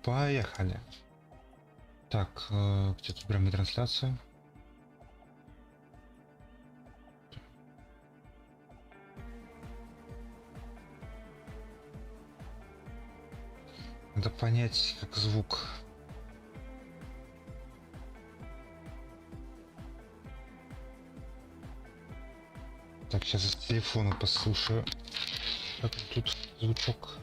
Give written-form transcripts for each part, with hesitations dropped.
Поехали. Так, где тут прямая трансляция? Надо понять, как звук. Так, сейчас с телефона послушаю. Как тут звучок?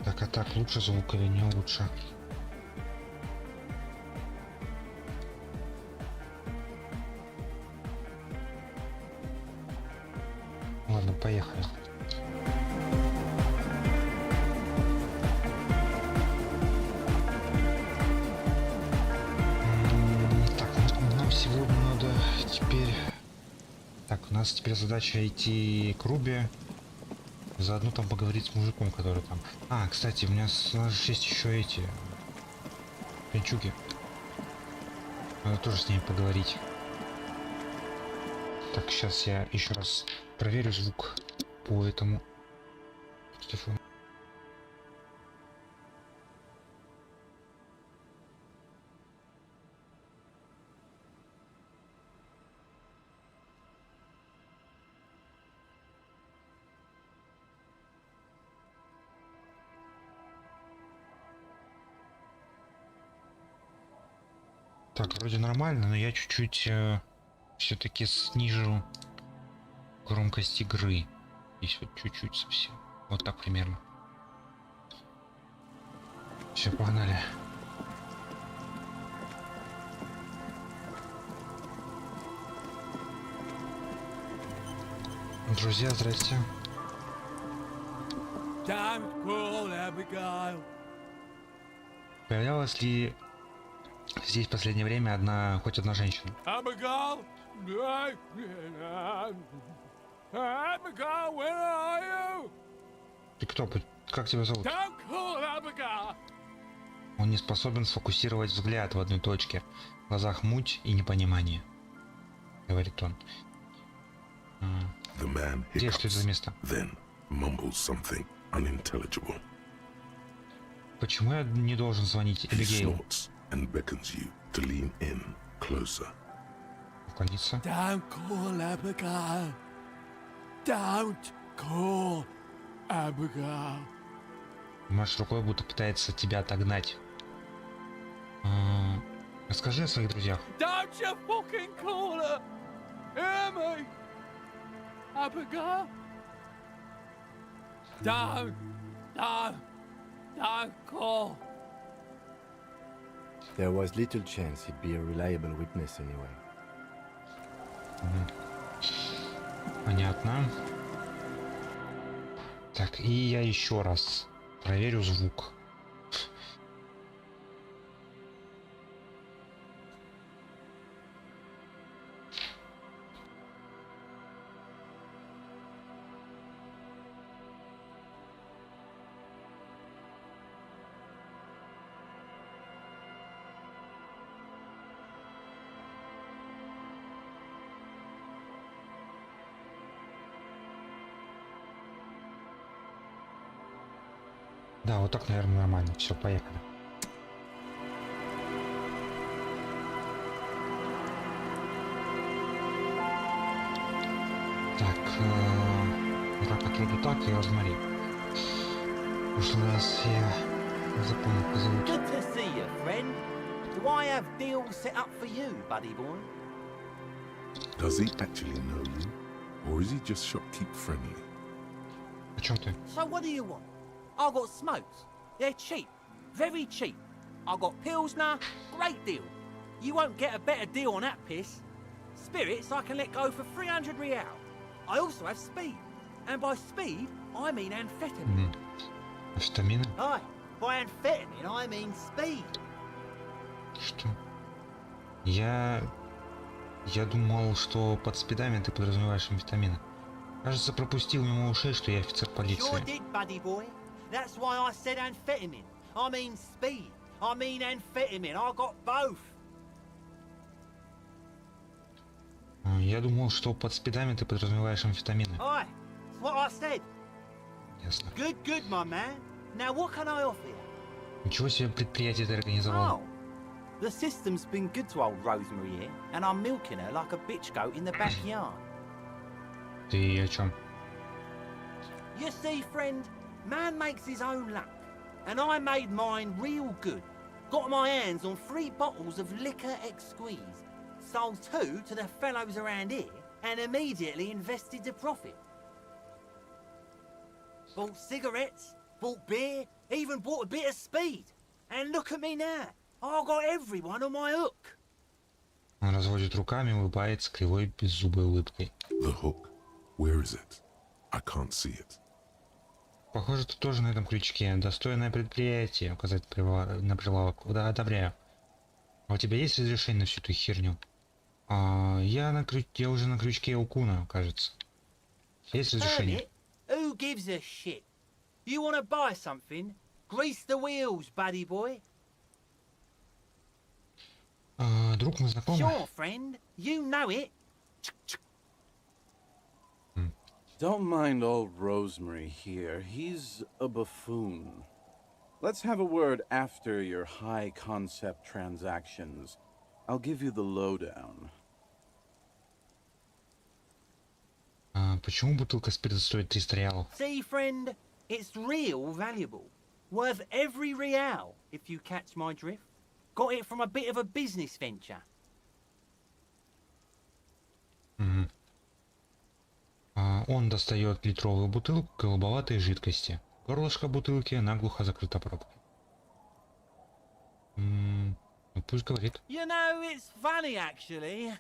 Так, а так лучше звук или не лучше? Ладно, поехали. Так, нам сегодня надо теперь... Так, у нас теперь задача идти к Руби. Заодно там поговорить с мужиком, который там... А, кстати, у нас есть еще эти... пенчуги. Надо тоже с ними поговорить. Так, сейчас я еще раз проверю звук по этому телефону. Так, вроде нормально, но я чуть-чуть все-таки снижу громкость игры. Здесь вот чуть-чуть совсем. Вот так примерно. Все, погнали. Друзья, здрасте. Появлялась ли здесь в последнее время хоть одна женщина? Ты кто? Как тебя зовут? Он не способен сфокусировать взгляд в одной точке. В глазах муть и непонимание, говорит он. Где, что это за место? Почему я не должен звонить Эбигейл? Уклониться. Don't call Abigail. Don't call Abigail. Маш рукой будто пытается тебя отогнать. Расскажи о своих друзьях. Don't you fucking call her. Hear me? Abigail? Don't call. There was little chance he'd be a reliable witness anyway. Понятно. Так, и я еще раз проверю звук. Да, вот так, наверное, нормально. Все, поехали. Так, рак отряду так и розмари. В прошлый раз я запомнил, как зовут. Good to see you, friend. Do I have deals set up for you, buddy boy? Does he actually know you? Or is he just shopkeep friendly? О чем ты? So what do you want? I got smokes. They're cheap. Very cheap. I got Pilsner. Great deal. You won't get a better deal on that piss. Spirits I can let go for 300 real. I also have speed. And by speed, I mean amphetamine. Амфетамины? Aye, by amphetamine, I mean speed. Что? Я думал, что под спидами ты подразумеваешь амфетамины. Кажется, пропустил мимо ушей, что я офицер Sure полиции. did, buddy boy. That's why I said amphetamine. I mean speed. I mean amphetamine. I got both. Я думал, что под спидами ты подразумеваешь амфетамины. Aye, that's what I said. Ясно. Good, good, my man. Now what can I offer you? Ничего себе предприятие ты организовал. Oh, the system's been good to old Rosemary here, and I'm milking her like a bitch goat in the backyard. Ты о чем? You see, friend, man makes his own luck, and I made mine real good. Got my hands on 3 bottles of liquor exquise, sold 2 to the fellows around here, and immediately invested the profit. Bought cigarettes, bought beer, even bought a bit of speed. And look at me now. I got everyone on my hook. Он разводит руками, улыбается кривой беззубой улыбкой. The hook. Where is it? I can't see it. Похоже, ты тоже на этом крючке. Достойное предприятие. Указать на прилавок. Да, одобряю. А у тебя есть разрешение на всю эту херню? Я уже на крючке у Куна, кажется. Есть разрешение? Hermit? Who gives a shit? You want to buy something? Grease the wheels, buddy boy. Друг, мы знакомы? Sure, friend. You know it. Don't mind old Rosemary here. He's a buffoon. Let's have a word after your high-concept transactions. I'll give you the lowdown. Почему бутылка спирта стоит 300 реалов? See, friend, it's real valuable. Worth every real, if you catch my drift. Got it from a bit of a business venture. Он достает литровую бутылку голубоватой жидкости. Горлышко бутылки наглухо закрыто пробкой. Ну пусть говорит. You know, it's funny, actually.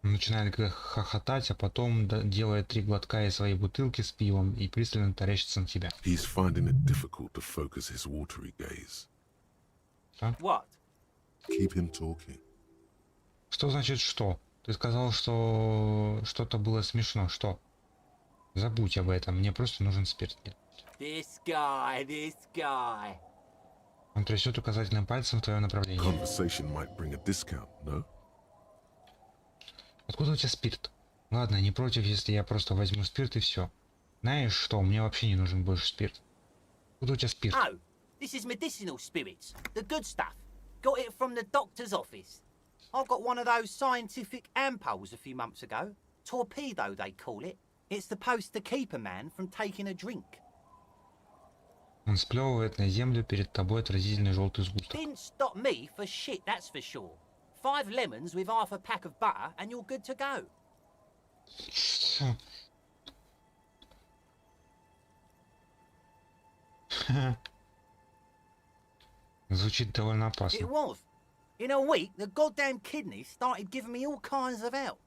Начинает хохотать, а потом делает 3 глотка из своей бутылки с пивом и пристально таращится на тебя. He's finding it difficult to focus his watery gaze. What? Keep him talking. Что значит что? Ты сказал, что что-то было смешно. Что? Забудь об этом. Мне просто нужен спирт. This guy. Он трясет указательным пальцем в твое направление. Conversation might bring a discount, no? Откуда у тебя спирт? Ладно, не против, если я просто возьму спирт и все. Знаешь что, мне вообще не нужен больше спирт. Откуда у тебя спирт? Oh, this is medicinal spirits. The good stuff. Got it from the doctor's office. I got one of those scientific ampoules a few months ago. Torpedo, they call it. It's supposed to keep a man from taking a drink. Он сплевывает на землю перед тобой отразительный желтый сгусток. Didn't stop me for shit, that's for sure. 5 lemons with half a pack of butter and you're good to go. Звучит довольно It опасно. was. In a week, the goddamn kidneys started giving me all kinds of help.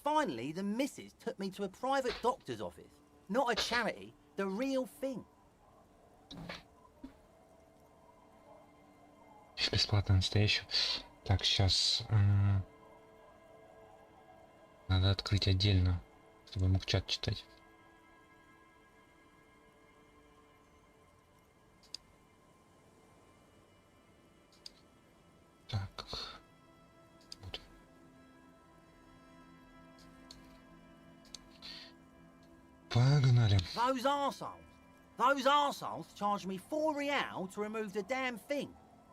Finally, the missus took me to a private doctor's office. Not a charity, the real thing. Бесплатно настоящую. Так, сейчас надо открыть отдельно, чтобы мог чат читать. Так. Вот. Погнали. Those arseholes. Those arseholes charged me 4 real to remove the damn thing.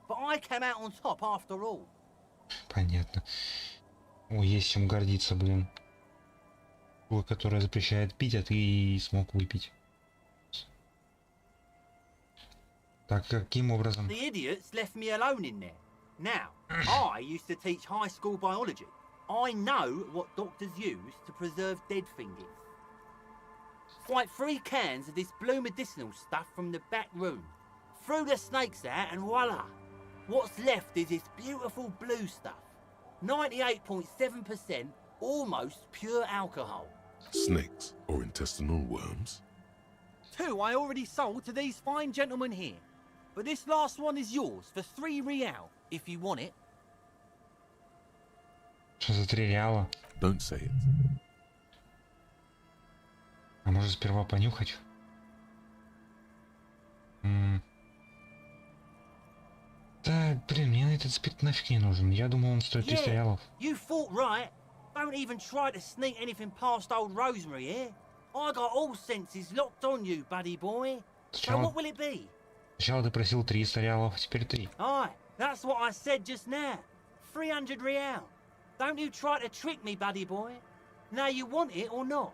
But I came out on top after all. Понятно. Ой, есть чем гордиться, блин. Школа, которая запрещает пить, а ты смог выпить. Так, каким образом? The idiots left me alone in there. Now, I used to teach high school biology. I know what doctors use to preserve dead things. Fight 3 cans of this blue medicinal stuff from the back room. Threw the snakes out and voila. What's left is this beautiful blue stuff. 98.7% almost pure alcohol. Snakes or intestinal worms? 2 I already sold to these fine gentlemen here. But this last one is yours for 3 real, if you want it. Что за 3 реала? Don't say it. А может сперва понюхать? Да, блин, мне этот спирт нафиг не нужен. Я думал, он стоит 300 реалов. You thought right. Don't even try to sneak anything past old Rosemary here. I got all senses locked on you, buddy boy. So what will it be? Сначала ты просил 300 реалов, а теперь 3. Aye, that's what I said just now. 300 real. Don't you try to trick me, buddy boy. Now you want it or not?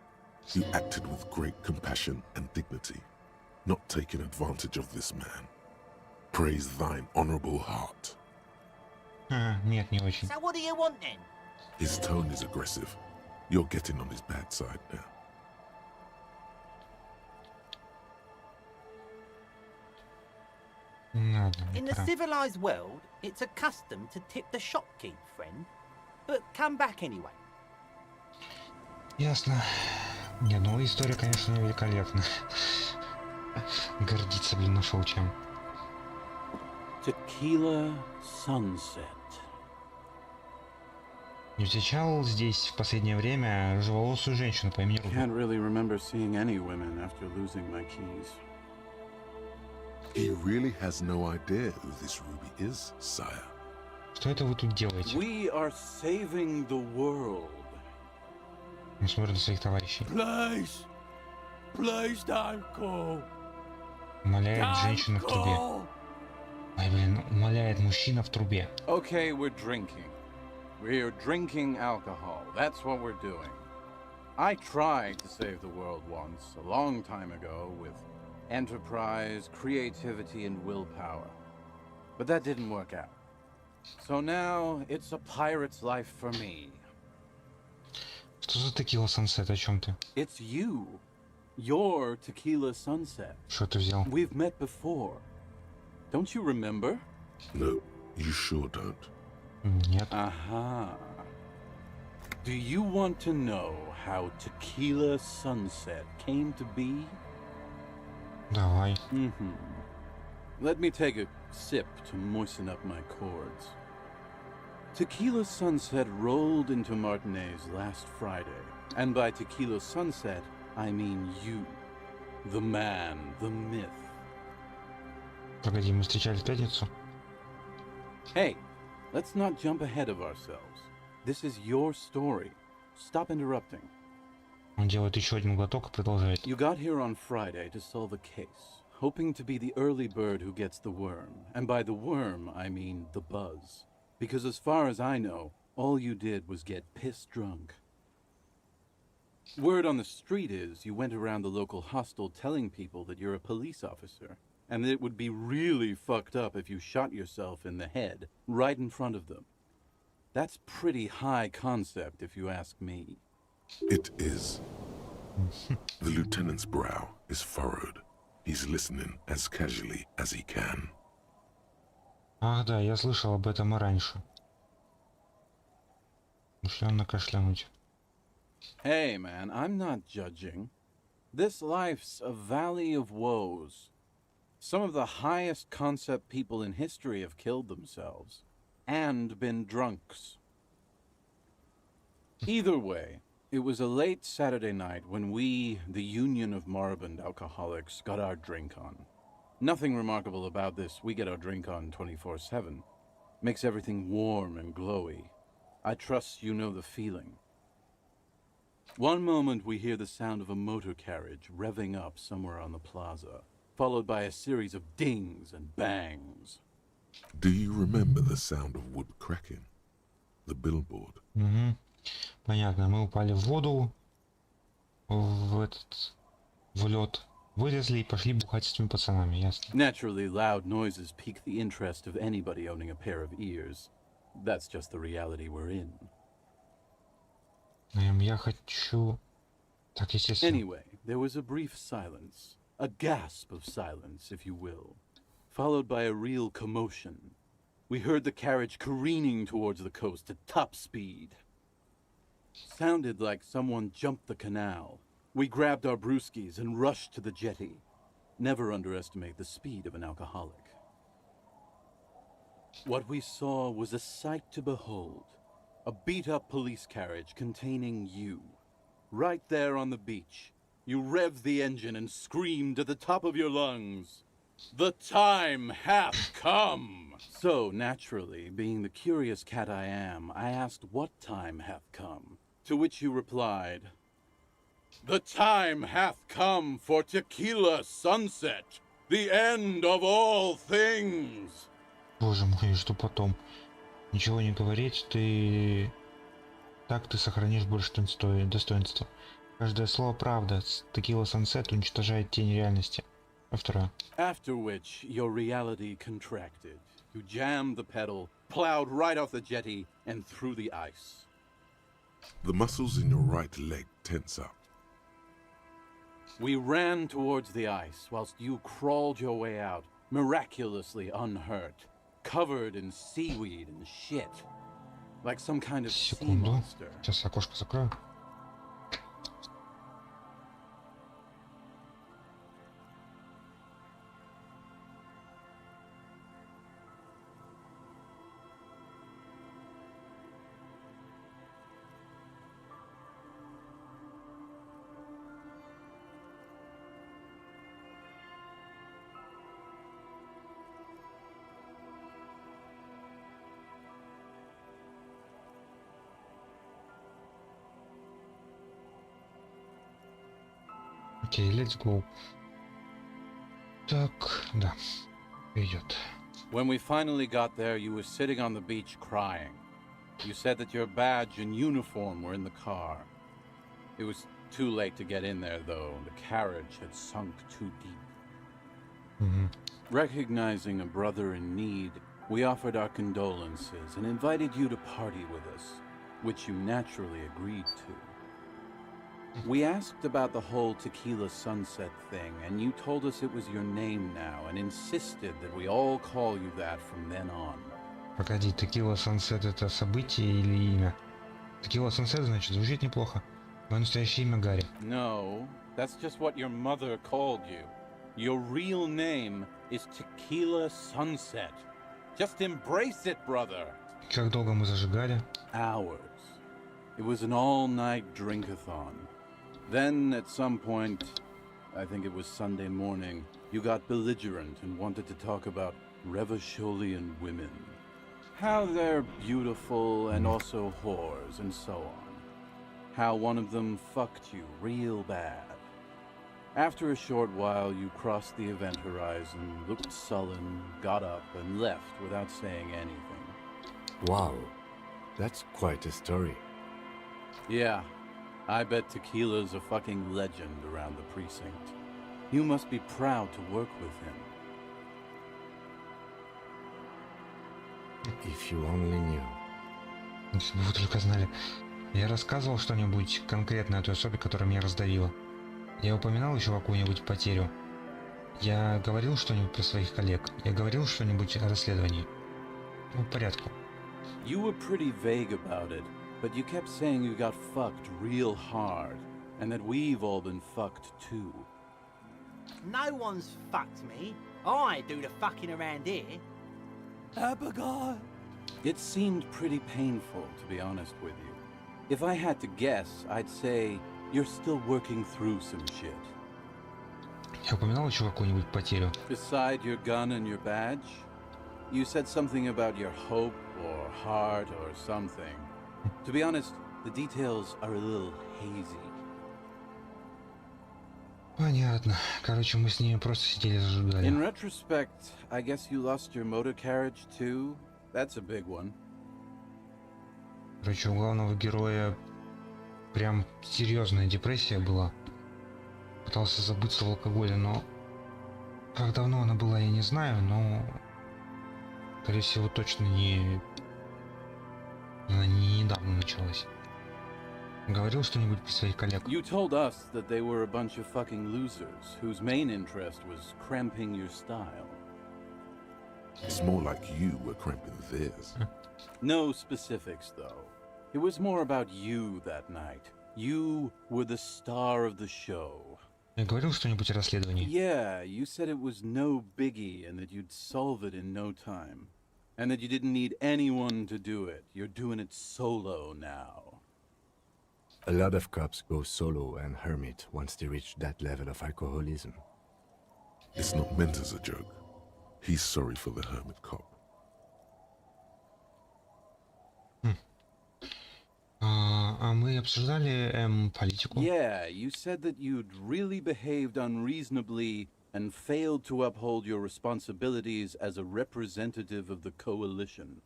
You acted with great compassion and dignity, not taking advantage of this man. Praise thine honorable heart. Нет, не очень. So what do you want then? His tone is aggressive. You're getting on his bad side now. In the civilized world, it's a custom to tip the shopkeep, friend. But come back anyway. Ясно. Не, ну история, конечно, великолепна. Гордиться, блин, нашел чем. Tequila Sunset. Не встречал здесь в последнее время рыжеволосую женщину по имени Руби? Can't really remember seeing any women after losing my keys. He really has no idea who this Ruby is, sire. Что это вы тут делаете? We are saving the world. Он смотрит на своих товарищей. Please. Please don't call. Умоляет женщина в трубе. Ай, блин, умоляет мужчина в трубе. Okay, we're drinking. We're drinking alcohol. That's what we're doing. I tried to save the world once, a long time ago, with enterprise, creativity, and willpower. But that didn't work out. So now it's a pirate's life for me. Что за текила Сансет? О чем ты? It's you. Your Tequila Sunset. Что ты взял? We've met before. Don't you remember? No, you sure don't. Нет. Aha. Do you want to know how Tequila Sunset came to be? Давай. Let me take a sip to moisten up my chords. Tequila Sunset rolled into Martinez last Friday. And by Tequila Sunset, I mean you. The man, the myth. Погоди, мы встречались в пятницу? Hey, let's not jump ahead of ourselves. This is your story. Stop interrupting. Он делает еще один глоток и продолжает. You got here on Friday to solve a case, hoping to be the early bird who gets the worm. And by the worm, I mean the buzz. Because as far as I know, all you did was get piss drunk. Word on the street is you went around the local hostel telling people that you're a police officer, and that it would be really fucked up if you shot yourself in the head right in front of them. That's pretty high concept, if you ask me. It is. The lieutenant's brow is furrowed. He's listening as casually as he can. Ах да, я слышал об этом и раньше. Мышленно кашлянуть. Hey, man, I'm not judging. This life's a valley of woes. Some of the highest concept people in history have killed themselves. And been drunks. Either way, it was a late Saturday night when we, the Union of Moribund Alcoholics, got our drink on. Nothing remarkable about this. We get our drink on 24/7. Makes everything warm and glowy. I trust you know the feeling. One moment we hear the sound of a motor carriage revving up somewhere on the plaza. followed by a series of dings and bangs. Do you remember the sound of wood cracking? The billboard? Угу. Понятно, мы упали в воду, в лед, вылезли и пошли бухать с этими пацанами, ясно. Naturally, loud noises pique the interest of anybody owning a pair of ears. That's just the reality we're in. Я хочу... Так, естественно. Anyway, there was a brief silence. A gasp of silence, if you will. Followed by a real commotion. We heard the carriage careening towards the coast at top speed. Sounded like someone jumped the canal. We grabbed our brewskis and rushed to the jetty. Never underestimate the speed of an alcoholic. What we saw was a sight to behold. A beat-up police carriage containing you. Right there on the beach. You revved the engine and screamed at the top of your lungs. The time hath come! So, naturally, being the curious cat I am, I asked what time hath come. To which you replied, "The time hath come for tequila sunset, the end of all things!" Боже мой, что потом? Ничего не говорить, ты... Так ты сохранишь больше достоинства. Каждое слово правда. Текила Сансет уничтожает тень реальности. Второе. After which, your reality contracted. You jammed the pedal, plowed right off the jetty, and through the ice. The muscles in your right leg tense up. We ran towards the ice whilst you crawled your way out, miraculously unhurt, covered in seaweed and shit. Like some kind of sea Секунду. monster. Сейчас окошко закрою. Окей, let's go. Так, да, идет. When we finally got there, you were sitting on the beach crying. You said that your badge and uniform were in the car. It was too late to get in there, though. The carriage had sunk too deep. Recognizing a brother in need, we offered our condolences and invited you to party with us, which you naturally agreed to. We asked about the whole tequila sunset thing, and you told us it was your name now, and insisted that we all call you that from then on. Погоди, Текила Сансет это событие или имя? Текила Сансет, значит, звучит неплохо. Мое настоящее имя Гарри. No, that's just what your mother called you. Your real name is Tequila Sunset. Just embrace it, brother. Как долго мы зажигали? Hours. It was an all-night drink-a-thon. Then, at some point, I think it was Sunday morning, you got belligerent and wanted to talk about Revacholian women. How they're beautiful and also whores and so on. How one of them fucked you real bad. After a short while, you crossed the event horizon, looked sullen, got up, and left without saying anything. Wow, that's quite a story. Yeah, I bet Tequila's a fucking legend around the precinct. You must be proud to work with him. If you only knew. Если бы вы только знали. Я рассказывал что-нибудь конкретное о той особе, которая меня раздавила. Я упоминал еще какую-нибудь потерю. Я говорил что-нибудь про своих коллег. Я говорил что-нибудь о расследовании. Ну, в порядку. You were pretty vague about it, but you kept saying you got fucked real hard, and that we've all been fucked too. No one's fucked me. I do the fucking around here. Abigail! It seemed pretty painful, to be honest with you. If I had to guess, I'd say you're still working through some shit. Я упоминал еще какую-нибудь потерю. Beside your gun and your badge, you said something about your hope or heart or something. To be honest, the details are a little hazy. Понятно. Короче, мы с ними просто сидели In зажигали. retrospect, I guess you lost your motor carriage too? That's a big one. Короче, у главного героя прям серьезная депрессия была. Пытался забыться в алкоголе, но как давно она была, я не знаю, но скорее всего точно она не недавно началась. Говорил что-нибудь про своих коллег? You told us that they were a bunch of fucking losers whose main interest was cramping your style. It's more like you were cramping theirs. No specifics, though. It was more about you that night. You were the star of the show. Я говорил что-нибудь о расследовании? Yeah, you said it was no biggie and that you'd solve it in no time. And that you didn't need anyone to do it. You're doing it solo now. A lot of cops go solo and hermit once they reach that level of alcoholism. It's not meant as a joke. He's sorry for the hermit cop. А мы обсуждали политику. Yeah, you said that you'd really behaved unreasonably and failed to uphold your responsibilities as a representative of the coalition.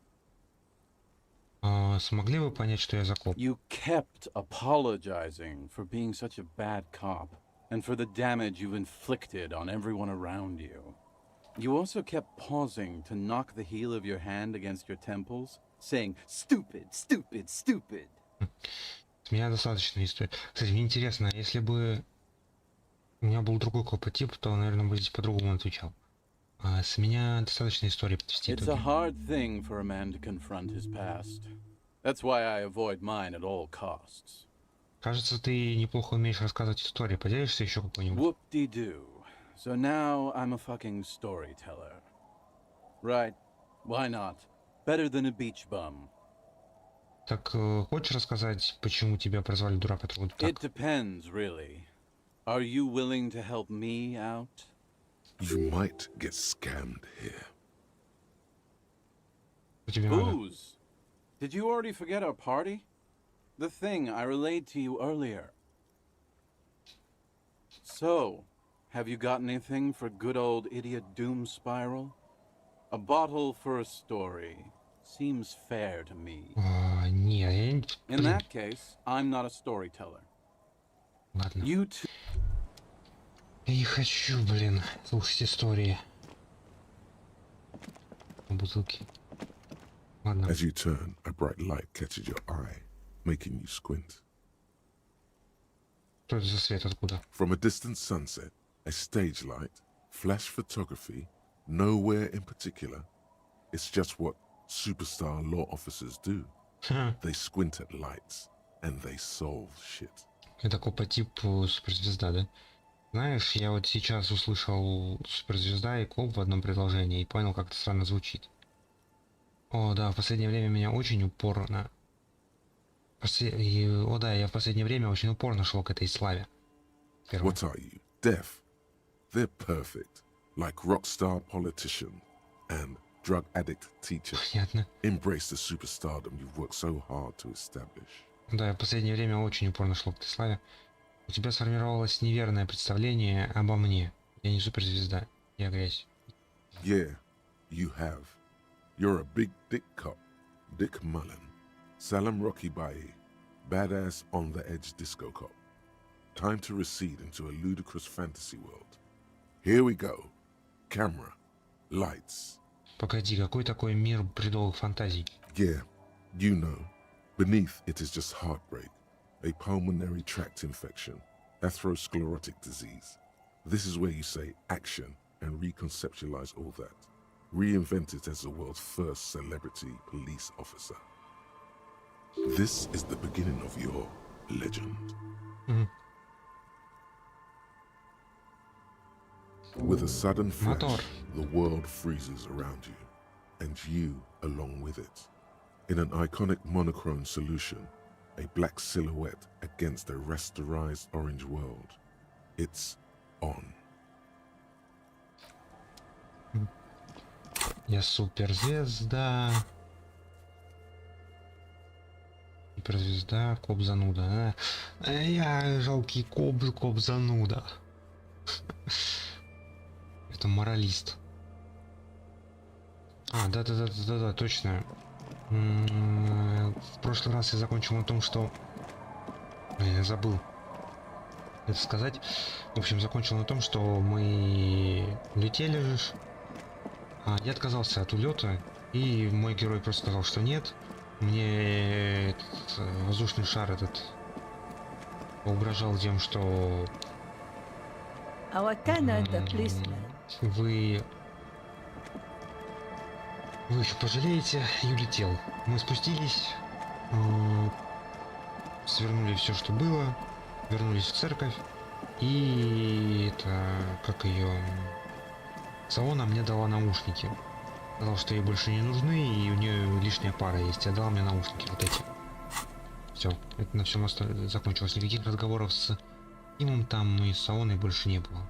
Смогли вы понять, что я закоп? You kept apologizing for being such a bad cop and for the damage you've inflicted on everyone around you. You also kept pausing to knock the heel of your hand against your temples, saying, "Stupid, stupid, stupid." С меня достаточно истории. Кстати, мне интересно, если бы у меня был другой копотип, то, наверное, бы здесь по-другому отвечал. С меня достаточно истории подвести It's a итоги. hard thing for a man to confront his past. That's why I avoid mine at all costs. Кажется, ты неплохо умеешь рассказывать истории. Поделишься еще какой-нибудь? Whoop-de-doo. So now I'm a fucking storyteller. Right. Why not? Better than a beach bum. Так, хочешь рассказать, почему тебя прозвали дурака труда? It depends, really. Are you willing to help me out? You might get scammed here. Что тебе надо? Booze. Did you already forget our party? The thing I relayed to you earlier. So, have you got anything for good old idiot Doom Spiral? A bottle for a story. Seems fair to me. Не, я не... In Блин, that case, I'm not a storyteller. ладно. You two. Я не хочу, блин, слушать истории. Бутылки. Ладно. As you turn, a bright light catches your eye, making you squint. Что это за свет? Откуда? From a distant sunset, a stage light, flash photography, nowhere in particular. It's just what superstar law officers do. They squint at lights, and they solve shit. Это копотип суперзвезда, да? Знаешь, я вот сейчас услышал суперзвезда и коп в одном предложении и понял, как это странно звучит. О, да, в последнее время меня очень упорно... О, да, я в последнее время очень упорно шел к этой славе. Первое. What are you, deaf? They're perfect, like rock star politician and drug addict teacher. Понятно. Embrace the superstardom you've worked so hard to establish. Да, я в последнее время очень упорно шел к этой славе. У тебя сформировалось неверное представление обо мне. Я не суперзвезда. Я грязь. Yeah, you have. You're a big dick cop, Dick Mullen. Salam Rocky Baye, badass on the edge disco cop. Time to recede into a ludicrous fantasy world. Here we go. Camera, lights. Погоди, какой такой мир бредовых фантазий? Yeah, you know. Beneath it is just heartbreak, a pulmonary tract infection, atherosclerotic disease. This is where you say action and reconceptualize all that. Reinvent it as the world's first celebrity police officer. This is the beginning of your legend. With a sudden flash, Motor. the world freezes around you, and you along with it. In an iconic monochrome solution, a black silhouette against a rasterized orange world. It's on. Я суперзвезда. Суперзвезда, коп зануда. Я жалкий коп зануда. Это моралист. А, да, точно. В прошлый раз я закончил на том, что... Я забыл это сказать. В общем, закончил на том, что мы летели же. Я отказался от улета, и мой герой просто сказал, что нет. Мне этот воздушный шар этот угрожал тем, что вы еще пожалеете, и улетел. Мы спустились, свернули все, что было, вернулись в церковь, и это, как ее, Саона мне дала наушники. Сказал, что ей больше не нужны, и у нее лишняя пара есть. Я дала мне наушники вот эти. Все, это на всем закончилось. Никаких разговоров с Имом там и с Саоной больше не было.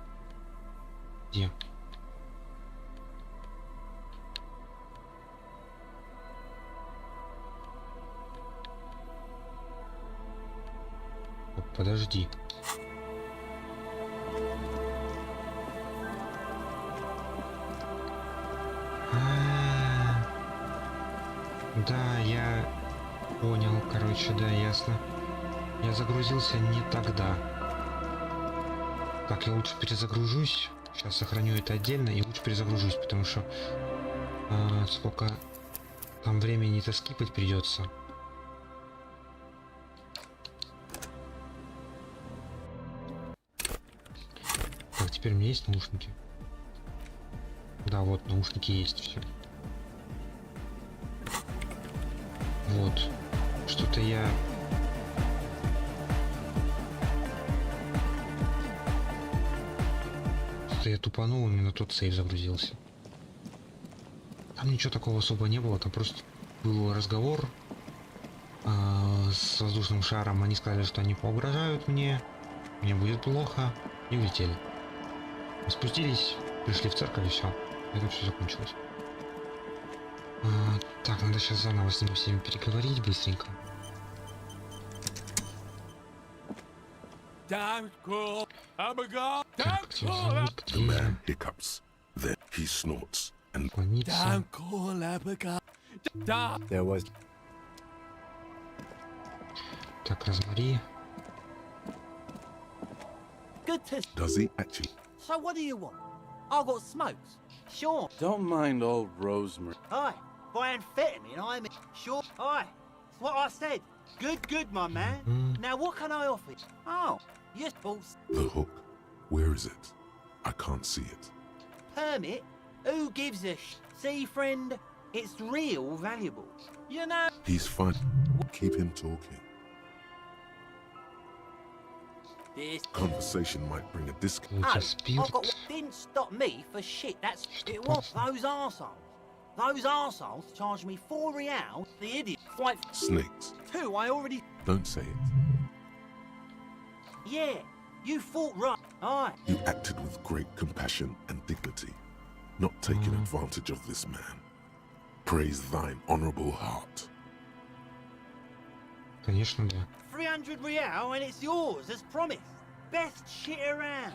Где? Подожди. Да, я понял, короче, да, ясно. Я загрузился не тогда. Так, я лучше перезагружусь. Сейчас сохраню это отдельно и лучше перезагружусь, потому что сколько там времени-то скипать придется. Так, теперь у меня есть наушники. Да, вот, наушники есть, все. Вот. Что-то я... Что-то я тупанул, именно тот сейв загрузился. Там ничего такого особо не было, там просто был разговор с воздушным шаром. Они сказали, что они поугрожают мне будет плохо, и улетели. Мы спустились, пришли в церковь, и все. Это все закончилось. Так, надо сейчас заново с ними всеми переговорить быстренько. Damn cool. Abigail. Так, Damn как тебя cool. зовут? The man hiccups. Then he snorts and Уклониться. Damn cool, Abigail. Damn. There was Так, Розмари. Good to... does he actually? So what do you want? I've got smokes. Sure. Don't mind old Rosemary. Aye. By amphetamine, I mean... Sure. Aye. That's what I said. Good, my man. Now what can I offer? Oh, yes, boss. The hook. Where is it? I can't see it. Permit? Who gives a See, friend, it's real valuable. You know... He's fine. Keep him talking. This... Conversation might bring a discount. Лучше I спирт. got didn't stop me for shit. That's it was those arseholes. Those arseholes charged me £4. The idiot. Like Snakes. 2. I already. Don't say it. Yeah. You fought right. Aye. You acted with great compassion and dignity, not taking advantage of this man. Praise thine honorable heart. Конечно, да. 300 real and it's yours as promised. Best shit around.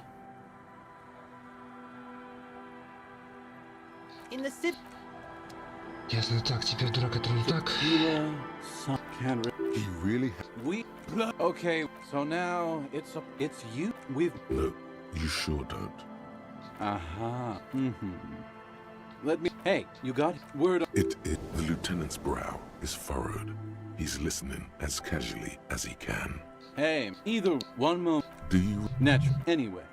In the city. Ясно, так, теперь дурак это не так. Tequila, some can He really we okay, so now it's you. We've No, you sure don't. Let me hey, you got word The lieutenant's brow is furrowed. He's listening as casually as he can. hey, either one moment Do you? natural anyway.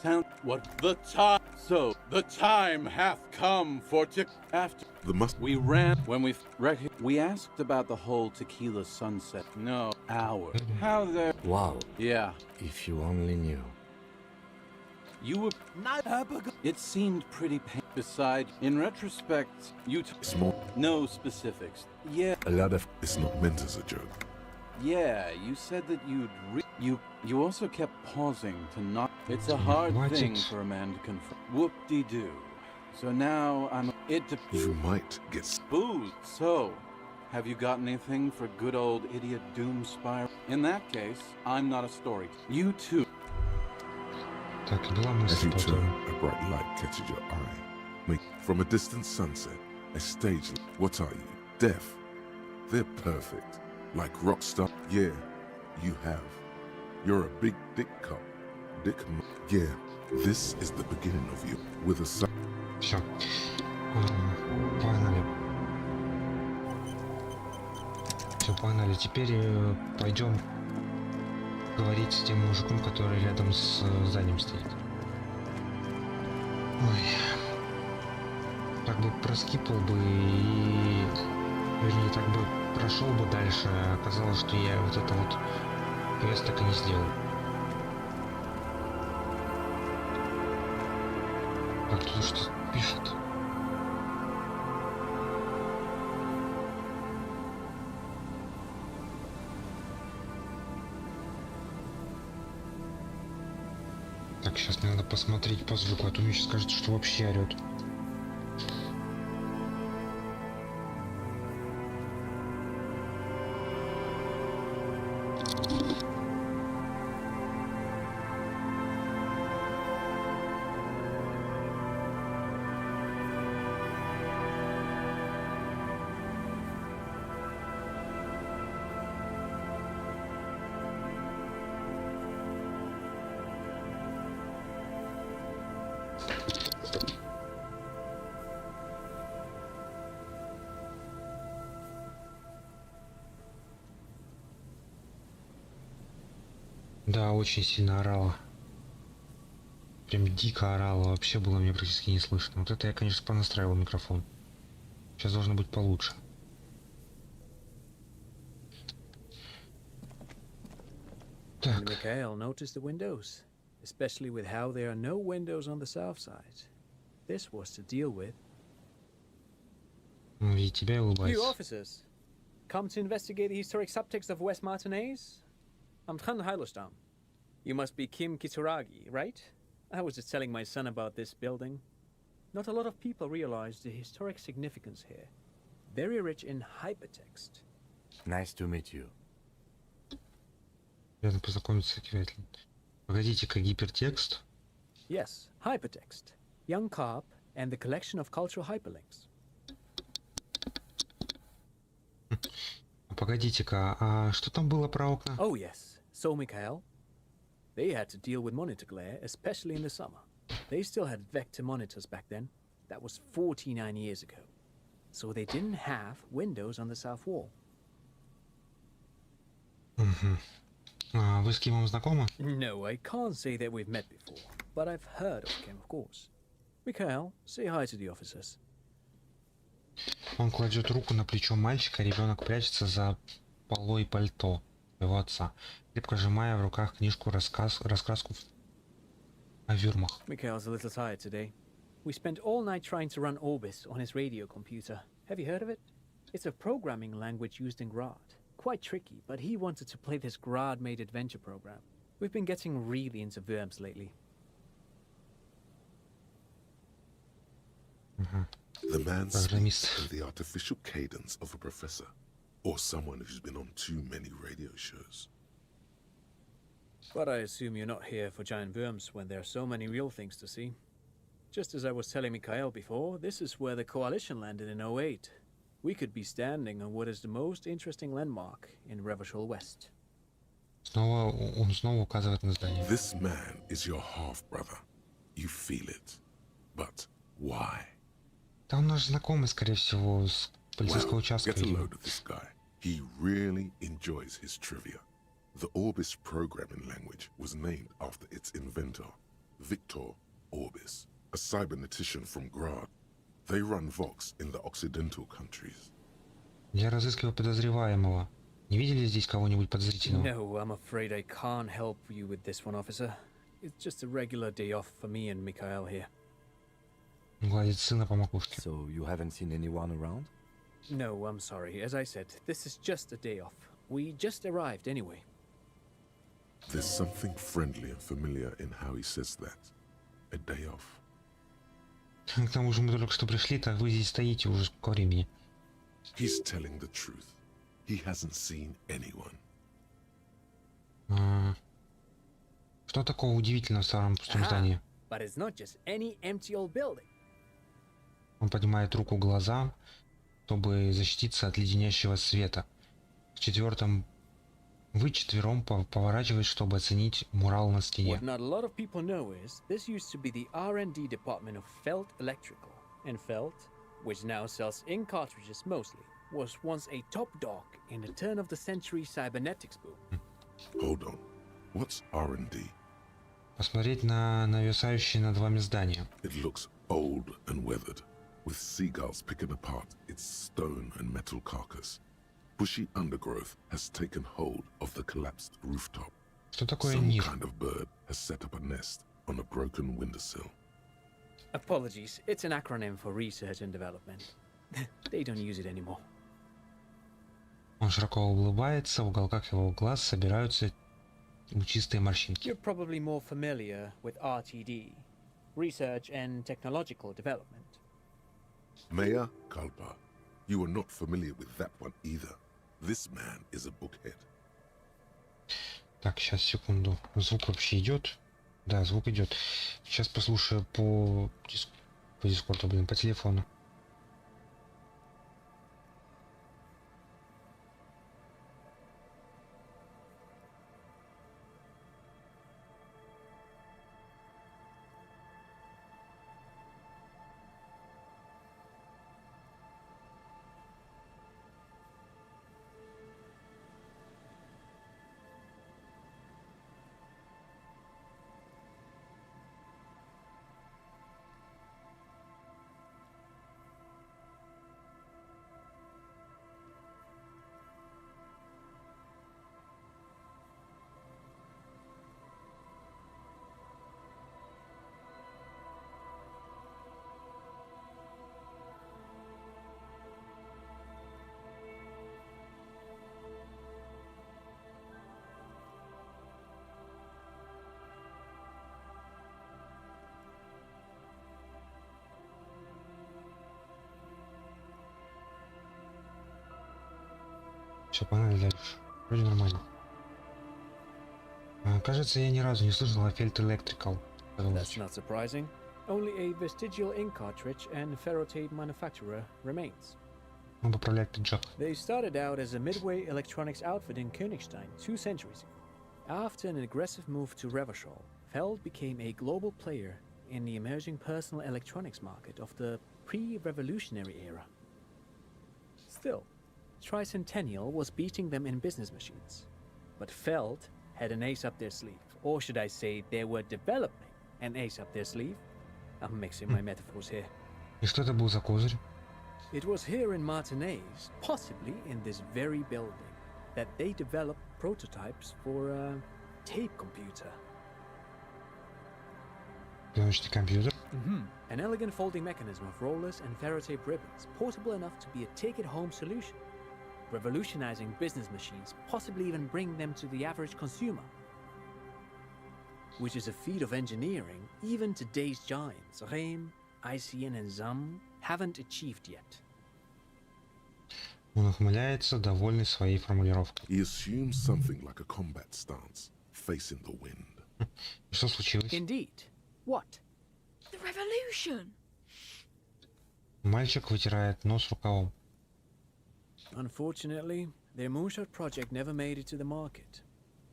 Sound what the time so the time hath come for after The must. we ran when we asked about the whole tequila sunset. No, hour. How there wow. yeah. If you only knew. You were No. Abigail. it seemed pretty Besides, in retrospect, you It's more. no specifics. Yeah, A lot of It's not meant as a joke. yeah, you said that you also kept pausing to not. It's a hard What thing it's- for a man to confront. Whoop-de-doo. So now I'm You might get. booze. So, have you got anything for good old idiot Doom Spiral? In that case, I'm not a story. You too. Так, и была As мысль you потом. turn, a bright light catches your eye. From a distant sunset, a stage. What are you? Deaf? They're perfect. Like rock star. Yeah, you have. You're a big dick cop. Yeah, this is the beginning of you. With a sun. Все. Погнали. Все, погнали. Теперь пойдем говорить с тем мужиком, который рядом с зданием стоит. Ой. Так бы проскипал бы и... Вернее, так бы прошел бы дальше, а оказалось, что я вот это вот квест так и не сделал. Так, кто что пишет? Так, сейчас мне надо посмотреть по звуку, а то мне сейчас кажется, что вообще орет. Да, очень сильно орала. Прям дико орала, вообще было мне практически не слышно. Вот это я, конечно, понастраивал микрофон. Сейчас должно быть получше. Так. Mikhail noticed the windows, especially with how there are no windows on the south side. This was to deal with. И тебя You улыбается. officers, come to investigate the historic subtext of West Martinez? I'm Khan Hailostam. You must be Kim Kituragi, right? I was just telling my son about this building. Not a lot of people realize the historic significance here. Very rich in hypertext. Nice to meet you. Приятно познакомиться, Киветлин. Погодите-ка, гипертекст. Yes, hypertext. Young Carp and the collection of cultural hyperlinks. Погодите-ка, а что там было про окна? Oh yes, so Mikhail. They had to deal with monitor glare, especially in the summer. They still had vector monitors back then. That was 49 years ago. So they didn't have windows on the south wall. А вы с Кимом знакомы? No, I can't say that we've met before, but I've heard of him, of course. Mikhail, say hi to the officers. Он кладет руку на плечо мальчика, ребенок прячется за полой пальто его отца, крепко сжимая в руках книжку раскраску о вюрмах. Mikhail's a little tired today. We spent all night trying to run Orbis on his radio computer. Have you heard of it? It's a programming language used in Grad. Quite tricky, but he wanted to play this Grad-made adventure program. We've been getting really into worms lately. The man Программист. speaks in the artificial cadence of a professor, or someone who's been on too many radio shows. But I assume you're not here for giant worms when there are so many real things to see. Just as I was telling Mikhail before, this is where the coalition landed in 08. We could be standing on what is the most interesting landmark in Revachol West. Он снова указывает на здание. This man is your half-brother. You feel it. But why? Да он наш знакомый, скорее всего, с полицейского Well, участка. get a видимо. load of this guy. He really enjoys his trivia. The Orbis programming language was named after its inventor, Victor Orbis, a cybernetician from Grad. They run Vox in the Occidental countries. Я разыскиваю подозреваемого. Не видели здесь кого-нибудь подозрительного? No, I'm afraid I can't help you with this one, officer. It's just a regular day off for me and Mikhail here. Гладит сына по макушке. So you haven't seen anyone around? No, I'm sorry. As I said, this is just a day off. We just arrived anyway. There's something friendly and familiar in how he says that. A day off. К тому же мы только что пришли, так вы здесь стоите уже сколько времени. He's telling the truth. He hasn't seen anyone. Что Что такого удивительного в старом пустом здании? But it's not just any empty old building. Он поднимает руку к глазам, чтобы защититься от леденящего света. В четвертом вы четвером поворачиваетесь, чтобы оценить мурал на стене. What not a lot of people know is this used to be the R&D department of Felt Electrical. And Felt, which now sells ink cartridges mostly, was once a top dog in the turn-of-the-century cybernetics boom. Hold on. What's R&D? Посмотреть на нависающее над вами здание. It looks old and weathered, with seagulls picking apart its stone and metal carcass. Bushy undergrowth has taken hold of the collapsed rooftop. Что такое Some НИР? kind of bird has set up a nest on a broken windowsill. Apologies, it's an acronym for research and development. They don't use it anymore. Он широко улыбается, в уголках его глаз собираются лучистые морщинки. You're probably more familiar with RTD, Research and Technological Development. Mea culpa. You are not familiar with that one either. This man is a bookhead. Так, сейчас, секунду. Звук вообще идет? Да, звук идет. Сейчас послушаю по дискорду, по телефону. Все, погнали дальше. Вроде нормально. Кажется, я ни разу не слышал о Felt Electrical. That's not surprising. Only a vestigial ink cartridge and ferrotape manufacturer remains. Он поправляет пиджак. They started out as a midway electronics outfit in Königstein 2 centuries ago. After an aggressive move to Revachol, Feld became a global player in the emerging personal electronics market of the pre-revolutionary era. Still, Tricentennial was beating them in business machines. But Feld had an ace up their sleeve. Or should I say, they were developing an ace up their sleeve? I'm mixing my metaphors here. И что это был за козырь? It was here in Martinez, possibly in this very building, that they developed prototypes for a tape computer. Пленочный компьютер. An elegant folding mechanism of rollers and ferrotape ribbons, portable enough to be a take-it-home solution, revolutionizing business machines, possibly even bring them to the average consumer. Which is a feat of engineering even today's giants, Rehm, ICN and ZAM, haven't achieved yet. Он ухмыляется, довольный своей формулировкой. He assumes something like a combat stance, facing the wind. И что случилось? Indeed. What? The revolution! Мальчик вытирает нос рукавом. Unfortunately, their moonshot project never made it to the market.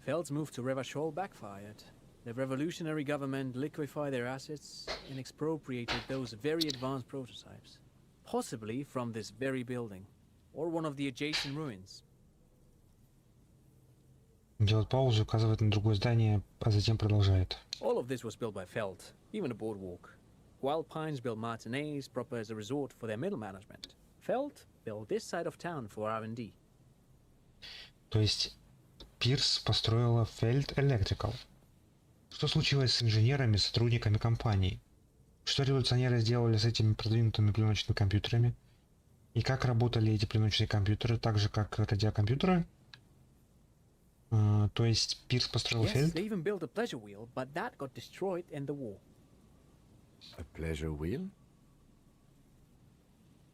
Feld's move to Revachol backfired. The revolutionary government liquefied their assets and expropriated those very advanced prototypes, possibly from this very building, or one of the adjacent ruins. Делает паузу, указывает на другое здание, а затем продолжает. All of this was built by Feld, even the boardwalk. Wild Pines built Martinez proper as a resort for their middle management. Feld built this side of town for R&D. То есть Пирс построила Felt Electrical. Что случилось с инженерами, сотрудниками компании? Что революционеры сделали с этими продвинутыми пленочными компьютерами? И как работали эти пленочные компьютеры, так же как радиокомпьютеры? То есть Пирс построил Yes, Felt? they even built a pleasure wheel, but that got destroyed in the war. A pleasure wheel?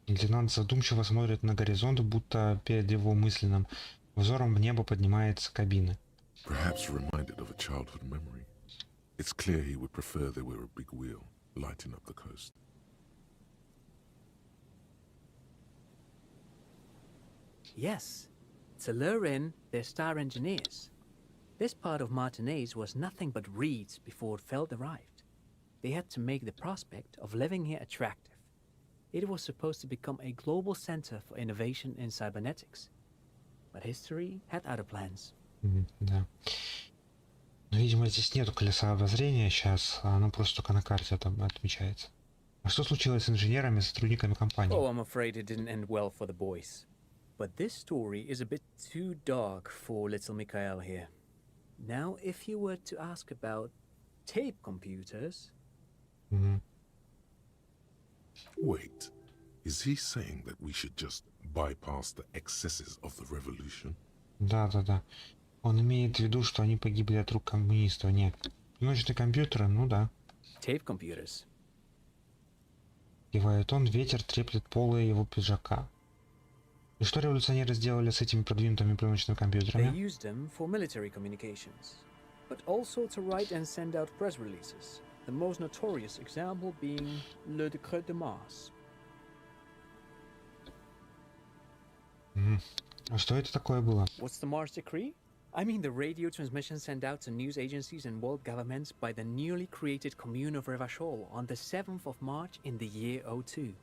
Лейтенант задумчиво смотрит на горизонт, будто перед его мысленным взором в небо поднимается кабина. Perhaps reminded of a childhood memory. It's clear he would prefer there were a big wheel lighting up the coast. Yes, to lure in their star engineers. This part of Martinaise was nothing but reeds before Feld arrived. They had to make the prospect of living here attractive. It was supposed to become a global center for innovation in cybernetics. But history had other plans. Да. Но, видимо, здесь нету колеса обозрения сейчас, а оно просто только на карте там отмечается. А что случилось с инженерами и сотрудниками компании? Oh, I'm afraid it didn't end well for the boys. But this story is a bit too dark for little Mikhail here. Now, if you were to ask about tape computers... Wait, is he saying that we should just bypass the excesses of the revolution? Да. Он имеет в виду, что они погибли от рук коммунистов. Нет. Одиночные компьютеры, ну да. Tape computers. Кивает он, ветер треплет полы его пиджака. И что революционеры сделали с этими продвинутыми пленочными They компьютерами? used them for military communications, but also to write and send out press releases. The most notorious example being Le Décret de Mars. А что это такое было? What's the Mars Decree? I mean the radio transmission sent out to news agencies and world governments by the newly created commune of Revachol on the 7th of March in the year 02.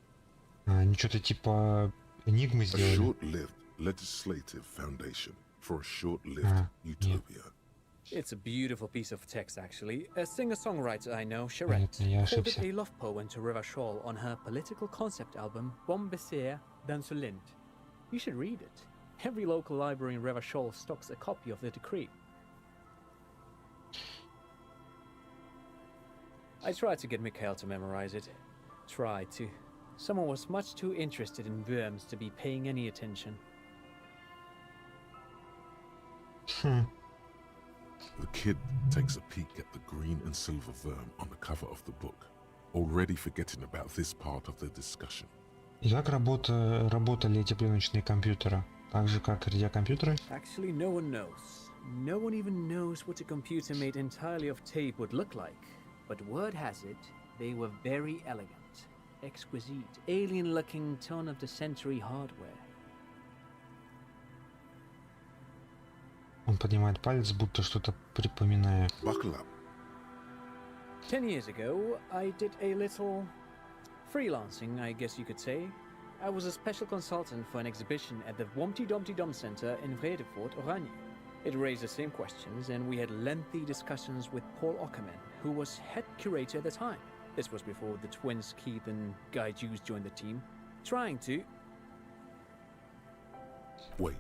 Они что-то типа Энигмы A сделали. short-lived legislative foundation for a short-lived utopia. It's a beautiful piece of text, actually. A singer-songwriter I know, Charette, Понятно, я quoted ошибся. a love poem to Revachol on her political concept album Bombecer d'Insolente. You should read it. Every local library in Revachol stocks a copy of the decree. I tried to get Mikhail to memorize it. Tried to. Someone was much too interested in worms to be paying any attention. The kid takes a peek at the green and silver worm on the cover of the book, already forgetting about this part of the discussion. И как работали эти пленочные компьютеры? Так же, как радиокомпьютеры? Actually, no one knows. No one even knows what a computer made entirely of tape would look like. But word has it, they were very elegant, exquisite, alien-looking turn-of-the-century hardware. Он поднимает палец, будто что-то припоминая. Buckle up. 10 years ago, I did a little freelancing, I guess you could say. I was a special consultant for an exhibition at the Womty Dumpty Dum Center in Vredefort, Oranje. It raised the same questions, and we had lengthy discussions with Paul Ockerman, who was head curator at the time. This was before the twins Keith and Guy Hughes joined the team, trying to... Wait,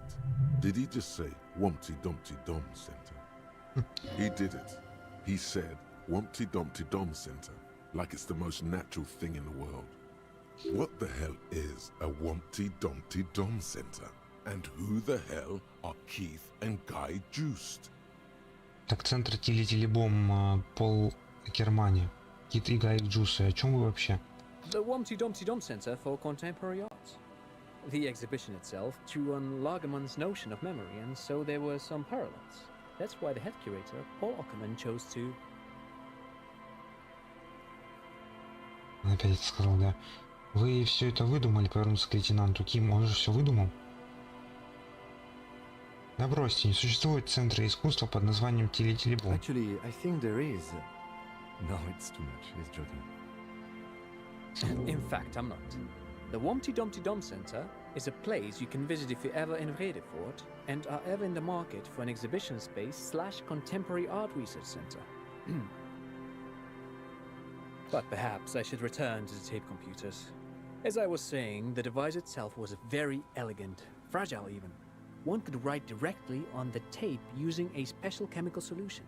did he just say Wumpty Dumpty Dum Center? He did it. He said Wumpty Dumpty Dum Center, like it's the most natural thing in the world. What the hell is a Wumpty Dumpty Dum Center? And who the hell are Keith and Guy Juiced? Так, центр Тили-Тили-Бом, Пол Кермани, Кит и Гай Джусы. О чем вы вообще? The Womty Dumpty Dum Center for Contemporary Art. The exhibition itself drew on Lagerman's notion of memory, and so there were some parallels. That's why the head curator, Paul Ockerman, chose to... Он опять сказал, да. Вы все это выдумали, повернулся к лейтенанту Ким, он же все выдумал. Да бросьте, не существует центра искусства под названием Тили-Тили-Бом. Actually, I think there is. No, it's too much. He's joking. In fact, I'm not. The Womty Dumpty Dum Center is a place you can visit if you're ever in Vredefort and are ever in the market for an exhibition space / contemporary art research center. But perhaps I should return to the tape computers. As I was saying, the device itself was very elegant, fragile even. One could write directly on the tape using a special chemical solution.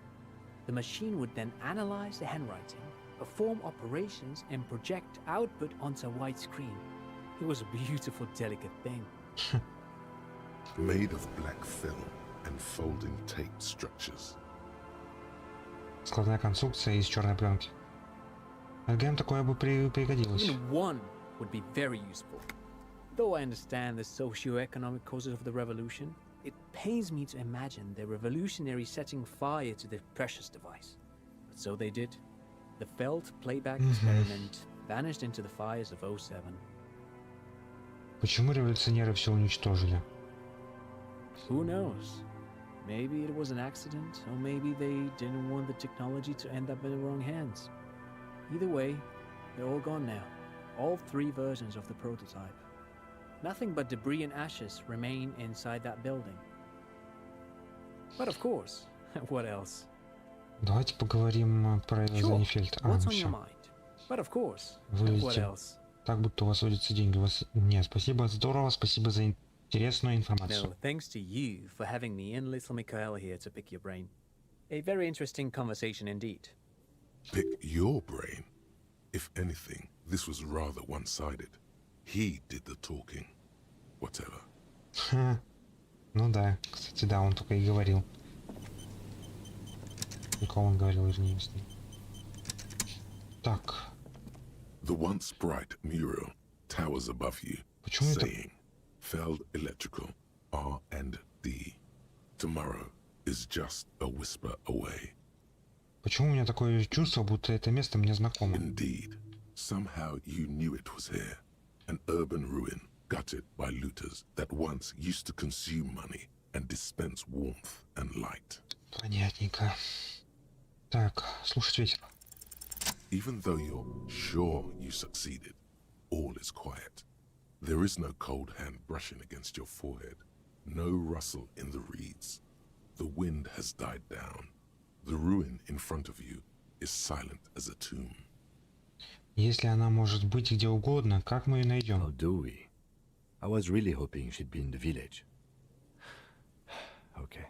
The machine would then analyze the handwriting, perform operations, and project output onto a white screen. It was a beautiful, delicate thing. Made of black film and folding tape structures. Складная конструкция из черной пленки. ГМ такое бы пригодилось. Even one would be very useful. Though I understand the socio-economic causes of the revolution, it pains me to imagine the revolutionaries setting fire to the precious device. But So they did. The failed playback experiment vanished into the fires of '07. Почему революционеры все уничтожили? Who knows? Maybe it was an accident, or maybe they didn't want the technology to end up in the wrong hands. Either way, they're all gone now. All 3 versions of the prototype. Nothing but debris and ashes remain inside that building. But of course, what else? Давайте поговорим про Зайнфельд. What's on your mind? But of course, what Выглядите else? так, будто у вас водятся деньги. У вас... Нет, спасибо, здорово, спасибо за интересную информацию. No, thanks to you for having me and little Mikhail here to pick your brain. A very interesting conversation indeed. Pick your brain? If anything, this was rather one-sided. He did the talking. Whatever. Ха. Ну да, кстати, да, он только и говорил. Никого он говорил, вернее, с ним. Так. The once bright mural towers above you, Почему это... saying, Feld Electrical, R&D. Tomorrow is just a whisper away. Почему у меня такое чувство, будто это место мне знакомо? Indeed, somehow you knew it was here. An urban ruin gutted by looters that once used to consume money and dispense warmth and light. Понятненько. Так, слушать ветер. Even though you're sure you succeeded, all is quiet. There is no cold hand brushing against your forehead, no rustle in the reeds. The wind has died down. The ruin in front of you is silent as a tomb. Если она может быть где угодно, как мы ее найдем? How do we? I was really hoping she'd be in the village. Okay.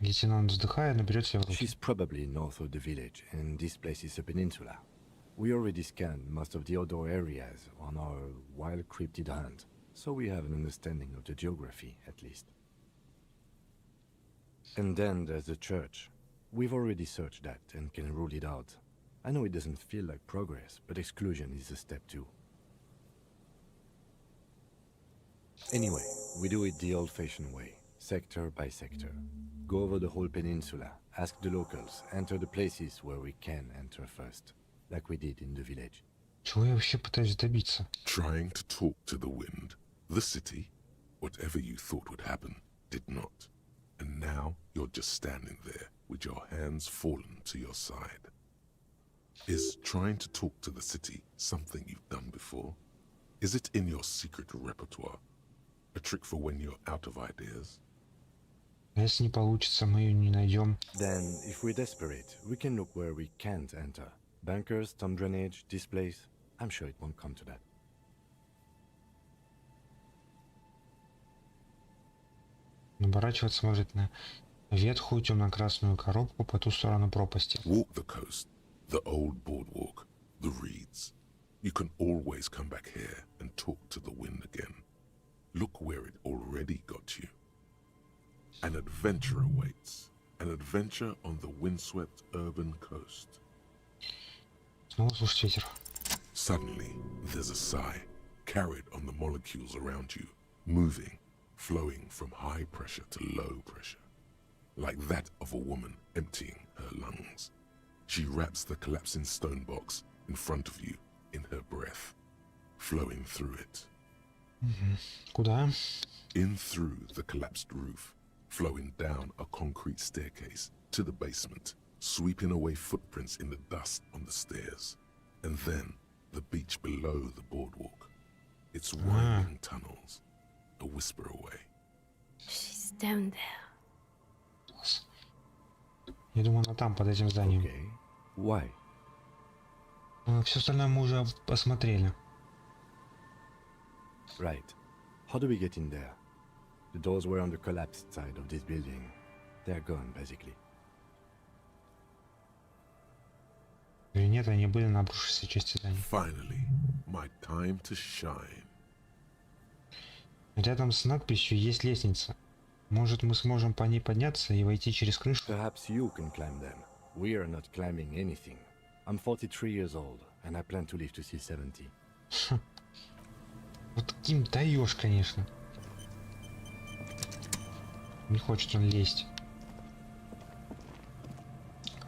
Лейтенант вздыхая, наберет себя в руки. She's probably north of the village, and this place is a peninsula. We already scanned most of the outdoor areas on our wild cryptid hunt, so we have an understanding of the geography, at least. And then there's the church. We've already searched that and can rule it out. I know it doesn't feel like progress, but exclusion is a step too. Anyway, we do it the old-fashioned way, sector by sector. Go over the whole peninsula, ask the locals, enter the places where we can enter first, like we did in the village. Чего я вообще пытаюсь добиться? Trying to talk to the wind, the city, whatever you thought would happen, did not. And now you're just standing there with your hands fallen to your side. Is trying to talk to the city something you've done before? Is it in your secret repertoire? A trick for when you're out of ideas? А если не получится, мы ее не найдем. Then, if we're desperate, we can look where we can't enter. Bunkers, storm drainage, this place. I'm sure it won't come to that. Оборачивать, смотрит на ветхую темно-красную коробку по ту сторону пропасти. Walk the coast, the old boardwalk, the reeds. You can always come back here and talk to the wind again. Look where it already got you. An adventure awaits. An adventure on the windswept urban coast. Снова слушать ветер. Suddenly, there's a sigh, carried on the molecules around you, moving, flowing from high pressure to low pressure, like that of a woman emptying her lungs. She wraps the collapsing stone box in front of you in her breath, flowing through it. Куда? In through the collapsed roof, flowing down a concrete staircase to the basement, sweeping away footprints in the dust on the stairs, and then the beach below the boardwalk. Its winding tunnels, a whisper away. She's down there. Я думаю, она там, под этим зданием. Okay. Why? Все остальное мы уже посмотрели. Right. How do we get in there? The doors were on the collapsed side of this building. They're gone, basically. Или нет, они были на обрушившейся части здания. Finally, my time to shine. Рядом с надписью есть лестница. Может, мы сможем по ней подняться и войти через крышу? Perhaps you can climb them. We are not climbing anything. I'm 43 years old, and I plan to live to see 70. Вот Ким даешь, конечно. Не хочет он лезть.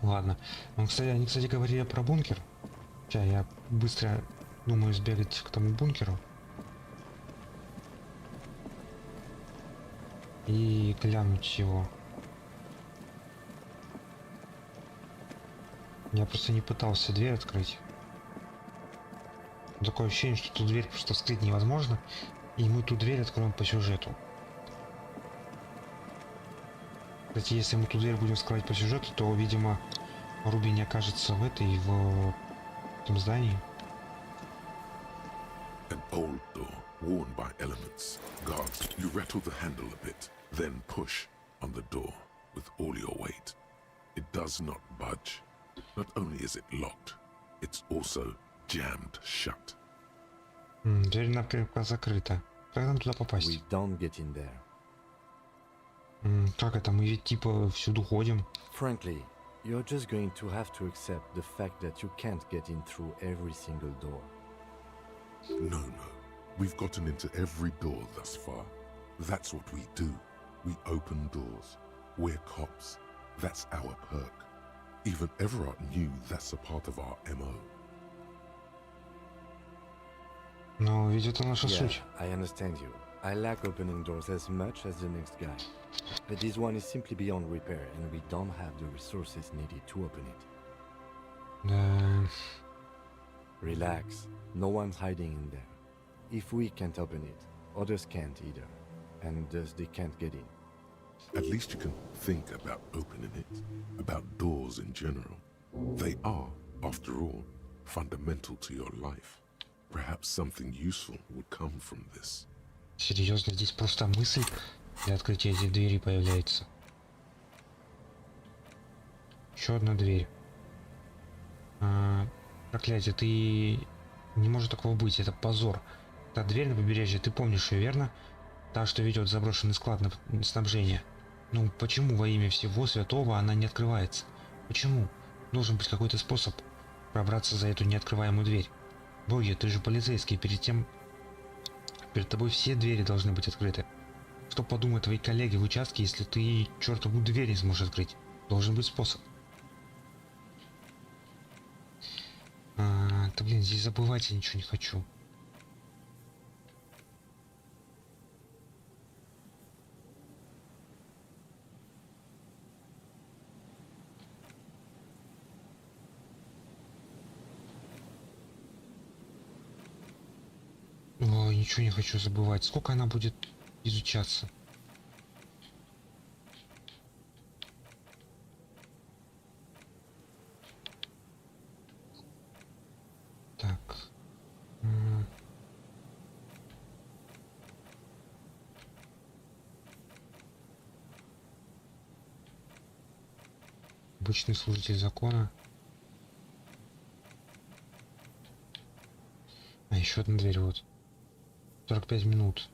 Ладно. Ну, кстати, они, кстати, говорили про бункер. Сейчас я быстро думаю сбегать к тому бункеру. И глянуть его. Я просто не пытался дверь открыть. Такое ощущение, что ту дверь просто вскрыть невозможно. И мы ту дверь откроем по сюжету. Кстати, если мы ту дверь будем вскрывать по сюжету, то, видимо, Руби не окажется в этом здании. An old door, worn by elements. Guards, you rattle the handle a bit, then push on the door with all your weight. It does not budge. Not only is it locked, it's also jammed shut. Дверь напрямую закрыта. Как нам туда попасть? We don't get in there. Как это? Мы ведь типа всюду ходим. Frankly, you're just going to have to accept the fact that you can't get in through every single door. No. We've gotten into every door thus far. That's what we do. We open doors. We're cops. That's our perk. Even Everard knew that's a part of our MO. Но ведь это наша Yeah, суть. I understand you. I like opening doors as much as the next guy. But this one is simply beyond repair, and we don't have the resources needed to open it. Да. Relax. No one's hiding in there. If we can't open it, others can't either. And thus they can't get in. At least you can think about opening it, about doors in general. They are, after all, fundamental to your life. Perhaps something useful would come from this. Серьезно, здесь просто мысль для открытия этих дверей появляется. Еще одна дверь. Проклятие, ты... Не может такого быть, это позор. Та дверь на побережье, ты помнишь ее, верно? Та, что ведет в заброшенный склад на снабжение. Ну, почему во имя всего святого она не открывается? Почему? Должен быть какой-то способ пробраться за эту неоткрываемую дверь. Боги, ты же полицейский, перед тобой все двери должны быть открыты. Что подумают твои коллеги в участке, если ты чертову дверь не сможешь открыть? Должен быть способ. Да блин, здесь забывать я ничего не хочу. Ой, ничего не хочу забывать. Сколько она будет изучаться? Так. Обычный служитель закона. А, еще одна дверь, вот. 45 минут.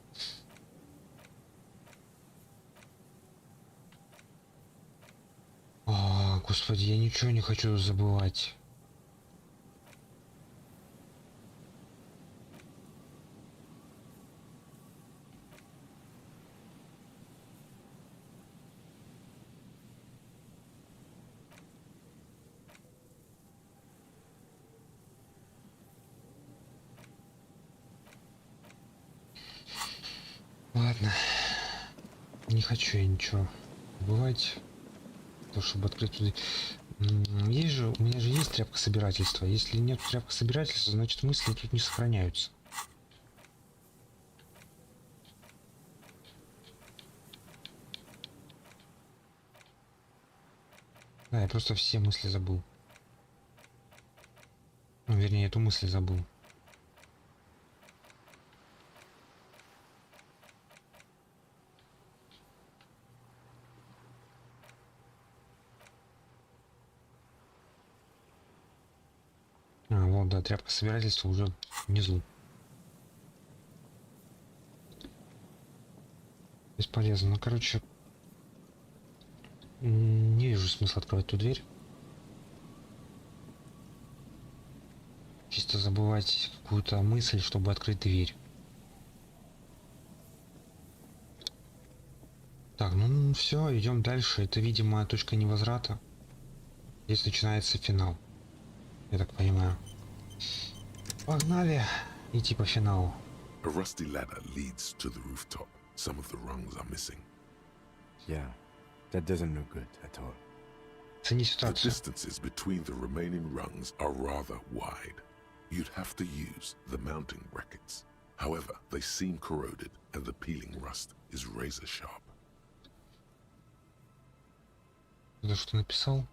Господи, я ничего не хочу забывать. Ладно. Не хочу я ничего забывать. То, чтобы открыть туда. Есть же, у меня же есть тряпка собирательства. Если нет тряпка собирательства, значит мысли тут не сохраняются. Да, я просто все мысли забыл. Ну, вернее, эту мысль забыл. Вот, да, тряпка собирательства уже внизу. Бесполезно. Ну, короче, не вижу смысла открывать ту дверь. Чисто забывать какую-то мысль, чтобы открыть дверь. Так, ну все, идем дальше. Это, видимо, точка невозврата. Здесь начинается финал. Я так понимаю. Погнали идти по финалу. A rusty ladder leads to the rooftop. Some of the rungs are missing. Yeah, that doesn't look good at all. Цени The ситуацию. distances between the remaining rungs are rather wide. You'd have to use the mounting brackets. However, they seem corroded and the peeling rust is razor sharp. Ты что написал?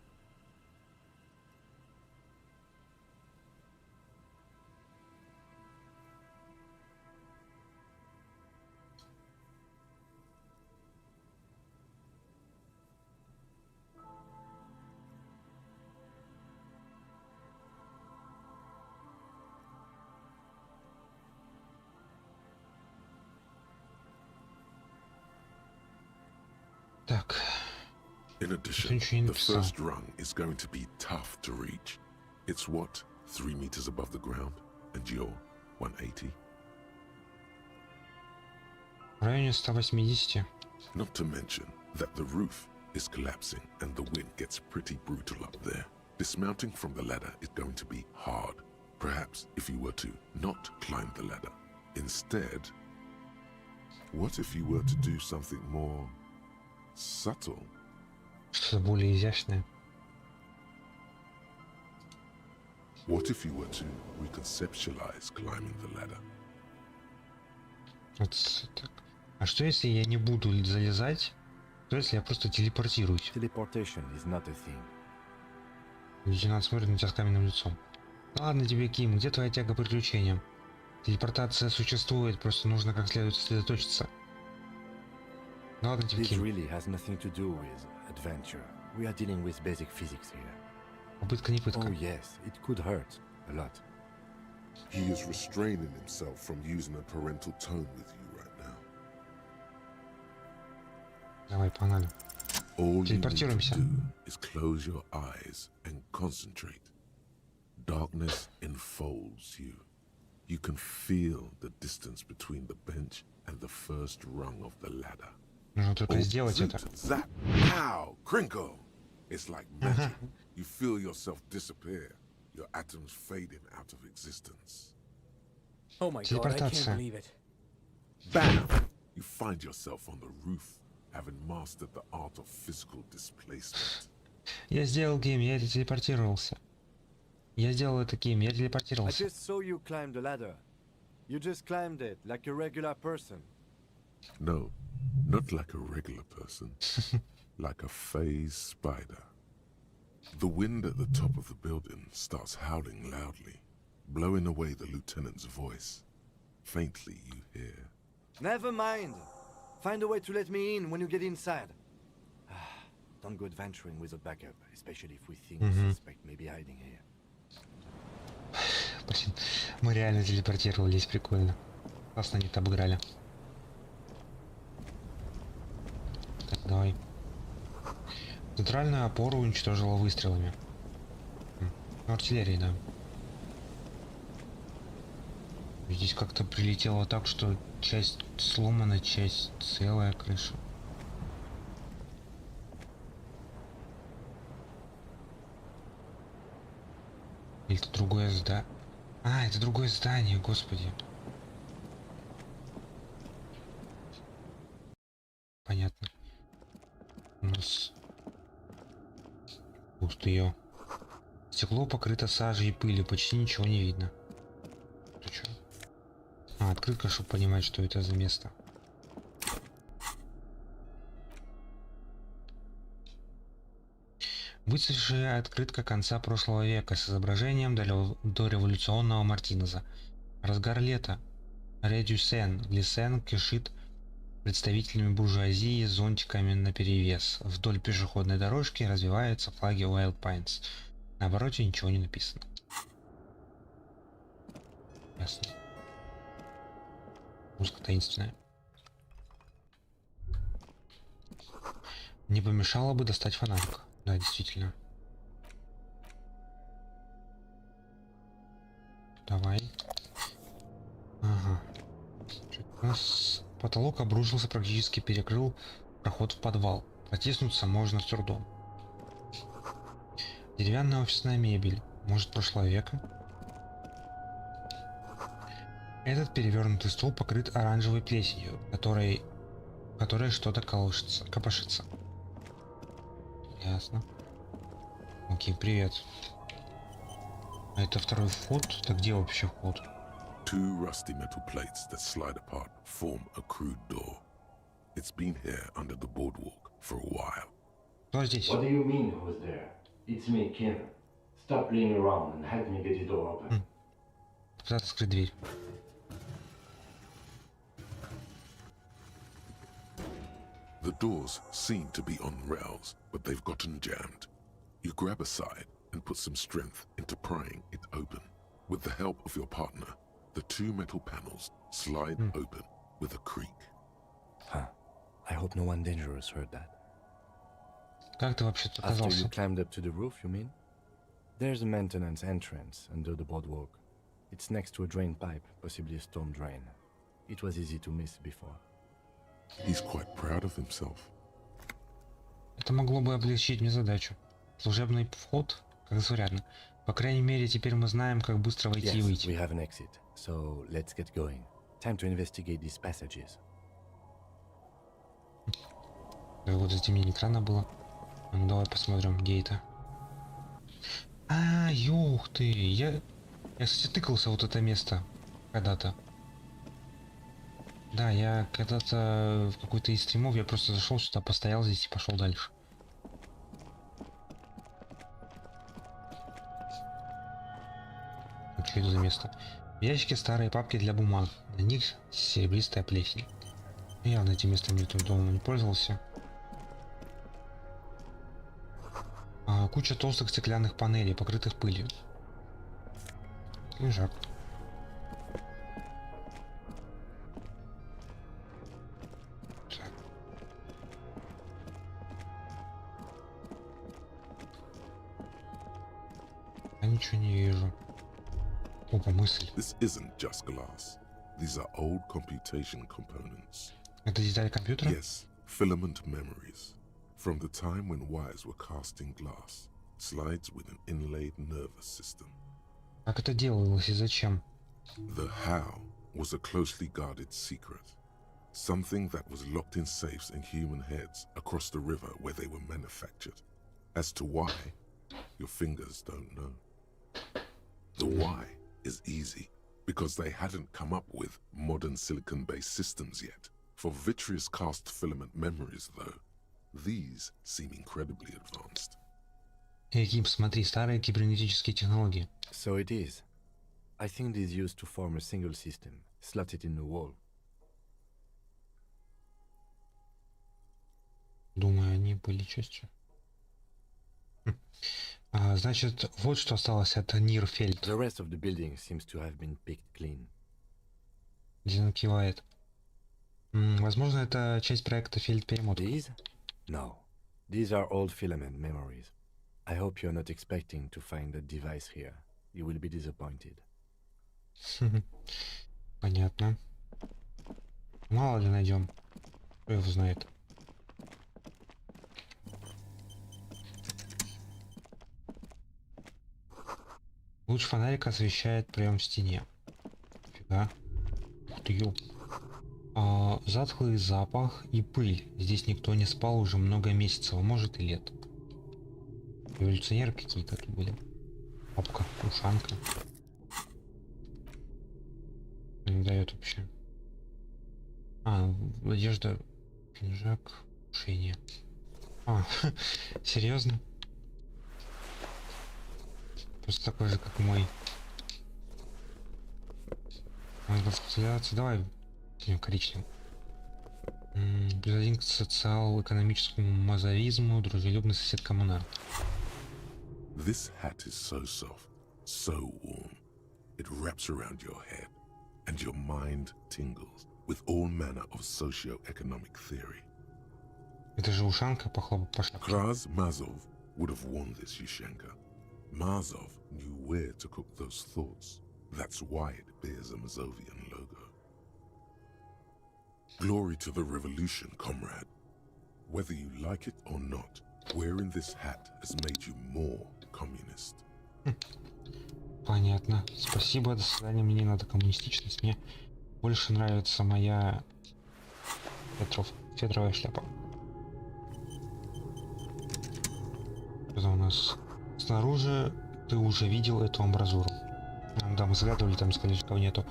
Так, In addition, ничего не the написал. first rung is going to be tough to reach. It's what, 3 meters above the ground, and you're 180? В районе 180. Not to mention that the roof is collapsing and the wind gets pretty brutal up there. Dismounting from the ladder is going to be hard. Perhaps if you were to not climb the ladder. Instead, what if you were to do something more subtle? Что-то более изящное. What if you were to reconceptualize climbing the ladder? Вот так. А что если я не буду залезать? Что если я просто телепортируюсь? Teleportation is not a thing. Лейтенант смотрит на тебя с каменным лицом. Ладно тебе, Ким, где твоя тяга к приключениям? Телепортация существует, просто нужно как следует сосредоточиться. Ладно тебе, This Ким. really has nothing to do with adventure. We are dealing with basic physics here. Попытка не Oh пытка. yes, it could hurt a lot. He is restraining himself from using a parental tone with you right now. Давай, погнали. All you need to Телепортируемся. do is close your eyes and concentrate. Darkness enfolds you. You can feel the distance between the bench and the first rung of the ladder. Нужно только сделать zoot, это. Zap, pow, crinkle. It's like magic. You feel yourself disappear, your atoms fading out of existence. Oh my god, I can't Телепортация. believe it. Bam! You find yourself on the roof, having mastered the art of physical displacement. Я сделал гейм, я телепортировался. Я сделал это гейм, я I телепортировался. just saw you climb the ladder. You just climbed it like a regular person. No, not like a regular person, like a phase spider. The wind at the top of the building starts howling loudly, blowing away the lieutenant's voice. Faintly you hear, Never mind. Find a way to let me in when you get inside. Don't go adventuring with a backup, especially if we think the suspect may be hiding here. Блин, мы реально телепортировались, прикольно. Классно они это обыграли. Так, давай. Центральную опору уничтожила выстрелами. Ну, артиллерии, да. Здесь как-то прилетело так, что часть сломана, часть целая крыша. Или это другое здание? А, это другое здание, господи. Понятно. У нас пустые. Стекло покрыто сажей и пылью, почти ничего не видно. Ты чё? А, открытка, чтобы понимать, что это за место. Выцветшая открытка конца прошлого века с изображением дореволюционного Мартинеза. Разгар лета. Редюсен. Глисен кишит представителями буржуазии с зонтиками наперевес. Вдоль пешеходной дорожки развиваются флаги Wild Pines. На обороте ничего не написано. Ясно. Музыка таинственная. Не помешало бы достать фонарик. Да, действительно. Давай. Ага. У нас потолок обрушился, практически перекрыл проход в подвал. Протиснуться можно с трудом. Деревянная офисная мебель. Может, прошлого века? Этот перевернутый стул покрыт оранжевой плесенью, которой что-то колышется, копошится. Ясно. Окей, привет. А это второй вход? Так где вообще вход? Two rusty metal plates that slide apart form a crude door. It's been here under the boardwalk for a while. Кто здесь? What do you mean who's there? It's me, Kim. Stop playing around and help me get the door open. Пытаться открыть дверь. The doors seem to be on rails, but they've gotten jammed. You grab a side and put some strength into prying it open. With the help of your partner, the two metal panels slide open with a creak. Huh. I hope no one dangerous heard that. Как ты вообще тут After you оказался? climbed up to the roof, you mean? There's a maintenance entrance under the boardwalk. It's next to a drain pipe, possibly a storm drain. It was easy to miss before. He's quite proud of himself. Это могло бы облегчить мне задачу. Служебный вход? Как заурядно. По крайней мере, теперь мы знаем, как быстро войти и Yes, выйти. we have an exit, so let's get going. Time to investigate these passages. Да, вот затемнение экрана было. Ну, давай посмотрим, где это. А, ёх ты, я, кстати, тыкался вот это место когда-то. Да, я когда-то в какой-то из стримов, я просто зашел сюда, постоял здесь и пошел дальше. Что это за место? В ящике старые папки для бумаг. На них серебристая плесень. Явно этим местом никто дома не пользовался. Куча толстых стеклянных панелей, покрытых пылью. Книжак. Так. Я ничего не вижу. Опа, мысль. This isn't just glass. These are old computation components. Это деталь компьютера? Yes, filament memories. From the time when wires were cast in glass, slides with an inlaid nervous system. Как это делалось и зачем? The how was a closely guarded secret. Something that was locked in safes in human heads across the river where they were manufactured. As to why, your fingers don't know. The why is easy, because they hadn't come up with modern silicon-based systems yet. For vitreous cast filament memories, though, these seem incredibly advanced. Ким, смотри, старые кибернетические технологии. So it is. I think these used to form a single system, slotted in the wall. Думаю, они были частью. Значит, вот что осталось от Нирфельд. The rest of the building seems to have been picked clean. Дин кивает. Возможно, это часть проекта Фельд-перемотка. These? No. These are old filament memories. I hope you're not expecting to find a device here. You will be disappointed. Понятно. Мало ли найдем. Кто его знает. Луч фонарика освещает проем в стене. Фига. Ух ты, ё. Затхлый запах и пыль. Здесь никто не спал уже много месяцев, а может и лет. Революционеры какие-то тут были. Папка, ушанка. Не дает вообще. Одежда, пинжак, шейне. Серьезно? Просто такой же, как мой. Можно специализация. Давай коричневый. Плюс один к социал-экономическому мазовизму, дружелюбный сосед-коммунар. This hat is so soft, so warm. It wraps around your head, and your mind tingles with all manner of socio-economic theory. Это же ушанка по шапке. Kraz Mazov would have worn this Yushenka. Mazov knew where to cook those thoughts. That's why it bears a Mazovian logo. Glory to the revolution, comrade. Whether you like it or not, wearing this hat has made you more communist. Понятно. Спасибо, до свидания. Мне не надо коммунистичность. Мне больше нравится моя фетровая шляпа. Что у нас? Снаружи ты уже видел эту амбразуру. Да, мы заглядывали, там, скорее всего, нету.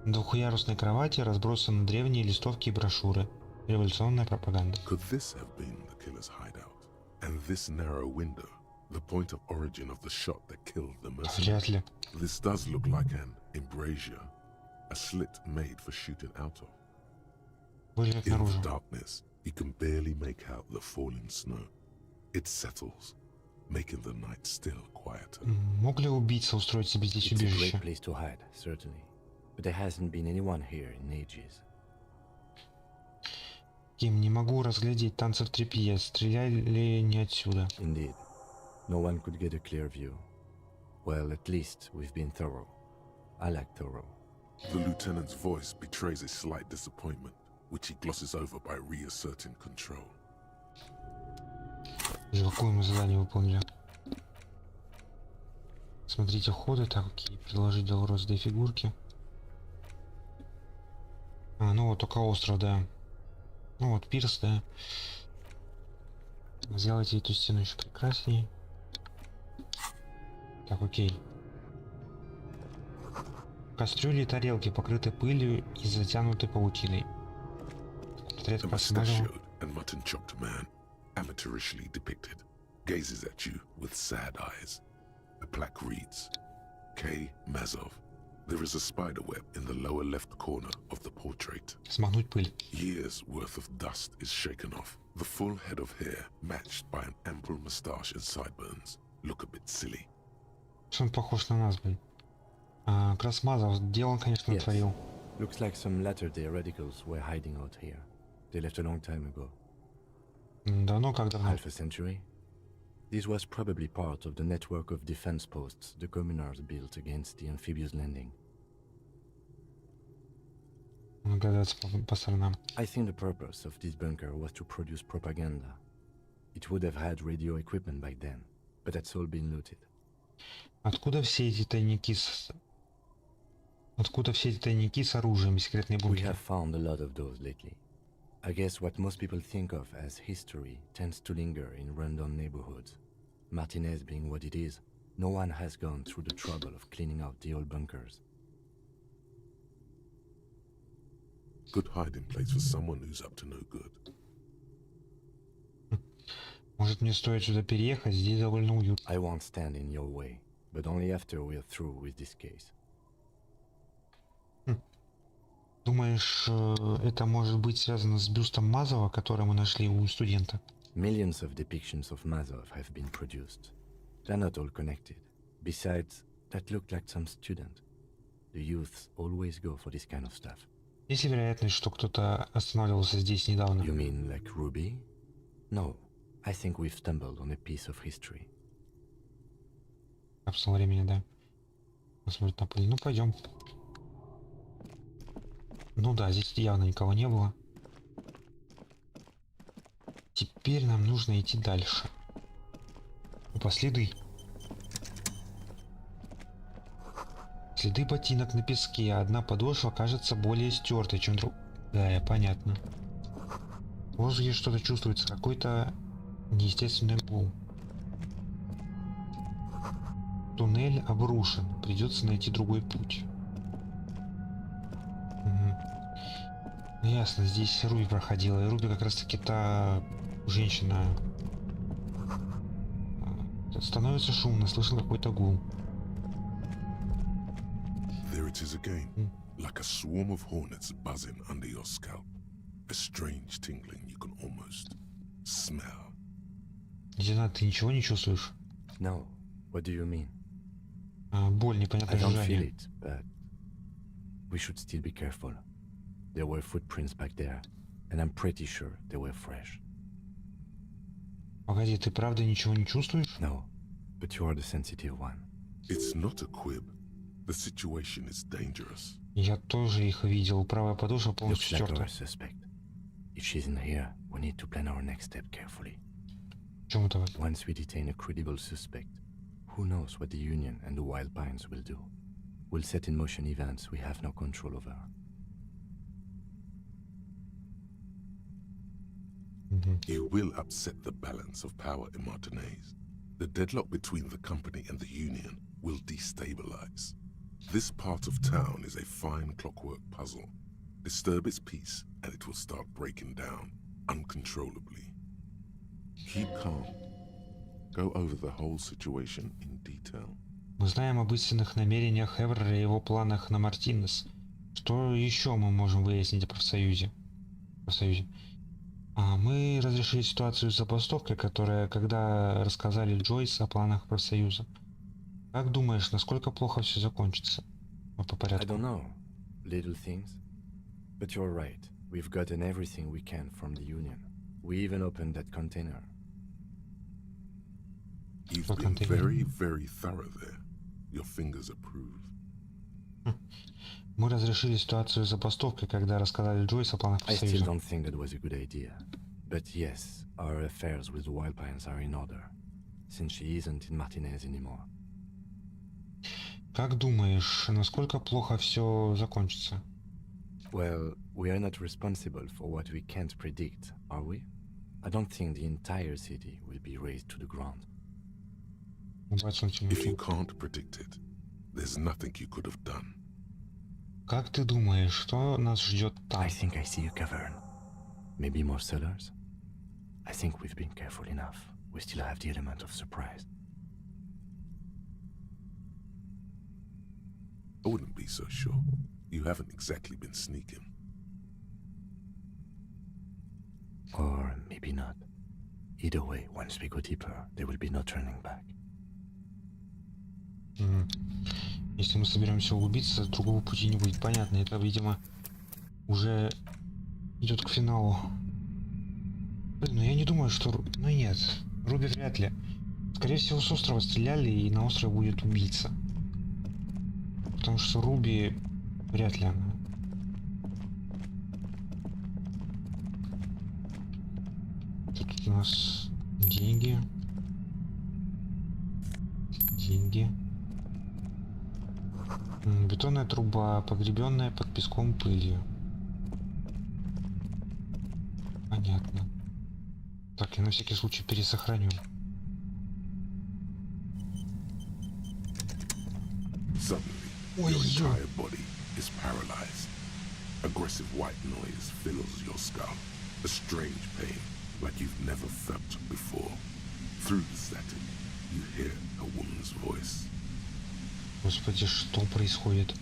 На двухъярусной кровати разбросаны древние листовки и брошюры. Революционная пропаганда. Could this have been the killer's hideout? And this narrow window, the point of origin of the shot that killed the mercenary? Вряд ли. This does look like an embrasure, a slit made for shooting out of. Выглядит In the наружу. darkness, you can barely make out the falling snow. It settles, making the night still quieter. Мог ли убийца устроить себе здесь It's a great убежище? place to hide, certainly. But there hasn't been anyone here in ages. Ким, не могу разглядеть танцы в тряпье. Стреляли не отсюда. Indeed. No one could get a clear view. Well, at least we've been thorough. I like thorough. The lieutenant's voice betrays a slight disappointment, which he glosses over by reasserting control. Какое мы задание выполнили? Смотрите ходы. Так, окей. Предложить дело розды фигурки. Ну вот только остров, да. Ну вот пирс, да. Сделайте эту стену еще прекрасней. Так, окей. Кастрюли и тарелки покрыты пылью и затянуты паутиной. Портрет A персонажа. mustachioed and mutton-chopped man, amateurishly depicted, gazes at you with sad eyes. A plaque reads, K. Mazov. There is a spider web in the lower left corner of the portrait. Смахнуть пыль. Years' worth of dust is shaken off. The full head of hair, matched by an ample moustache and sideburns, look a bit silly. Что он похож на нас, блин. Как раз Мазов. Дело он, конечно, Yes. натворил. Looks like some latter-day radicals were hiding out here. They left a long time ago. Давно, как давно. Half a century? This was probably part of the network of defense posts the communards built against the amphibious landing. Наглядываться по сторонам. I think the purpose of this bunker was to produce propaganda. It would have had radio equipment back then, but that's all been looted. Откуда все эти тайники с... Откуда все эти тайники с оружием и секретные We бункеры? have found a lot of those lately. I guess what most people think of as history tends to linger in rundown neighborhoods. Martinez being what it is, no one has gone through the trouble of cleaning out the old bunkers. Good hiding place for someone who's up to no good. Может, мне стоит сюда переехать? Здесь довольно уютно. I won't stand in your way, but only after we're through with this case. Думаешь, это может быть связано с бюстом Мазова, который мы нашли у студента? Millions of depictions of Mazov have been produced. They're not all connected. Besides, that looked like some student. The youths always go for this kind of stuff. Есть ли вероятность, что кто-то останавливался здесь недавно? You mean like Ruby? No, I think we've stumbled on a piece of history. Капсула времени, да. Посмотрит на пыль. Ну, пойдем. Ну да, здесь явно никого не было. Теперь нам нужно идти дальше. Опа, следы. Следы ботинок на песке, а одна подошва кажется более стертой, чем другая. Понятно. В воздухе что-то чувствуется, какой-то неестественный гул. Туннель обрушен, придется найти другой путь. Ну, ясно, здесь Руби проходила, и Руби как раз таки та женщина. Становится шумно, слышен какой-то гул. There it is again, like a swarm of hornets buzzing under your scalp. A strange tingling you can almost smell. Лейтенант, ты ничего не чувствуешь? No, what do you mean? Боль, I непонятное don't feel жжение. it, but we should still be careful. There were footprints back there, and I'm pretty sure they were fresh. Погоди, ты правда ничего не чувствуешь? No, but you are the sensitive one. It's not a quib. The situation is dangerous. Я тоже их видел. Правая подошва Looks полностью like стерта. our suspect. If she's in here, we need to plan our next step carefully. В чем это? Once we detain a credible suspect, who knows what the Union and the Wild Pines will do? Will set in motion events we have no control over. It will upset the balance of power in Martinaise. The deadlock between the company and the Union will destabilize. This part of town is a fine clockwork puzzle. Disturb its peace and it will start breaking down uncontrollably. Keep calm. Go over the whole situation in detail. Мы знаем об истинных намерениях Эврера и его планах на Мартинес. Что еще мы можем выяснить о профсоюзе? Мы разрешили ситуацию с забастовкой, когда рассказали Джойс о планах профсоюза. Как думаешь, насколько плохо все закончится? По порядку. I don't know. Little things. But you're right. We've gotten everything we can from the Union. We even opened that container. You've been very, very thorough there. Your fingers approve. Мы разрешили ситуацию с забастовкой, когда рассказали Джойс о планах I still профсоюза. don't think that was a good idea. But yes, our affairs with the Wild Pines are in order, since she isn't in Martinez anymore. Как думаешь, насколько плохо все закончится? Well, we are not responsible for what we can't predict, are we? I don't think the entire city will be razed to the ground. If you can't predict it, there's nothing you could have done. Как ты думаешь, что нас ждет там? I think I see a cavern. Maybe more cellars? I think we've been careful enough. We still have the element of surprise. I wouldn't be so sure. You haven't exactly been sneaking. Or maybe not. Either way, once we go deeper, there will be no turning back. Если мы соберемся углубиться, другого пути не будет. Понятно, это, видимо, уже идет к финалу. Блин, ну я не думаю, что... Ну нет, Руби вряд ли. Скорее всего, с острова стреляли, и на острове будет убийца. Потому что Руби вряд ли она. Тут у нас деньги. Бетонная труба, погребенная под песком пылью. Понятно. Так, я на всякий случай пересохраню. Suddenly, your entire body is paralyzed. Aggressive white noise fills your skull. A strange pain, like you've never felt before. Through the static, you hear a woman's voice. Господи, что происходит?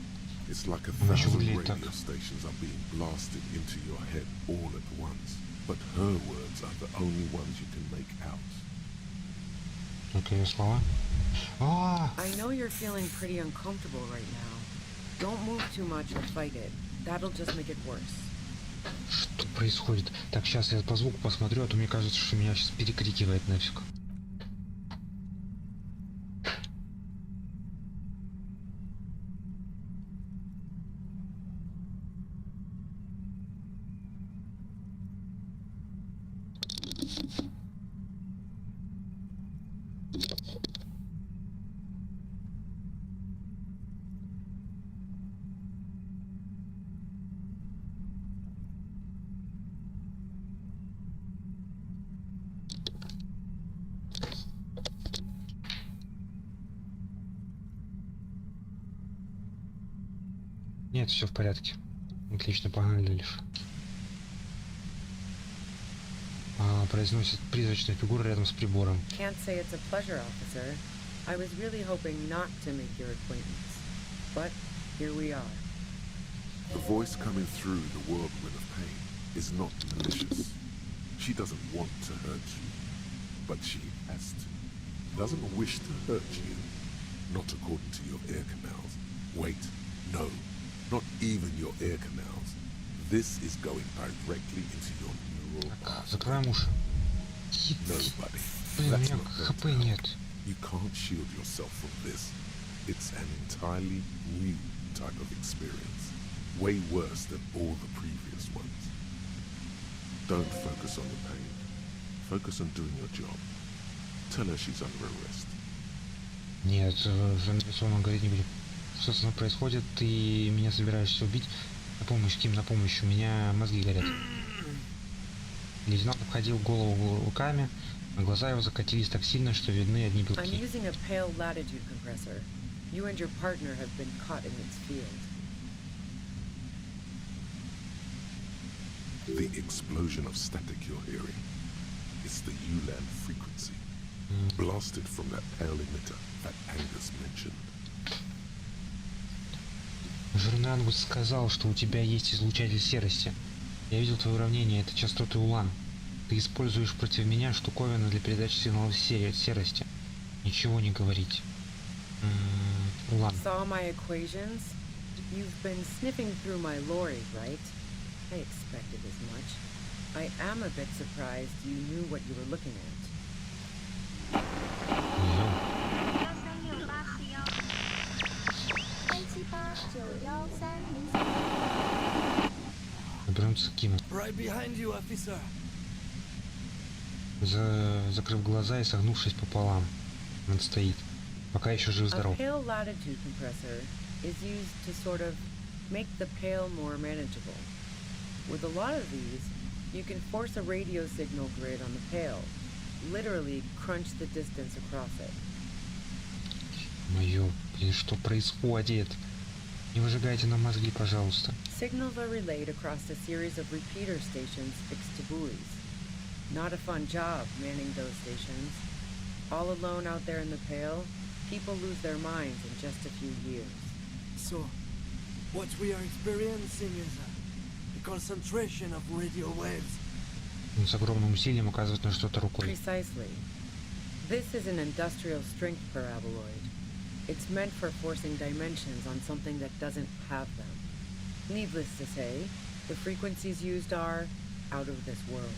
It's like a Она еще thousand выглядит radio так. stations are being blasted into your head all at once. But her words are the only ones you can make out. Только ее слова. I know you're feeling pretty uncomfortable right now. Don't move too much or fight it. That'll just make it worse. Что происходит? Так, сейчас я по звуку посмотрю, а то мне кажется, что меня сейчас перекрикивает нафиг. Нет, все в порядке. Отлично, погнали дальше. Произносит призрачная фигура рядом с прибором. Can't say it's a pleasure, officer. I was really hoping not to make your acquaintance. But here we are. The voice coming through the whirlwind of pain is not malicious. She doesn't want to hurt you, but she has to. Doesn't wish to hurt you, not according to your ear canals. Wait, no, not even your ear canals. This is going directly into your neural pathway. Закроем уши. Nobody. Блин, у That's меня not going хп to happen. нет. You can't shield yourself from this. It's an entirely new type of experience. Way worse than all the previous ones. Don't focus on the pain. Focus on doing your job. Tell her she's under arrest. Нет, заинтересованно говорить не будем. Что со мной происходит? Ты меня собираешься убить? На помощь, Ким, на помощь. У меня мозги горят. Лейтенант обходил голову руками, а глаза его закатились так сильно, что видны одни белки. I'm using a pale latitude compressor. You and your partner have been caught in its field. The explosion of static you're hearing is the ULAN frequency, blasted from that pale emitter that Angus mentioned. Журнангус сказал, что у тебя есть излучатель серости. Я видел твое уравнение, это частоты УЛАН. Ты используешь против меня штуковину для передачи сигналов серости. Ничего не говорить. УЛАН. Saw my equations? You've been sniffing through my lorry, right? I expected as much. I am a bit surprised you knew what you were looking at. Обернуться к Киму. Right behind you, officer. Закрыв глаза и согнувшись пополам. Он стоит. Пока еще жив-здоров. A pale latitude compressor is used to sort of make the pale more manageable. With a lot of these, you can force a radio signal grid on the pale. Literally crunch the distance across it. Моё, блин, что происходит? Не выжигайте нам мозги, пожалуйста. Signals are relayed across a series of repeater stations fixed to buoys. Not a fun job manning those stations. All alone out there in the pale, people lose their minds in just a few years. So, what we are experiencing is a concentration of radio waves. Он с огромным усилием указывает на что-то рукой. Precisely. This is an industrial strength paraboloid. It's meant for forcing dimensions on something that doesn't have them. Needless to say, the frequencies used are out of this world.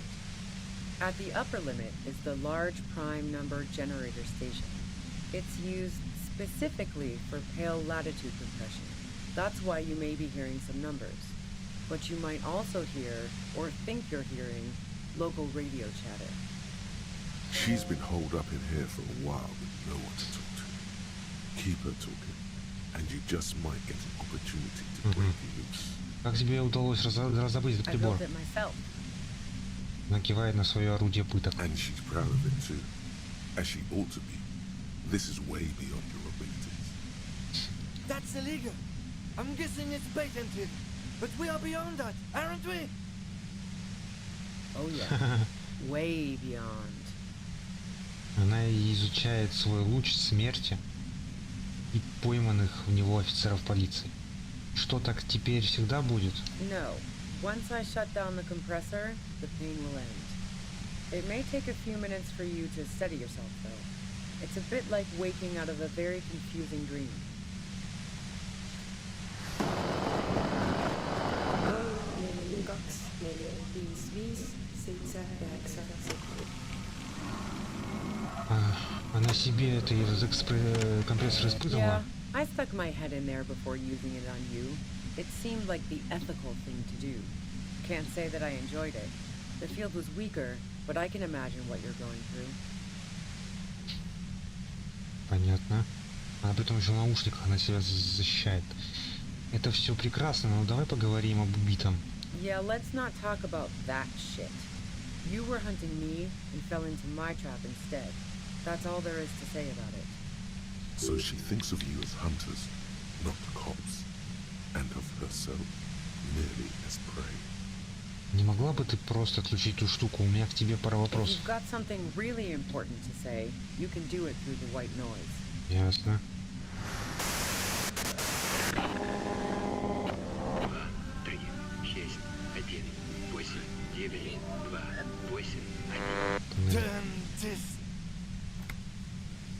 At the upper limit is the large prime number generator station. It's used specifically for pale latitude compression. That's why you may be hearing some numbers. But you might also hear, or think you're hearing, local radio chatter. She's been holed up in here for a while with no one to talk to. Keep her talking, and you just might get an opportunity to break it loose. Как тебе удалось раздобыть этот I прибор? built it myself. Она кивает на свое орудие пыток. And she's proud of it too, as she ought to be. This is way beyond your abilities. That's illegal. I'm guessing it's patented. But we are beyond that, aren't we? Oh yeah. Way beyond. Она изучает свой луч смерти и пойманных в него офицеров полиции. Что, так теперь всегда будет? No. Once I shut down the compressor, the pain will end. It may take a few minutes for you to steady yourself, though. It's a bit like waking out of a very confusing dream. Она себе это компрессор испытывала? Yeah, I stuck my head in there before using it on you. It seemed like the ethical thing to do. Can't say that I enjoyed it. The field was weaker, but I can imagine what you're going through. Понятно. Она при том еще в наушниках, она себя защищает. Это все прекрасно, но давай поговорим об убитом. Yeah, let's not talk about that shit. You were hunting me and fell into my trap instead. That's all there is to say about it. So she thinks of you as hunters, not cops, and of herself merely as prey. Не могла бы ты просто отключить ту штуку? У меня к тебе пара If вопросов. you've got something really important to say, you can do it through the white noise. Ясно.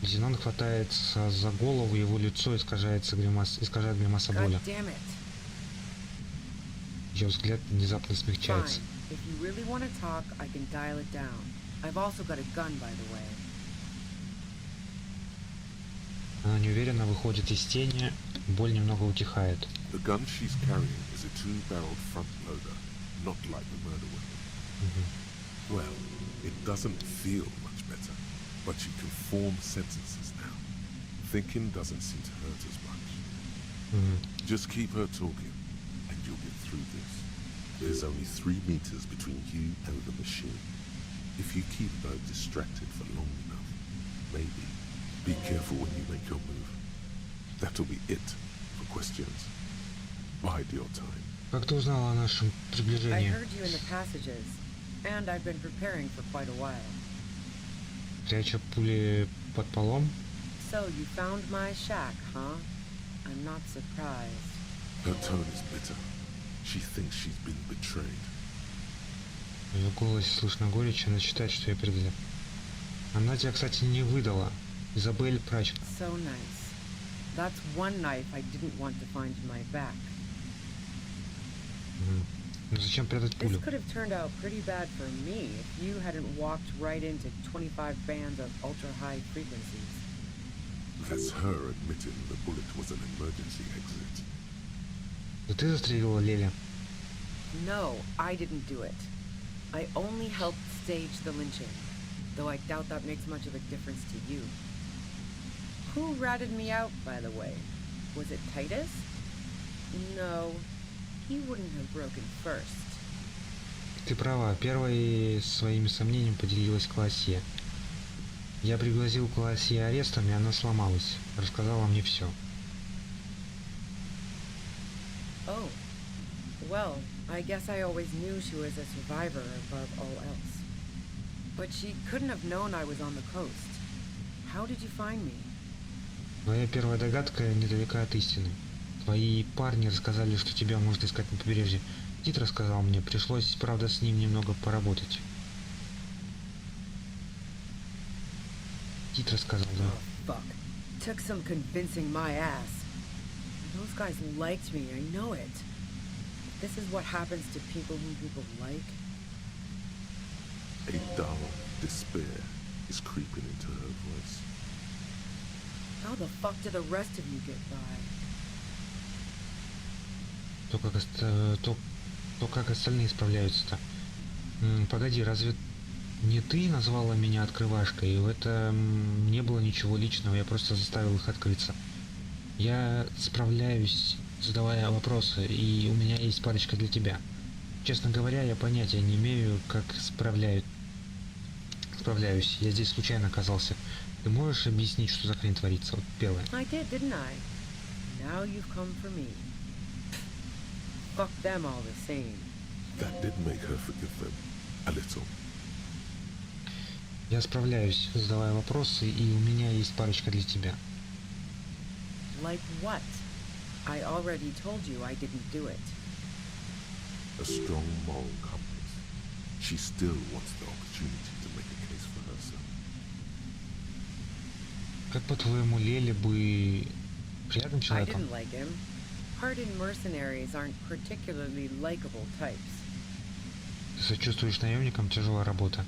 Лейтенант хватается за голову, его лицо искажает гримаса боли. God damn it. Ее взгляд внезапно смягчается. Fine. If you really want to talk, I can dial it down. I've also got a gun, by the way. Она неуверенно выходит из тени, боль немного утихает. The gun she's carrying is a two-barreled front loader, not like the murder weapon. Well, it doesn't feel much better, but she can form sentences now. Thinking doesn't seem to hurt as much. Just keep her talking, and you'll get through this. There's only 3 meters between you and the machine. If you keep her distracted for long enough, maybe. Be careful when you make your move. That'll be it for questions. Bide your time. Как ты узнала о нашем I приближении? heard you in the passages, and I've been preparing for quite a while. Пряча пули под полом? So you found my shack, huh? I'm not surprised. Her tone is bitter. She thinks she's been betrayed. В ее голосе слышно горечь, она считает, что ее предали. Она тебя, кстати, не выдала. Изабель прачка. So nice. That's one knife I didn't want to find in my back. Ну зачем прятать This пулю? could have turned out pretty bad for me if you hadn't walked right into 25 bands of ultra-high frequencies. That's her admitting the bullet was an emergency exit. Да ты застрелила Лели. No, I didn't do it. I only helped stage the lynching, though I doubt that makes much of a difference to you. Who ratted me out, by the way? Was it Titus? No, he wouldn't have broken first. Ты права, первой своими сомнениями поделилась Классия. Я пригрозил Классии арестом, и она сломалась. Рассказала мне все. Oh, well, I guess I always knew she was a survivor above all else. But she couldn't have known I was on the coast. How did you find me? Твоя первая догадка недалека от истины. Твои парни рассказали, что тебя может искать на побережье. Тит рассказал мне, пришлось, правда, с ним немного поработать. Тит рассказал, да. Oh, fuck. Took some convincing my ass. Those guys liked me, I know it. This is what happens to people whom people like. A dull despair is creeping into her voice. How the fuck did the rest of you get by? То как остальные справляются-то? Погоди, разве не ты назвала меня открывашкой? И в этом не было ничего личного, я просто заставил их открыться. Я справляюсь, задавая вопросы, и у меня есть парочка для тебя. Честно говоря, я понятия не имею, как справляюсь. Я здесь случайно оказался. Ты можешь объяснить, что за хрень творится? Вот первое. I did, didn't I? Now you've come for me. Fuck them all the same. That did make her forgive them a little. Я справляюсь, задавая вопросы, и у меня есть парочка для тебя. Like what? I already told you I didn't do it. A strong moral compass. She still wants the opportunity to make a case for herself. Как по-твоему, Лели бы приятным I человеком? didn't like him. Hardened mercenaries aren't particularly likable types. Ты сочувствуешь наемникам, тяжелая работа.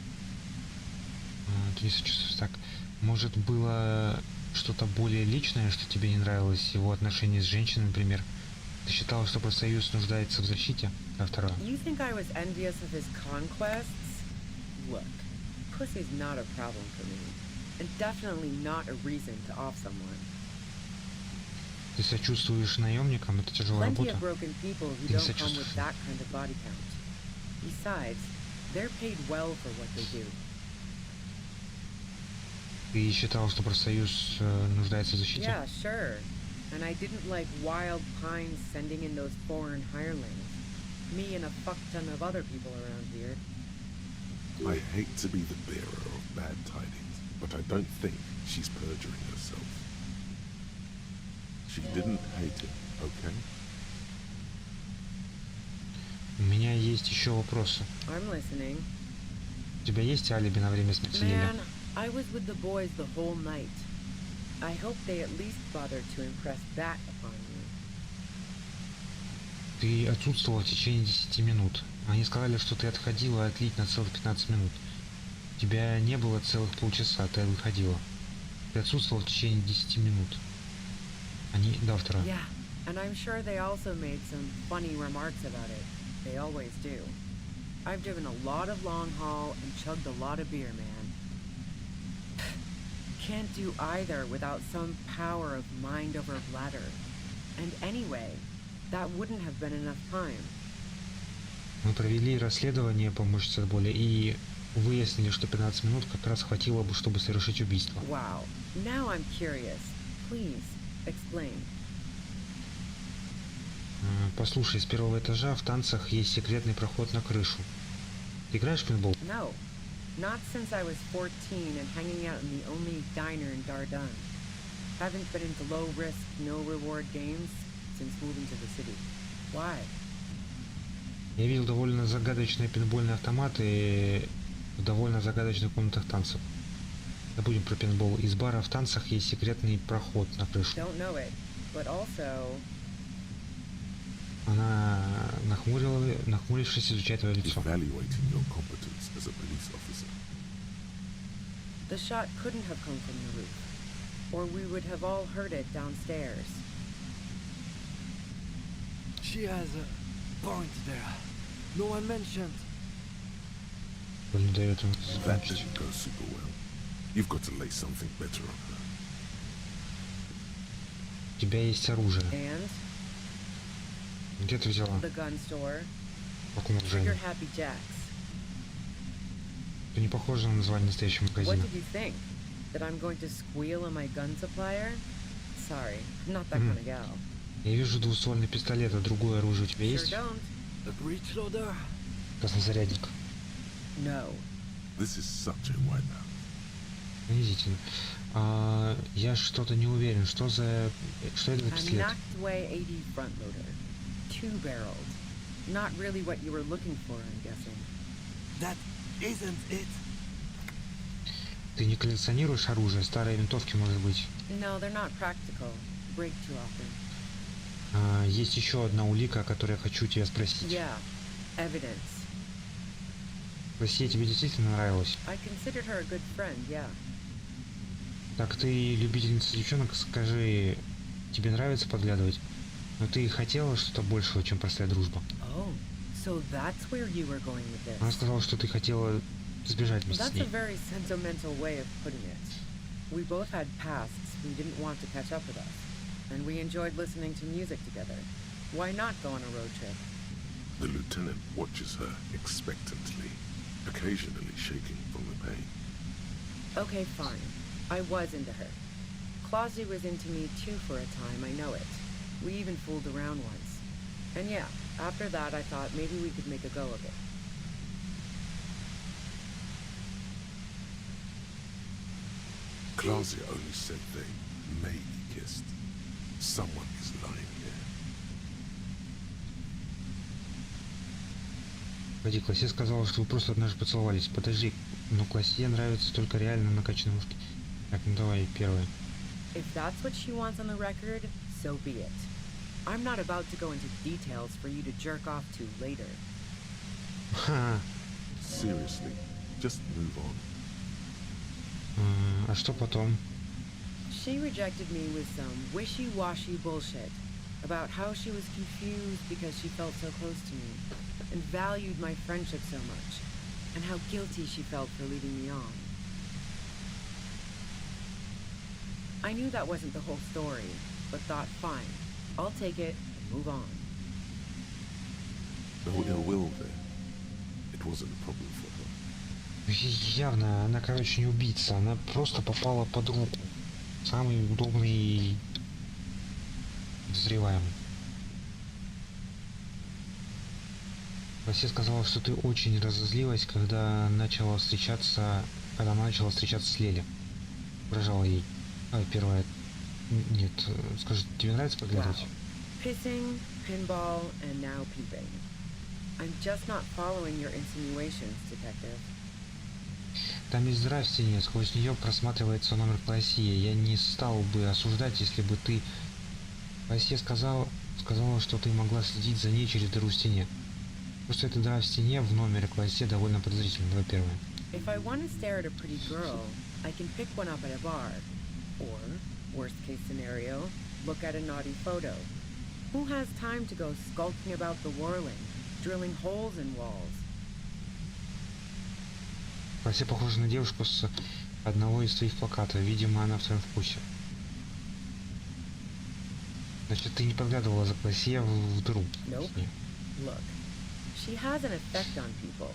Ты не сочувствуешь, так. Может, было что-то более личное, что тебе не нравилось, его отношения с женщиной, например? Ты считала, что профсоюз нуждается в защите? А второе? You think I was envious of his conquests? Look, pussy's not a problem for me, and definitely not a reason to off someone. Ты сочувствуешь наемникам, это тяжелая Plenty работа. of broken people who Ты не don't come with сочувствуешь. that kind of body count. Besides, they're paid well for what they do. Ты считала, что профсоюз нуждается в защите? Yeah, sure. And I didn't like Wild Pines sending in those foreign hirelings. Me and a fuck ton of other people around here. I hate to be the bearer of bad tidings, but I don't think she's perjuring herself. She didn't hate him, okay? У меня есть еще вопросы. I'm listening. У тебя есть алиби на время смерти Лили? Man, I was with the boys the whole night. I hope they at least bothered to impress that upon you. Ты отсутствовала в течение 10 минут. Они сказали, что ты отходила отлить на целых 15 минут. Тебя не было целых полчаса, ты выходила. Ты отсутствовала в течение 10 минут. Они... Да, второе. Yeah, and I'm sure they also made some funny remarks about it. They always do. I've driven a lot of long haul and chugged a lot of beer, man. can't do either without some power of mind over bladder. And anyway, that wouldn't have been enough time. Мы провели расследование по мышце от боли и выяснили, что 15 минут как раз хватило бы, чтобы совершить убийство. Wow. Now I'm curious. Please, explain. Послушай, с первого этажа в танцах есть секретный проход на крышу. Ты играешь в пейнтбол? No. Not since I was 14 and hanging out in the only diner in Dardenne. Haven't been into low-risk, no-reward games since moving to the city. Why? Я видел довольно загадочные пейнтбольные автоматы в довольно загадочных комнатах танцев. Забудем про пейнтбол. Из бара в танцах есть секретный проход на крышу. Don't know it, but also... Она нахмурившись, изучает твое лицо. Evaluating your competence as a police officer. The shot couldn't have come from the roof, or we would have all heard it downstairs. She has a point there. No one mentioned. Не дает им That закончить. didn't go super well. You've got to lay something better on her. У тебя есть оружие. And Где ты взяла? the gun store, В каком Trigger оружии? Happy Jacks. Это не похоже на название настоящего What магазина. did you think? That I'm going to squeal on my gun supplier? Sorry, I'm not that kind of gal. Я вижу двуствольный пистолет, а другое оружие у тебя Sure есть? don't. A breech loader? Краснозарядник. No. This is such a wipeout. Унизительно. Я что-то не уверен. Что это за A пистолет? knocked away 80 front loader. Two-barreled. Not really what you were looking for, I'm guessing. That isn't it. Ты не коллекционируешь оружие? Старые винтовки, может быть. No, they're not practical. Break too often. Есть еще одна улика, о которой я хочу тебя спросить. Yeah. Evidence. Россия тебе действительно нравилась? I considered her a good friend, yeah. Так, ты любительница девчонок, скажи, тебе нравится подглядывать? Но ты хотела что-то большего, чем простая дружба? Oh, so that's where you were going with Она this. сказала, что ты хотела сбежать Well, вместе с that's a ней. very sentimental way of putting it. We both had pasts who didn't want to catch up with us, and we enjoyed listening to music together. Why not go on a road trip? The lieutenant watches her expectantly, occasionally shaking from the pain. Okay, fine. I was into her. Clausy was into me too for a time, I know it. We even fooled around once. And yeah, after that I thought maybe we could make a go of it. Clausia only said they maybe kissed. Someone is lying here. Погоди, Классе сказала, что вы просто однажды поцеловались. Подожди, но Классе нравятся только реально накачанные мужики. Так, ну давай, первое. If that's what she wants on the record, so be it. I'm not about to go into details for you to jerk off to later. Ха. Seriously, just move on. А что потом? She rejected me with some wishy-washy bullshit about how she was confused because she felt so close to me and valued my friendship so much, and how guilty she felt for leading me on. I knew that wasn't the whole story, but thought, fine, I'll take it and move on. No ill will there. It wasn't a problem for her. Явно, она, короче, не убийца. Она просто попала под руку. Самый удобный подозреваемый. Классе сказала, что ты очень разозлилась, когда она начала встречаться с Лели. Угрожала ей. Первое. Нет, скажи, тебе нравится подглядывать? Wow. Pissing, pinball, and now peeping. I'm just not following your insinuations, detective. Там есть дыра в стене, сквозь нее просматривается номер Классе. Я не стал бы осуждать, если бы ты... Классе сказала, что ты могла следить за ней через дыру в стене. Просто эта дыра в стене в номере Классе довольно подозрительна, давай первое. If I want to stare at a pretty girl, I can pick one up at a bar. Or, worst case scenario, look at a naughty photo. Who has time to go skulking about the whirling, drilling holes in walls? Классе похожа на девушку с одного из твоих плакатов. Видимо, она в твоем вкусе. Значит, ты не подглядывала за Классе в дыру. Nope. Look, she has an effect on people.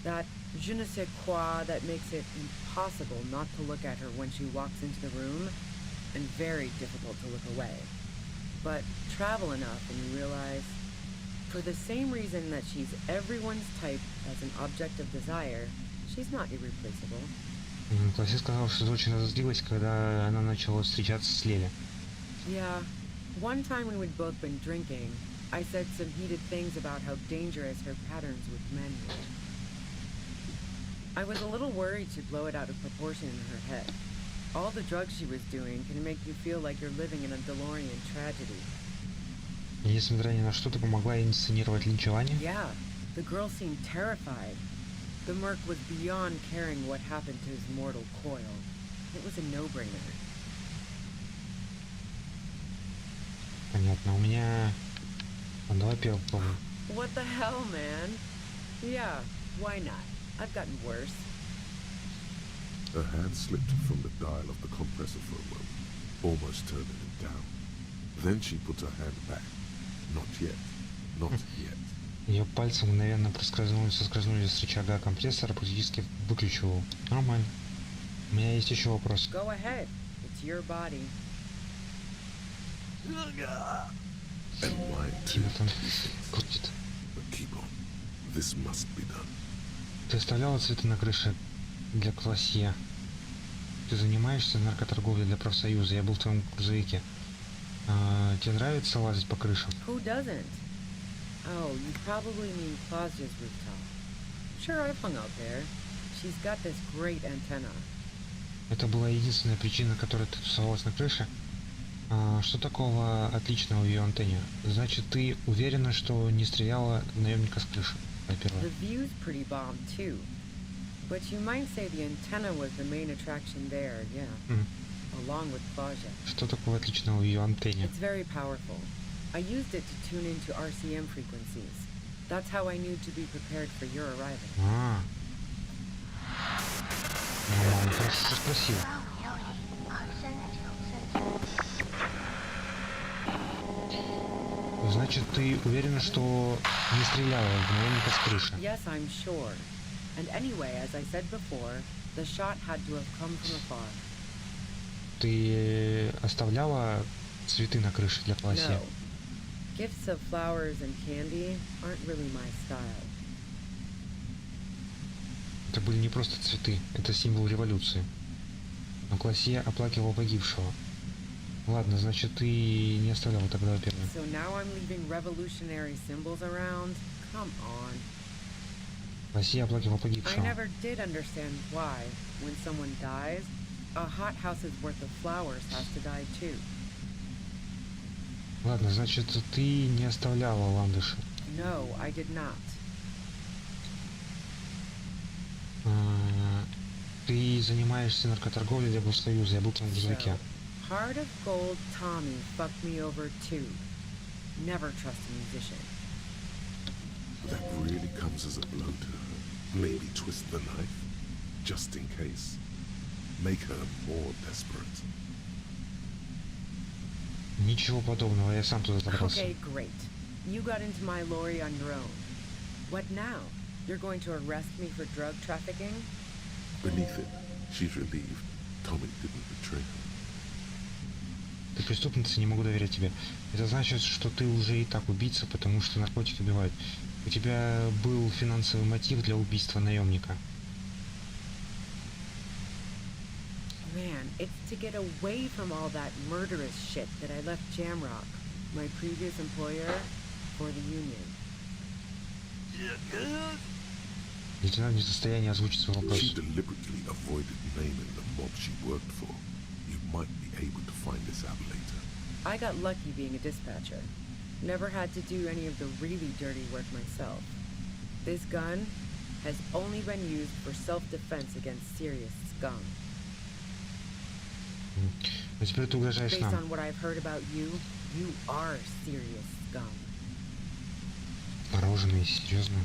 That je ne sais quoi that makes it impossible not to look at her when she walks into the room, and very difficult to look away. But travel enough and you realize, for the same reason that she's everyone's type as an object of desire, she's not irreplaceable. Классе сказал, что очень разозлилась, когда она начала встречаться с Лели. Yeah. One time when we'd both been drinking, I said some heated things about how dangerous her patterns with men were. I was a little worried she'd blow it out of proportion in her head. All the drugs she was doing can make you feel like you're living in a DeLorean tragedy. И несмотря ни на что, ты помогла ей инсценировать линчевание? Yeah, the girl seemed terrified. The merc was beyond caring what happened to his mortal coil. It was a no-brainer. Понятно. У меня... Давай первый попробуем. What the hell, man? Yeah, why not? I've gotten worse. Her hand slipped from the dial of the compressor for a moment, almost turning it down. Then she put her hand back. Not yet. Not yet. Ее пальцы мгновенно соскользнули с рычага компрессора, практически выключил его. Нормально. У меня есть еще вопрос. Go ahead. It's your body. And mine too. Тебя там крутит. But keep on. This must be done. Ты оставляла цветы на крыше для Классе? Ты занимаешься наркоторговлей для профсоюза? Я был в твоем грузовике. Тебе нравится лазить по крышам? Who doesn't? Oh, you probably mean Claudia's rooftop. Sure, I've hung out there. She's got this great antenna. Это была единственная причина, которой ты тусовалась на крыше? Что такого отличного в ее антенне? Значит, ты уверена, что не стреляла наемника с крыши? Во-первых. The view's pretty bomb too. But you might say the antenna was the main attraction there, yeah. Along with Claudia. Что такого отличного в ее антенне? It's very powerful. I used it to tune into RCM frequencies. That's how I knew to be prepared for your arrival. Ну, хорошо, что спросил. Значит, ты уверена, что не стреляла в наемника с крыши? Yes, I'm sure. And anyway, as I said before, the shot had to have come from afar. Ты оставляла цветы на крыше для Классе? No. Gifts of flowers and candy aren't really my style. Это были не просто цветы, это символ революции. Но Классе оплакивал погибшего. Ладно, значит, ты не оставляла тогда первым. So now I'm leaving revolutionary symbols around? Come on. Классе оплакивал I погибшего. never did understand why, when someone dies, a hothouse's worth of flowers has to die too. Ладно, значит, ты не оставляла ландыши. No, I did not. Ты занимаешься наркоторговлей для профсоюза, я был в твоем грузовике. So, Heart of Gold Tommy fucked me over too. Never trust a musician. That really comes as a blow to her. Maybe twist the knife, just in case. Make her more desperate. Ничего подобного, я сам туда добрался. Okay, great. You got into my lorry on your own. What now? You're going to arrest me for drug trafficking? Beneath it, she's relieved Tommy didn't betray her. Ты преступница, не могу доверять тебе. Это значит, что ты уже и так убийца, потому что наркотики убивают. У тебя был финансовый мотив для убийства наемника. Man, it's to get away from all that murderous shit that I left Jamrock, my previous employer, for the union. Лейтенант не в состоянии озвучить свой вопрос. She deliberately avoided naming the mob she worked for. You might be able to find this out later. I got lucky being a dispatcher. Never had to do any of the really dirty work myself. This gun has only been used for self-defense against serious scum. А теперь ты угрожаешь Based нам. on what I've heard about you, you are serious scum. Мороженое, серьезно.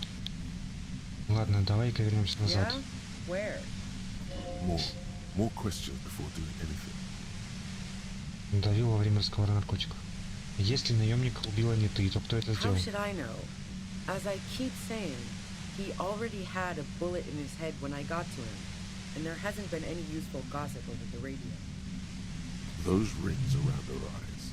Ладно, давай-ка вернемся назад. Yeah? Where? More. More questions before doing anything. Давил во время разговора наркотиков. Если наемника убила не ты, то кто это How сделал? should I know? As I keep saying, he already had a bullet in his head when I got to him, and there hasn't been any useful gossip over the radio. Those rings around her eyes,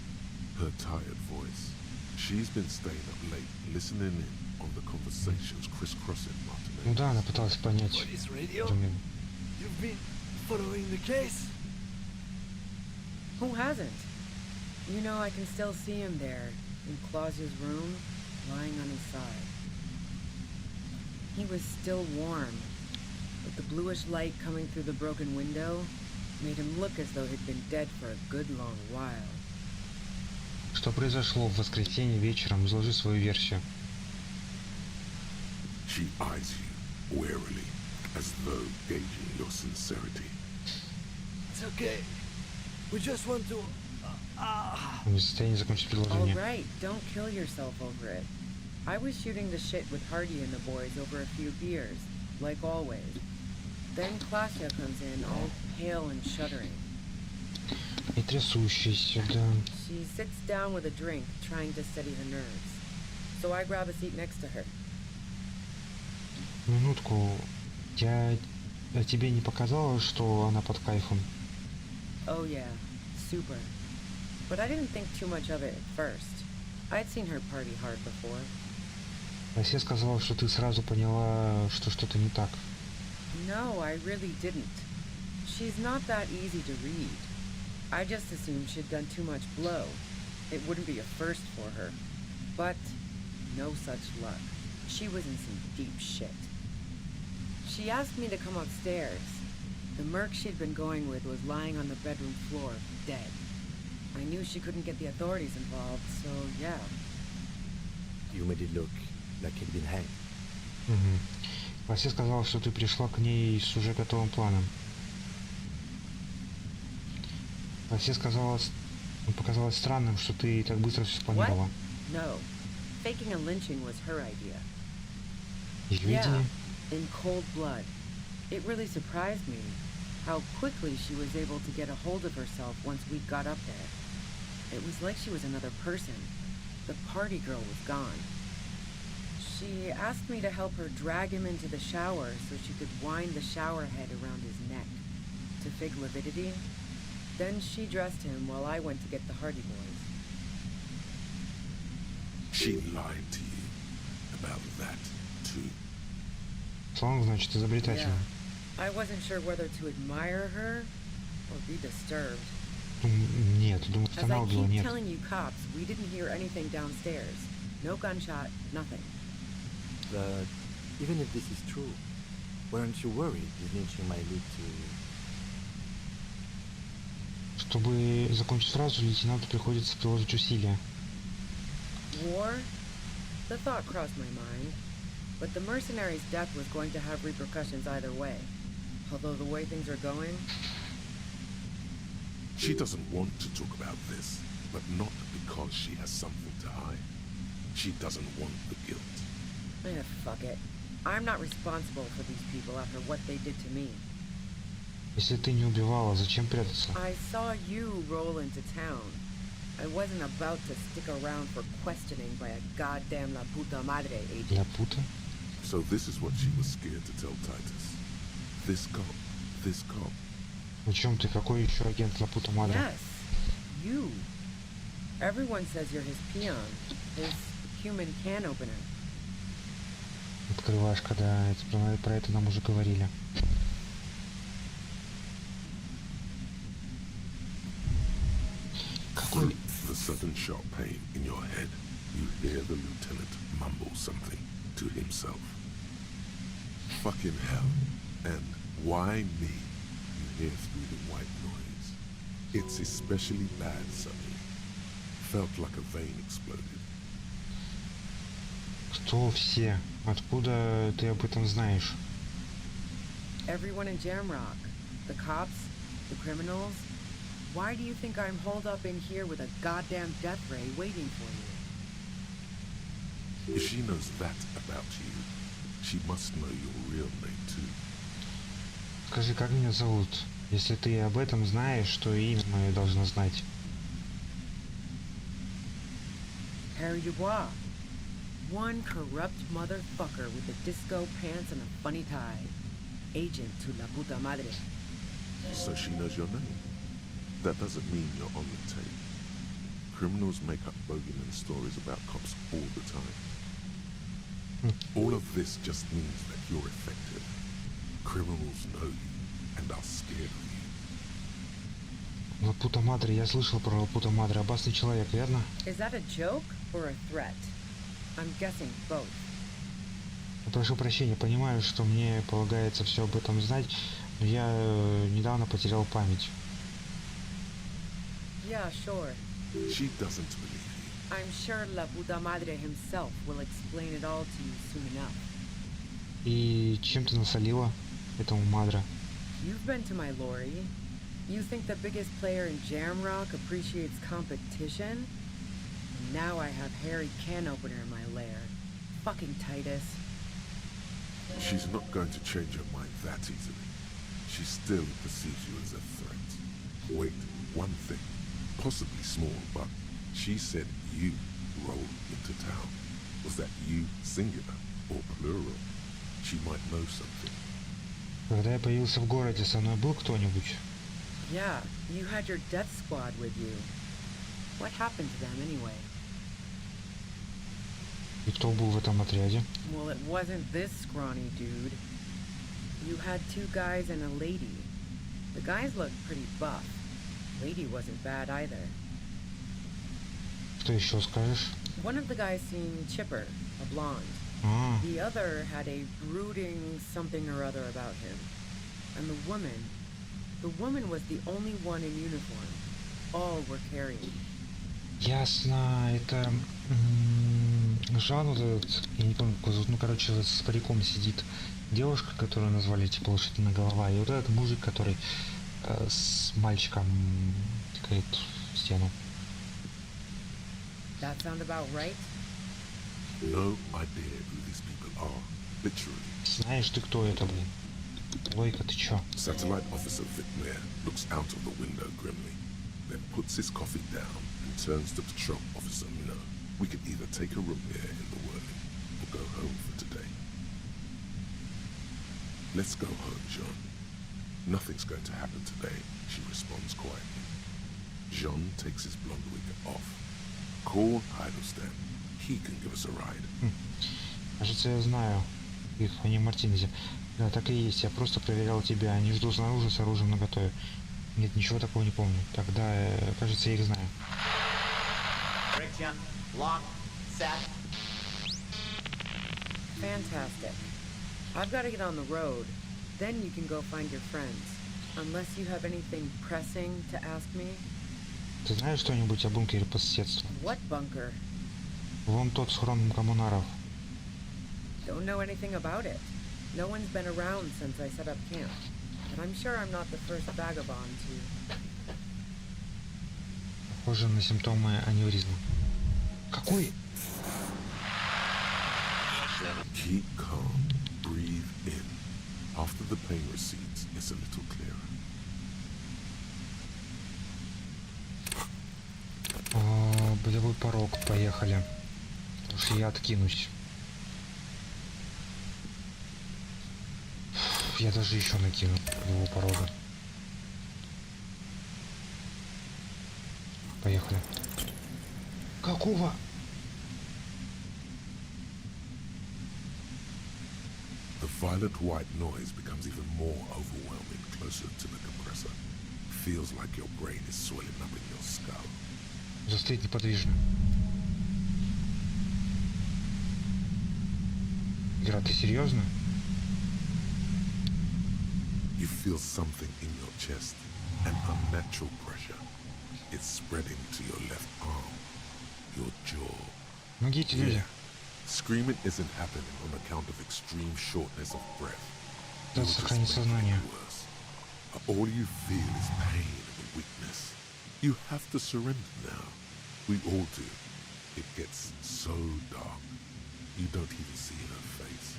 her tired voice. She's been staying up late, listening in on the conversations crisscrossing Martinez. Ну да, она пыталась понять. What is radio? Думаю, You've been following the case? Who hasn't? You know, I can still see him there, in Claus's room, lying on his side. He was still warm, but the bluish light coming through the broken window made him look as though he'd been dead for a good long while. что произошло в воскресенье вечером? Изложи свою версию. She eyes you warily, as though gauging your sincerity. It's okay. We just want to... Он не в состоянии закончить All предложение. right, don't kill yourself over it. I was shooting the shit with Hardy and the boys over a few beers, like always. Then Klasha comes in, all pale and shuddering. И трясущийся, да. She sits down with a drink, trying to steady her nerves. So I grab a seat next to her. Минутку. Тебе не показалось, что она под кайфом? Oh yeah, super. But I didn't think too much of it at first. I'd seen her party hard before. Россия сказала, что ты сразу поняла, что что-то не так. No, I really didn't. She's not that easy to read. I just assumed she'd done too much blow. It wouldn't be a first for her. But no such luck. She was in some deep shit. She asked me to come upstairs. The merc she'd been going with was lying on the bedroom floor, dead. I knew she couldn't get the authorities involved, so yeah. You made it look like he'd been hanged. Угу. Россия сказала, что ты пришла к ней с уже готовым планом. Россия сказала, показалось странным, что ты так быстро все спланировала. No. Faking a lynching was her idea. Их Yeah, видение? in cold blood. It really surprised me how quickly she was able to get a hold of herself once we got up there. It was like she was another person. The party girl was gone. She asked me to help her drag him into the shower so she could wind the shower head around his neck to fake lividity. Then she dressed him while I went to get the Hardy Boys. She lied to you about that, too. Слон, значит, изобретательный. I wasn't sure whether to admire her or be disturbed. Нет, думаю, что As она I убила, keep нет. telling you cops, we didn't hear anything downstairs. No gunshot, nothing. But even if this is true, weren't you worried this lynching might lead to... Чтобы закончить фразу, лейтенанту приходится приложить усилия. War? The thought crossed my mind. But the mercenary's death was going to have repercussions either way. Although the way things are going... She doesn't want to talk about this, but not because she has something to hide. She doesn't want the guilt. Fuck it. I'm not responsible for these people after what they did to me. Если ты не убивала, зачем прятаться? I saw you roll into town. I wasn't about to stick around for questioning by a goddamn la puta madre agent. Для пута? So this is what she was scared to tell Titus. This cop. О чем ты? Какой еще агент La Puta Madre? Yes, you. Everyone says you're his peon, his human can opener. Открывашка, да, про это нам уже говорили. Какой... The sudden sharp pain in your head. You hear the lieutenant mumble something to himself. Fucking hell. And why me? You hear through the white noise. It's especially bad suddenly. Felt like a vein exploded. Кто все? Откуда ты об этом знаешь? Everyone in Jamrock. The cops, the criminals. Why do you think I'm holed up in here with a goddamn death ray waiting for you? If she knows that about you, she must know your real name too. Скажи, как меня зовут? Если ты об этом знаешь, то и имя мое должна знать. Harry Dubois. One corrupt motherfucker with the disco pants and a funny tie. Agent to la puta madre. So she knows your name. That doesn't mean you're on the tape. Criminals make up bogeyman stories about cops all the time. All of this just means that you're effective. Criminals know you and are scared of you. La puta madre, я слышал про La puta madre. Опасный человек, верно? Is that a joke or a threat? I'm guessing both. Прошу прощения, понимаю, что мне полагается все об этом знать, но я недавно потерял память. Yeah, sure. She doesn't believe you. I'm sure La Puta Madre himself will explain it all to you soon enough. И чем ты насолила этому Мадре? You've been to my lorry. You think the biggest player in Jamrock appreciates competition? Now I have Harry Can Opener in my lair. Fucking Titus. She's not going to change her mind that easily. She still perceives you as a threat. Wait, one thing, possibly small, but she said you rolled into town. Was that you singular or plural? She might know something. Когда я появился в городе, со мной был кто-нибудь? Yeah, you had your death squad with you. What happened to them anyway? И кто был в этом отряде? Well, it wasn't this scrawny dude. You had two guys and a lady. The guys looked pretty buff. Lady wasn't bad either. Что еще скажешь? One of the guys seemed chipper, a blonde. The other had a brooding something or other about him. And the woman was the only one in uniform. All were carrying. Ясно, это Жан, вот этот, я не помню, как зовут, ну, короче, с париком сидит девушка, которую назвали, типа, лошадиная голова, и вот этот мужик, который с мальчиком тыкает в стену. That sound about right? No idea who these people are, literally. Знаешь ты, кто это, блин? Лойка, ты чё? Satellite officer Vicmere looks out of the window grimly, then puts his coffee down and turns to patrol officer Minot. We could either take a room here in the Whirling or go home for today. Let's go home, Jean. Nothing's going to happen today, she responds quietly. Jean takes his blonde wig off. Call Heidelstein. He can give us a ride. Кажется, я знаю их, они в Мартинезе. Да, так и есть, я просто проверял тебя, они ждут снаружи с оружием наготове. Нет, ничего такого не помню. Тогда, кажется, я их знаю. Fantastic. I've got to get on the road. Then you can go find your friends. Unless you have anything pressing to ask me. Ты знаешь что-нибудь о бункере по соседству? What bunker? Вон тот с хроном коммунаров. Don't know anything about it. No one's been around since I set up camp. And I'm sure I'm not the first vagabond to... Похоже на симптомы аневризма. Какой? Keep calm. Breathe in. After the pain recedes, it's a little clearer. Болевой порог, поехали. Потому что я откинусь. Я даже еще накину болевого порога. Поехали. Какого? The violent white noise becomes even more overwhelming closer to the compressor. Feels like your brain is swelling up in your skull. Застыть неподвижно. Игра, ты серьезно? You feel something in your chest, an unnatural pressure. It's spreading to your left arm, your jaw. Помогите, люди. Screaming isn't happening on account of extreme shortness of breath. Надо сохранить сознание. All you feel is pain and weakness. You have to surrender now. We all do. It gets so dark. You don't even see her face,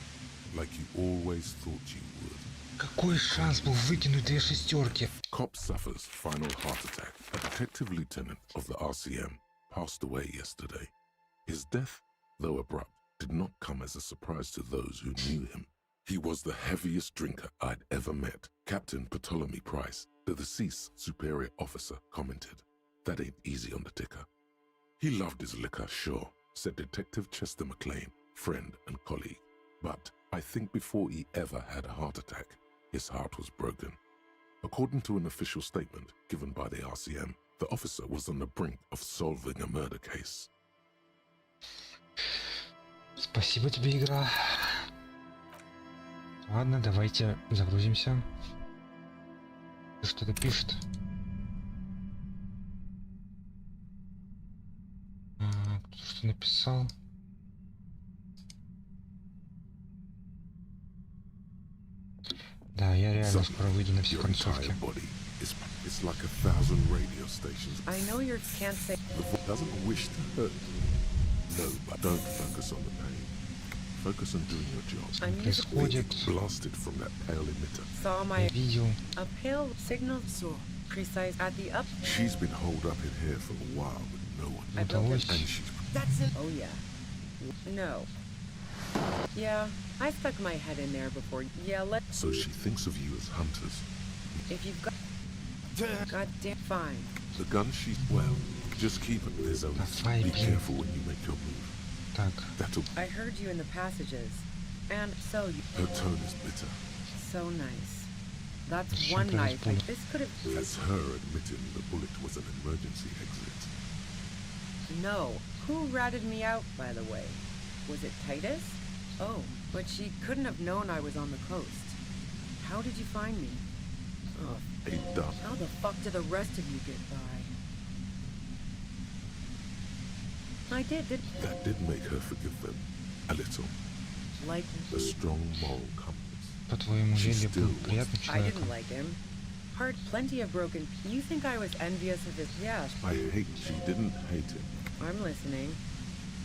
like you always thought you would. Какой шанс был выкинуть две шестерки? Cop suffers final heart attack. A detective lieutenant of the RCM passed away yesterday. His death, though abrupt, did not come as a surprise to those who knew him. He was the heaviest drinker I'd ever met. Captain Ptolemy Price, the deceased superior officer, commented, "That ain't easy on the ticker." He loved his liquor, sure, said Detective Chester McLean, friend and colleague. But I think before he ever had a heart attack, his heart was broken. According to an official statement given by the RCM, the officer was on the brink of solving a murder case. Спасибо тебе, игра. Ладно, давайте загрузимся. Что-то пишет. Кто-то что написал. Да, я реально скоро выйду на все концовки. It's like 1,000 radio stations. I know you can't say. The voice doesn't wish to hurt you. No, but don't focus on the pain. Focus on doing your job. Происходит. Blasted from that pale emitter. Saw my Видео. a pale signal so precise at the up. She's been holed up in here for a while with no one. Удалось. And she's That's it. Oh yeah. No. Yeah, I stuck my head in there before. Yeah, so she thinks of you as hunters. If you've got. Goddamn fine. The gun she's well. Just keep it. There's only. Be careful when you make your move. Так. That'll. I heard you in the passages, and so you. Her tone is bitter. So nice. That's Зачем one прям knife. Like, bullet? this could have. That's her admitting the bullet was an emergency exit. No. Who ratted me out, by the way? Was it Titus? Oh, but she couldn't have known I was on the coast. How did you find me? Oh, A dump. how the fuck did the rest of you get by? I did. That did make her forgive them. A little. Like, A strong moral compass. По твоему She Лили был still приятным I didn't человеком. like him. Heard plenty of broken. You think I was envious of his? Yeah, I hate she didn't hate him. I'm listening.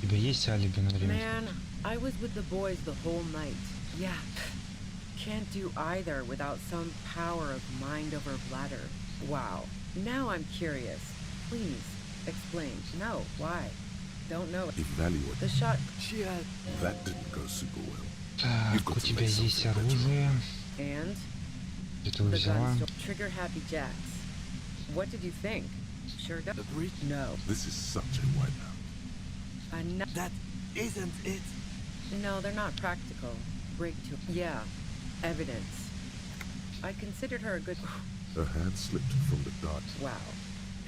У тебя есть алиби на время? Man, I was with the boys the whole night. Yeah. Can't do either without some power of mind over bladder. Wow. Now I'm curious. Please, explain. No, why? Don't know. Evaluate. The shot. She had. That didn't go super well. Так, у тебя есть оружие. And Где ты его the взяла? gun. Trigger happy jacks. What did you think? Sure does. The breach. No. This is such a wipeout. That isn't it. No, they're not practical. Break to. Yeah. Evidence. I considered her a good. Her hand slipped from the dart. Wow.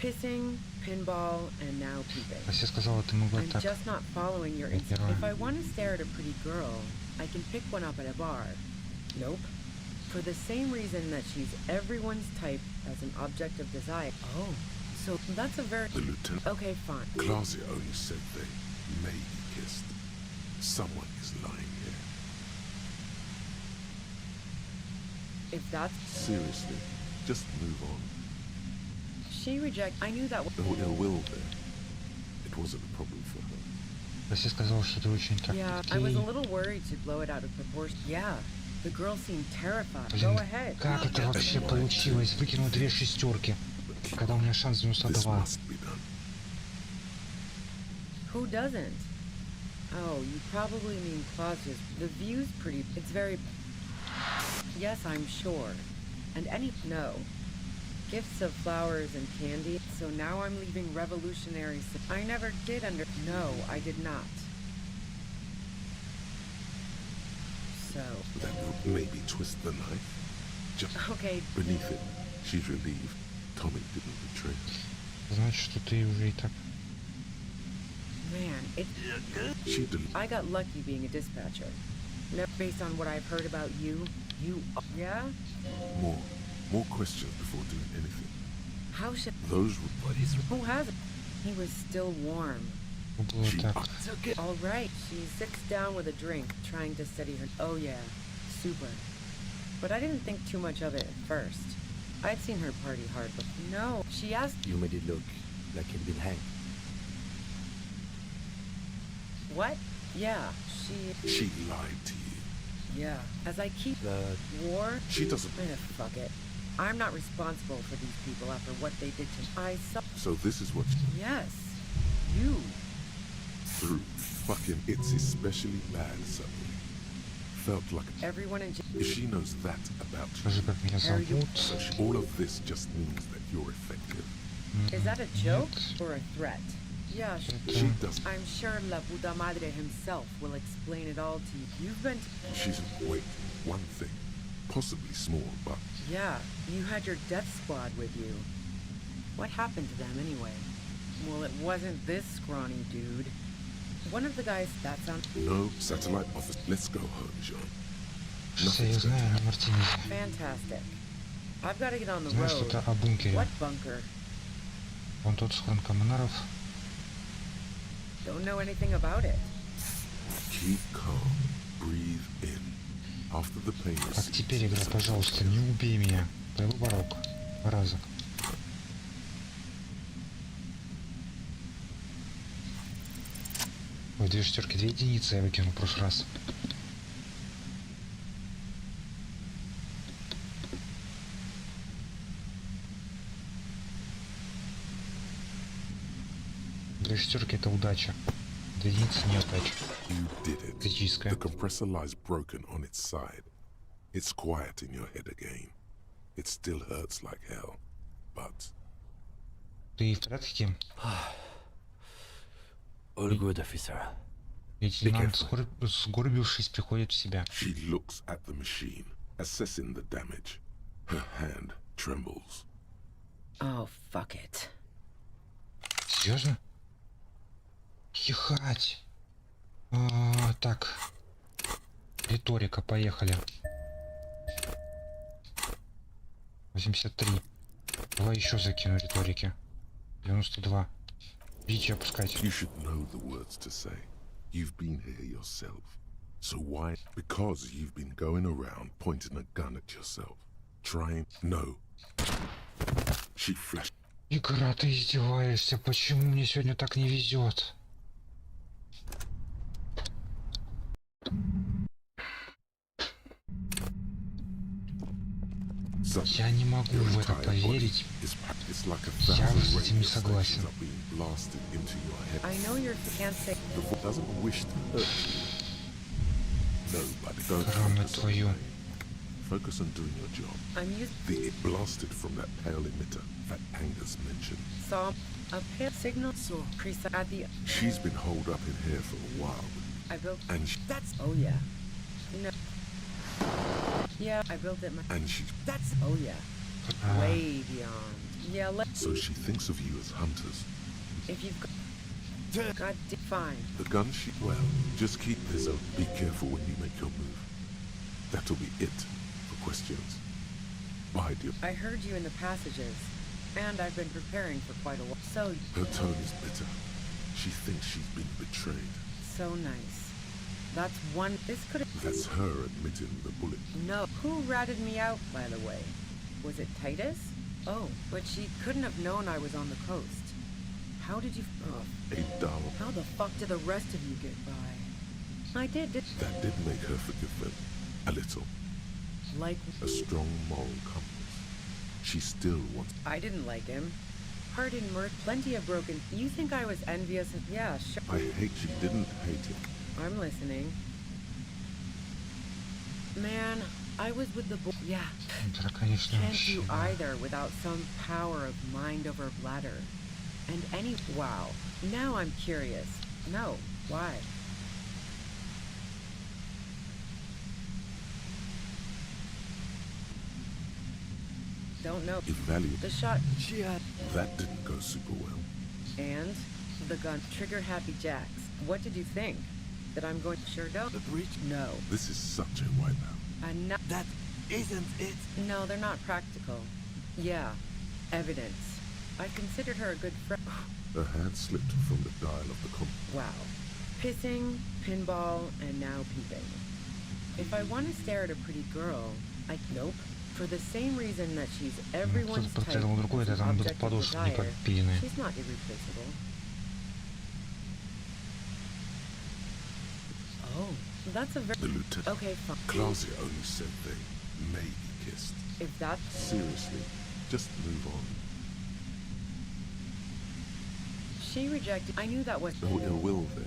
Pissing, pinball, and now peeping. Ася сказала, ты могла I'm так. just not following your instinct. If I want to stare at a pretty girl, I can pick one up at a bar. Nope. For the same reason that she's everyone's type as an object of desire. Oh, so that's a very... The lieutenant. Okay, fine. Clausia only said they may be kissed. Someone is lying here. If that's... Seriously, just move on. She reject... I knew that... No ill will there. It wasn't a problem for her. Ася сказала, что ты очень так Yeah, I was a little worried to blow it out of proportion. Yeah, the girl seemed terrified. Блин, Go ahead. как это вообще получилось? Выкинул 2 шестерки, когда у меня шанс 92. This must be done. Who doesn't? Oh, you probably mean Clausia's. The view's pretty... It's very... Yes, I'm sure. And any... No. Gifts of flowers and candy. So now I'm leaving revolutionary... I never did under... No, I did not. So... That would maybe twist the knife. Just Okay. beneath it, she's relieved Tommy didn't betray her. Значит, что ты уже и так. Man, it... She didn't. I got lucky being a dispatcher. No, based on what I've heard about you... You... Yeah? More questions before doing anything. How should... Those Who has it? He was still warm. Было She- так. All right, she sits down with a drink, trying to steady her... Oh yeah, super. But I didn't think too much of it at first. I'd seen her party hard, but no, she asked... You made it look like he'd been hanged. What? Yeah, She lied to you. Yeah, as I keep... But War? She doesn't. Fuck it. I'm not responsible for these people after what they did to I saw. So this is what Yes, you. through fucking it's especially bad suddenly. Felt like Everyone in if she knows that about you, Скажи, как меня зовут. so all of this just means that you're effective. Is that a joke or a threat? Yeah, She doesn't. I'm sure La Puta Madre himself will explain it all to you. You've been She's wait, one thing, possibly small, but yeah, you had your death squad with you. What happened to them anyway? Well, it wasn't this scrawny dude. One of the guys that sounds no satellite office. Let's go home, John. Что я знаю на Мартинезе. fantastic. I've got to get on the Знаешь road. что-то о бункере? What bunker? Вон тот схрон коммунаров. Don't know anything about it. Keep calm. Breathe in. After the pain Так, recedes, теперь, игра, пожалуйста, не убей меня. Твоего порог. Разок. Ой, 2 шестерки, 2 единицы я выкинул в прошлый раз. Две шестерки это удача. 2 единицы неудача. you did it. Критическая. The compressor lies broken on its side. It's quiet in your head again. It still hurts like hell, but Ты в порядке, Ким? All good, officer. Лейтенант, сгорбившись, приходит в себя. she looks at the machine, assessing the damage. Her hand trembles. Oh, fuck it. Серьезно? Ехать. Так. Риторика, поехали. 83. Давай еще закину риторики. 92. Видите, опускайте. You should know the words to say. You've been here yourself. So why? Because you've been going around pointing a gun at yourself. Trying. No. She flashed. Игра, ты издеваешься. Почему мне сегодня так не везет? Я не могу в это поверить. Я с этим не согласен. I know you can't say. Рамы твою. Focus on doing your job. I'm used. It blasted from that pale emitter that Angus mentioned. Saw a pit signal. So preset at the. She's been holed up in here for a while, I built. and That's. Oh yeah. No. Yeah, I built it. That's. Oh yeah. Way beyond. Yeah. So she thinks of you as hunters. If you've got. God, fine. The gun she just keep this up. Be careful when you make your move. That'll be it for questions. Bye, dear. I heard you in the passages, and I've been preparing for quite a while. So. Her tone is bitter. She thinks she's been betrayed. So nice. That's one. This could have. That's her admitting the bullet. No. Who ratted me out, by the way? Was it Titus? Oh, but she couldn't have known I was on the coast. How did you? Oh, A dull. how the fuck did the rest of you get by? I did. That did make her forgive them. A little. Like. A strong moral compass. She still wants. I didn't like him. Pardon, Mert. Plenty of broken. You think I was envious of? Yeah, sure. I hate she didn't hate him. I'm listening. Man, I was with the boy. Yeah. Да, конечно, Can't вообще, do да. either without some power of mind over bladder. And any. Wow. Now I'm curious. No. Why? Don't know. If valuable. The shot. That didn't go super well. And the gun. Trigger happy jacks. What did you think? That I'm going. Sure don't. The breach? No. This is such a wipeout. Enough. That isn't it. No, they're not practical. Yeah. Evidence. I considered her a good friend. Her hand slipped from the dial of the compass. Wow. Pissing, pinball, and now peeping. If I want to stare at a pretty girl, nope. For the same reason that she's everyone's Кто-то type, подстрелил другой, это там будут object of подушки не desire, подпиленные. she's not irreplaceable. Oh, that's a very... The lieutenant. Okay, fine. Clausia only said they maybe kissed. if that's... Seriously, just move on. She rejected... I knew that was... No ill will there.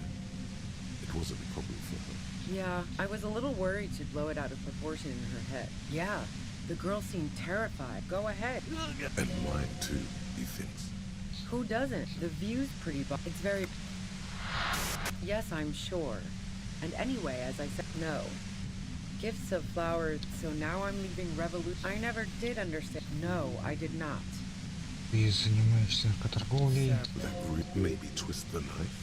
It wasn't a problem for her. Yeah, I was a little worried she'd blow it out of proportion in her head. Yeah, the girl seemed terrified. Go ahead. And mine too, he thinks. Who doesn't? The view's pretty it's very... Yes, I'm sure. And anyway, as I said, no. Gifts of flowers, so now I'm leaving revolution. I never did understand. No, I did not. Ты занимаешься наркоторговлей. Maybe twist the knife,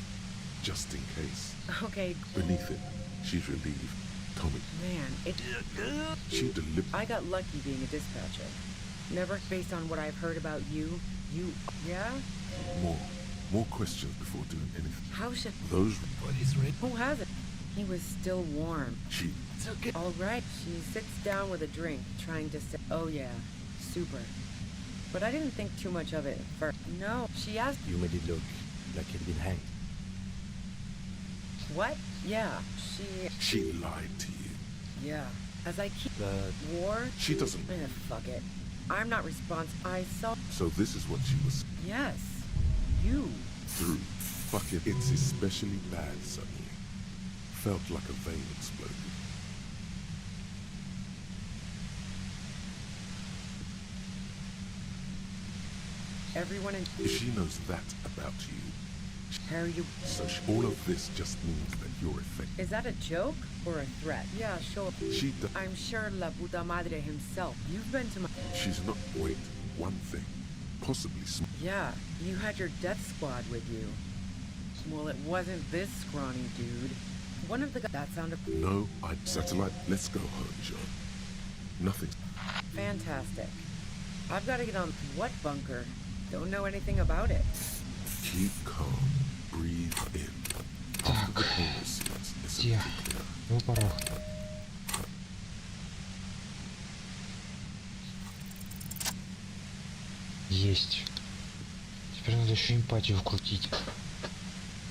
just in case. Okay. Beneath it, she's relieved. Tommy. Man, it... She delivered. I got lucky being a dispatcher. Never based on what I've heard about you. You... Yeah? More questions before doing anything. How should... Those... What is red? Who has it? He was still warm. She... It's okay. All right. She sits down with a drink, trying to say, oh yeah, super. But I didn't think too much of it first. No, she asked... You made it look like he'd been hanged. What? Yeah, She lied to you. Yeah. As I keep... But War? She doesn't... Fuck it. I'm not responsible. I saw... So this is what she was Yes. You. through. Fuck it. It's especially bad suddenly. Felt like a vein exploded. Everyone in... If she knows that about you, Harry, you... so all of this just means that you're effective. Is that a joke or a threat? Yeah, sure. She I'm sure La Puta Madre himself. You've been to my... She's not... Wait. One thing. Possibly Yeah, you had your death squad with you. Well, it wasn't this scrawny dude. One of the guys... That sounded... No, Satellite, let's go home, John. Nothing. Fantastic. I've got to get on... What bunker? Don't know anything about it. Keep calm. Breathe in. After the corner seats, it's a Где? bit clearer. Его порог. Есть. Теперь надо еще эмпатию вкрутить.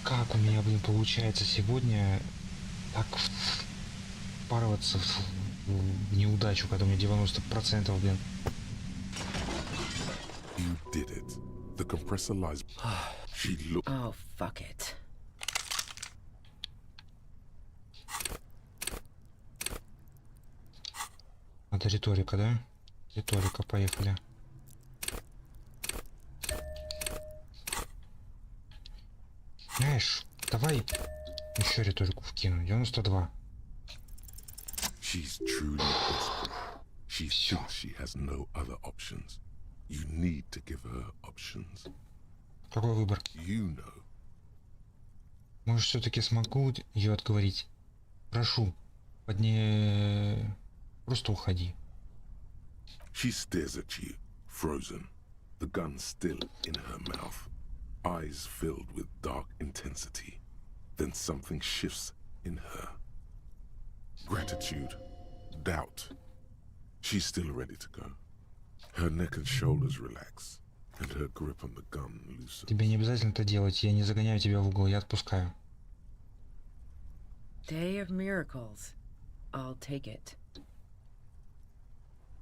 Как у меня, блин, получается сегодня так впарываться в неудачу, когда у меня 90%, блин. You did it. The compressor lies. She looked. Oh, fuck it. Это риторика, да? Риторика, поехали. Знаешь, давай еще риторику вкину. 92. She's truly desperate. She thinks she has no other options. You need to give her options. Какой выбор? You know. Может, все-таки смогу ее отговорить? Прошу, просто уходи. She stares at you, frozen, the gun still in her mouth, eyes filled with dark intensity. Then something shifts in her. Gratitude, doubt. She's still ready to go. Her neck and shoulders relax, and her grip on the gun loosens. Тебе не обязательно это делать, я не загоняю тебя в угол, я отпускаю. Day of miracles. I'll take it.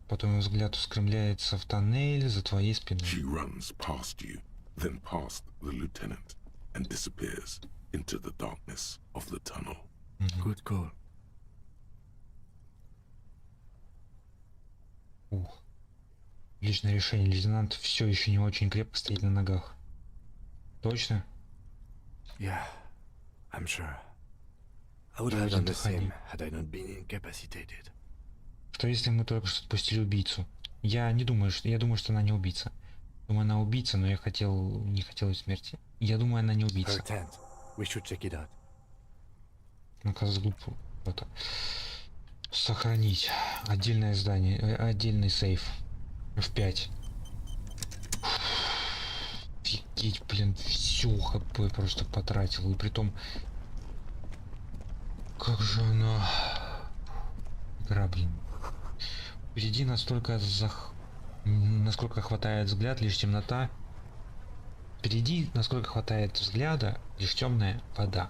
Потом его взгляд устремляется в тоннель за твоей спиной. She runs past you, then past the lieutenant, and disappears into the darkness of the tunnel. Good call. Ух. Личное решение. Лейтенант все еще не очень крепко стоит на ногах. Точно? Yeah, I'm sure. I would have done the same had I not been incapacitated. Что если мы только что отпустили убийцу? Я думаю, что она не убийца. Думаю, она убийца, но не хотел ее смерти. Я думаю, она не убийца. Her tent. We should check it out. Наказ группу. Это. Сохранить. Отдельное здание. Отдельный сейф. F5. Офигеть, блин, всю хп просто потратил. И притом... Как же она... Игра, блин. Впереди настолько насколько хватает взгляд, лишь темнота. Впереди, насколько хватает взгляда, лишь темная вода.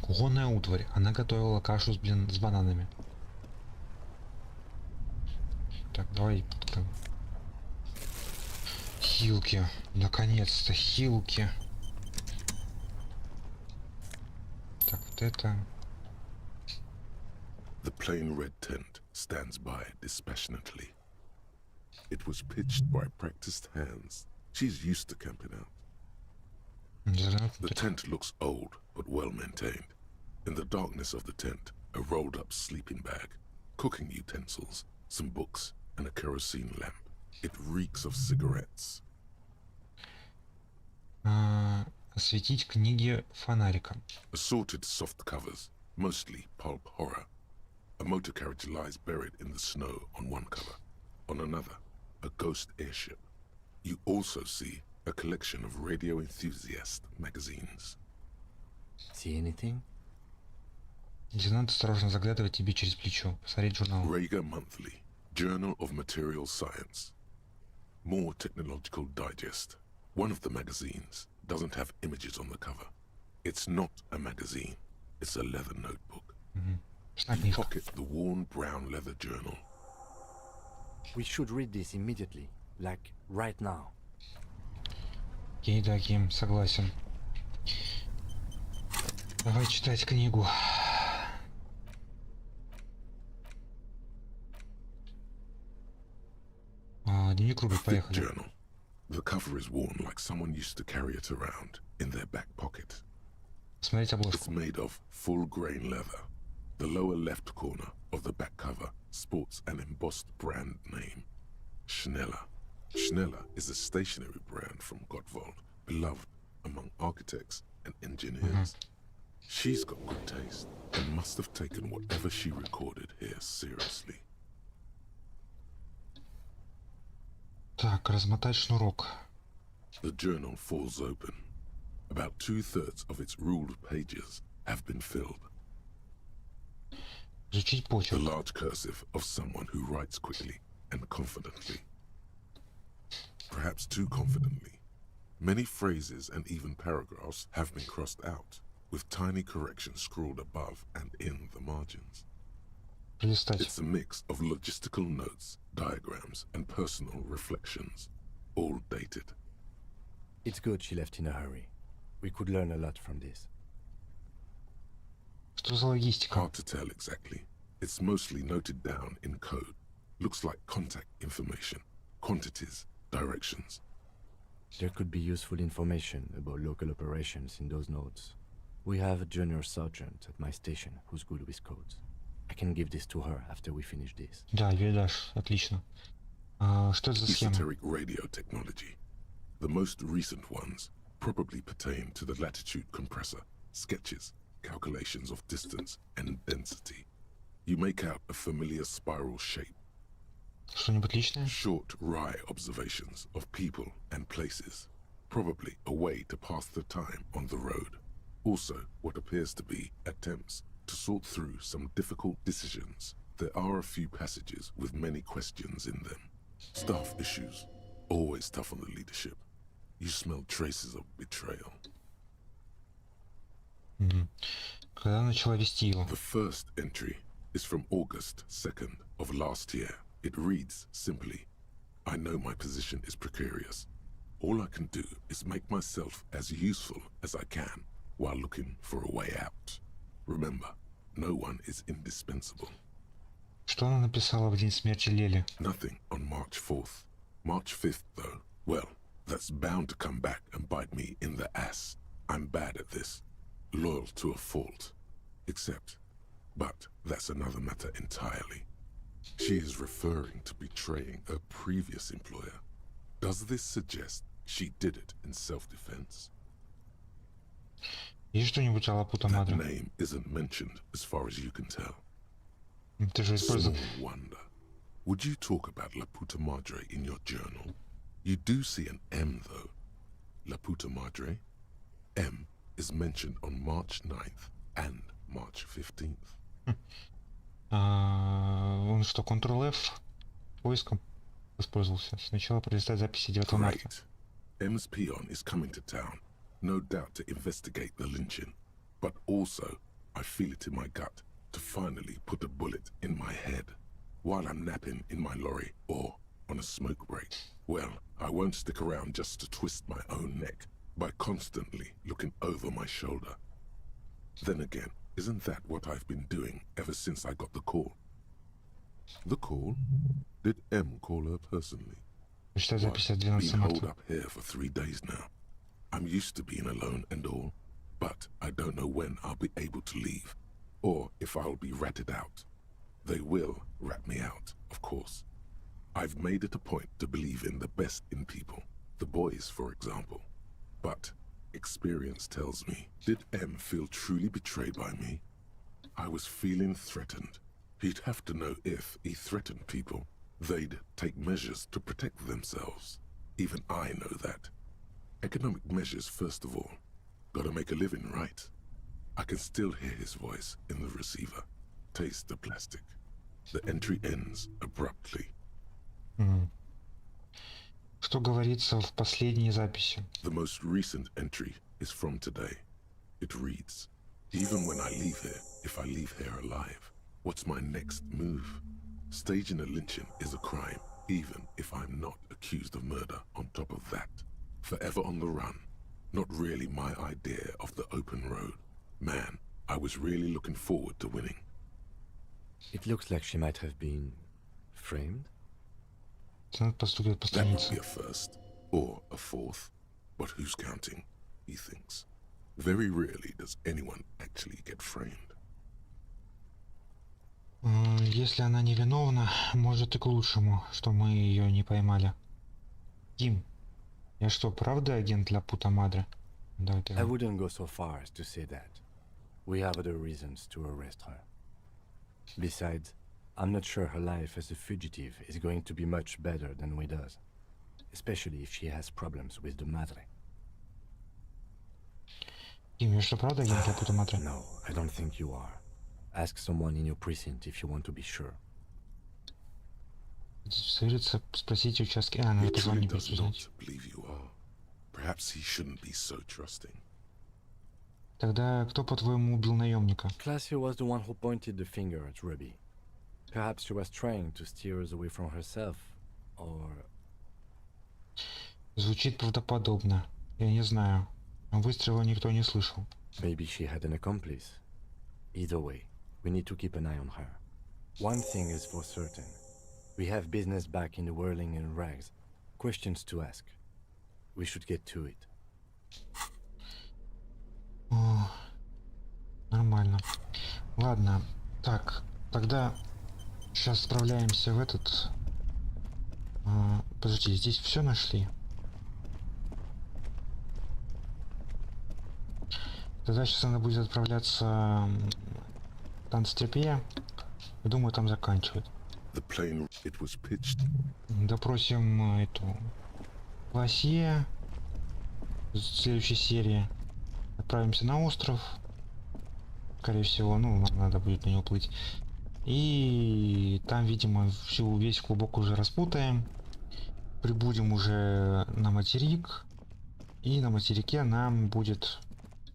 Кухонная утварь. Она готовила кашу с бананами. Так, давай. Так. Хилки. Наконец-то хилки. Так, вот это. The plain red tent stands by dispassionately. It was pitched by practiced hands. She's used to camping out. The tent looks old, but well maintained. In the darkness of the tent, a rolled up sleeping bag, cooking utensils, some books, and a kerosene lamp. It reeks of cigarettes. Осветить книги фонариком. Assorted soft covers, mostly pulp horror. A motor carriage lies buried in the snow on one cover. On another, a ghost airship. You also see a collection of radio enthusiast magazines. See anything? Лейтенант осторожно заглядывает тебе через плечо. Посмотреть журнал. Rager Monthly, Journal of Material Science. More Technological Digest. One of the magazines doesn't have images on the cover. It's not a magazine. It's a leather notebook. You pocket the worn brown leather journal. We should read this immediately, like right now. Окей, да, Ким, согласен. Давай читать книгу. Дневник Руби, поехали. Journal. The cover is worn like someone used to carry it around in their back pocket. Смотреть обложку. It's made of full grain leather. The lower left corner of the back cover sports an embossed brand name, Schneller. Schneller is a stationery brand from Gottwald, beloved among architects and engineers. She's got good taste and must have taken whatever she recorded here seriously. Так, размотать шнурок. The journal falls open. About 2/3 of its ruled pages have been filled. Изучить The почерк. large cursive of someone who writes quickly and confidently. Perhaps too confidently. Many phrases and even paragraphs have been crossed out, with tiny corrections scrawled above and in the margins. Листать. It's a mix of logistical notes, diagrams, and personal reflections, all dated. It's good she left in a hurry. We could learn a lot from this. Что за логистика? Hard to tell exactly. It's mostly noted down in code. Looks like contact information, quantities, directions. There could be useful information about local operations in those notes. We have a junior sergeant at my station who's good with codes. I can give this to her after we finish this. Да, передашь. Отлично. Что это за схема? Esoteric radio technology. The most recent ones probably pertain to the latitude compressor, sketches, calculations of distance and density. You make out a familiar spiral shape. Что-нибудь личное? Short, wry observations of people and places. Probably a way to pass the time on the road. Also, what appears to be attempts to sort through some difficult decisions. There are a few passages with many questions in them. Staff issues. Always tough on the leadership. You smell traces of betrayal. Когда начала вести его? The first entry is from August 2nd of last year. It reads simply, I know my position is precarious. All I can do is make myself as useful as I can while looking for a way out. Remember, no one is indispensable. Что она написала в день смерти Лели? Nothing on March 4th. March 5th, though, well, that's bound to come back and bite me in the ass. I'm bad at this. Loyal to a fault. But that's another matter entirely. She is referring to betraying her previous employer. Does this suggest she did it in self-defense? Есть что-нибудь о Лапута That Мадре? name isn't mentioned as far as you can tell. Ты же использовал... Small wonder. Would you talk about La Puta Madre in your journal? You do see an M, though. La Puta Madre. M is mentioned on March 9th and March 15th. Он что, Ctrl-F поиском воспользовался? Сначала пролистать записи 9 марта. Great. M's peon is coming to town, no doubt to investigate the lynching. But also, I feel it in my gut to finally put a bullet in my head. while I'm napping in my lorry or on a smoke break. Well, I won't stick around just to twist my own neck by constantly looking over my shoulder. Then again, isn't that what I've been doing ever since I got the call? The call? Did M call her personally? Что запись от Been 12 holed марта. up here for 3 days now. I'm used to being alone and all, but I don't know when I'll be able to leave, or if I'll be ratted out. They will rat me out, of course. I've made it a point to believe in the best in people, the boys, for example. But experience tells me, did M feel truly betrayed by me? I was feeling threatened. He'd have to know if he threatened people, they'd take measures to protect themselves. Even I know that. Economic measures, first of all. Gotta make a living, right? I can still hear his voice in the receiver. Taste the plastic. The entry ends abruptly. Что говорится в последней записи? The most recent entry is from today. It reads, even when I leave here, if I leave here alive, what's my next move? Staging a lynching is a crime, even if I'm not accused of murder on top of that. Forever on the run. Not really my idea of the open road. Man, I was really looking forward to winning. It looks like she might have been framed. Надо поступить по That would странице. be a first, or a fourth. But who's counting? He thinks. Very rarely does anyone actually get framed. Если она невиновна, может и к лучшему, что мы ее не поймали. Ким, я что, правда агент для Пута Мадре? Давай ты. I wouldn't go so far as to say that. We have other reasons to arrest her. Besides, I'm not sure her life as a fugitive is going to be much better than we does. Especially if she has problems with the Madre. Ким, я что, правда агент для Пута Мадре? No, I don't think you are. Ask someone in your precinct if you want to be sure. Свериться, спросите участки. He Надо truly позвонить, does просто узнать. not believe you are. Perhaps he shouldn't be so trusting. Тогда кто, по-твоему, убил наемника? Classy was the one who pointed the finger at Ruby. Perhaps she was trying to steer us away from herself, or... Звучит правдоподобно. Я не знаю. Выстрела никто не слышал. Maybe she had an accomplice. Either way, we need to keep an eye on her. One thing is for certain. We have business back in the whirling in rags. Questions to ask. We should get to it. О, нормально. Ладно. Так, тогда сейчас отправляемся в этот... подожди, здесь все нашли? Тогда сейчас надо будет отправляться в танцтерапия. Я думаю, там заканчивать. The plane, it was pitched. Допросим эту Лосье в следующей серии. Отправимся на остров. Скорее всего, ну, нам надо будет на него плыть. И там, видимо, весь клубок уже распутаем. Прибудем уже на материк. И на материке нам будет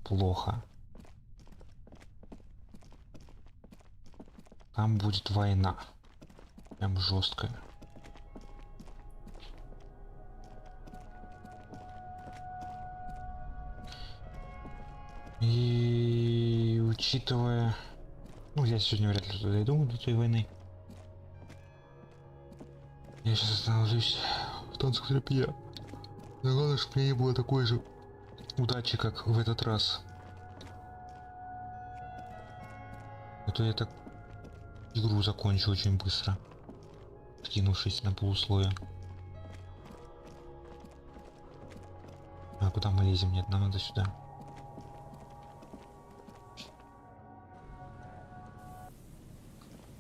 плохо. Там будет война. Прям жесткая. И учитывая... Ну, я сегодня вряд ли туда дойду, до той войны. Я сейчас остановлюсь в танцтерапии. Да главное, чтобы мне не было такой же удачи, как в этот раз. А то я так игру закончу очень быстро, скинувшись на полусловие. А куда мы лезем? Нет, нам надо сюда.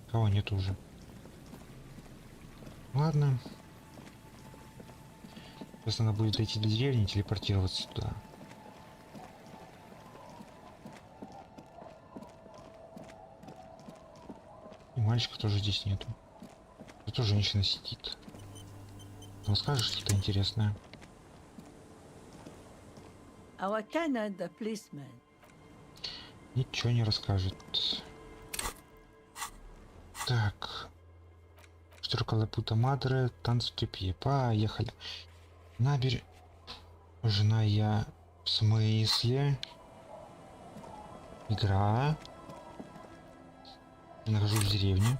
Кого нет уже. Ладно. Сейчас надо будет дойти до деревни и телепортироваться туда. И мальчика тоже здесь нету. Зато женщина сидит. Расскажешь что-то интересное? Our Canada policeman. Ничего не расскажет. Так. Калапута Мадре, танцы тупее. Поехали. Набережная, в смысле? Игра. Я нахожусь в деревне.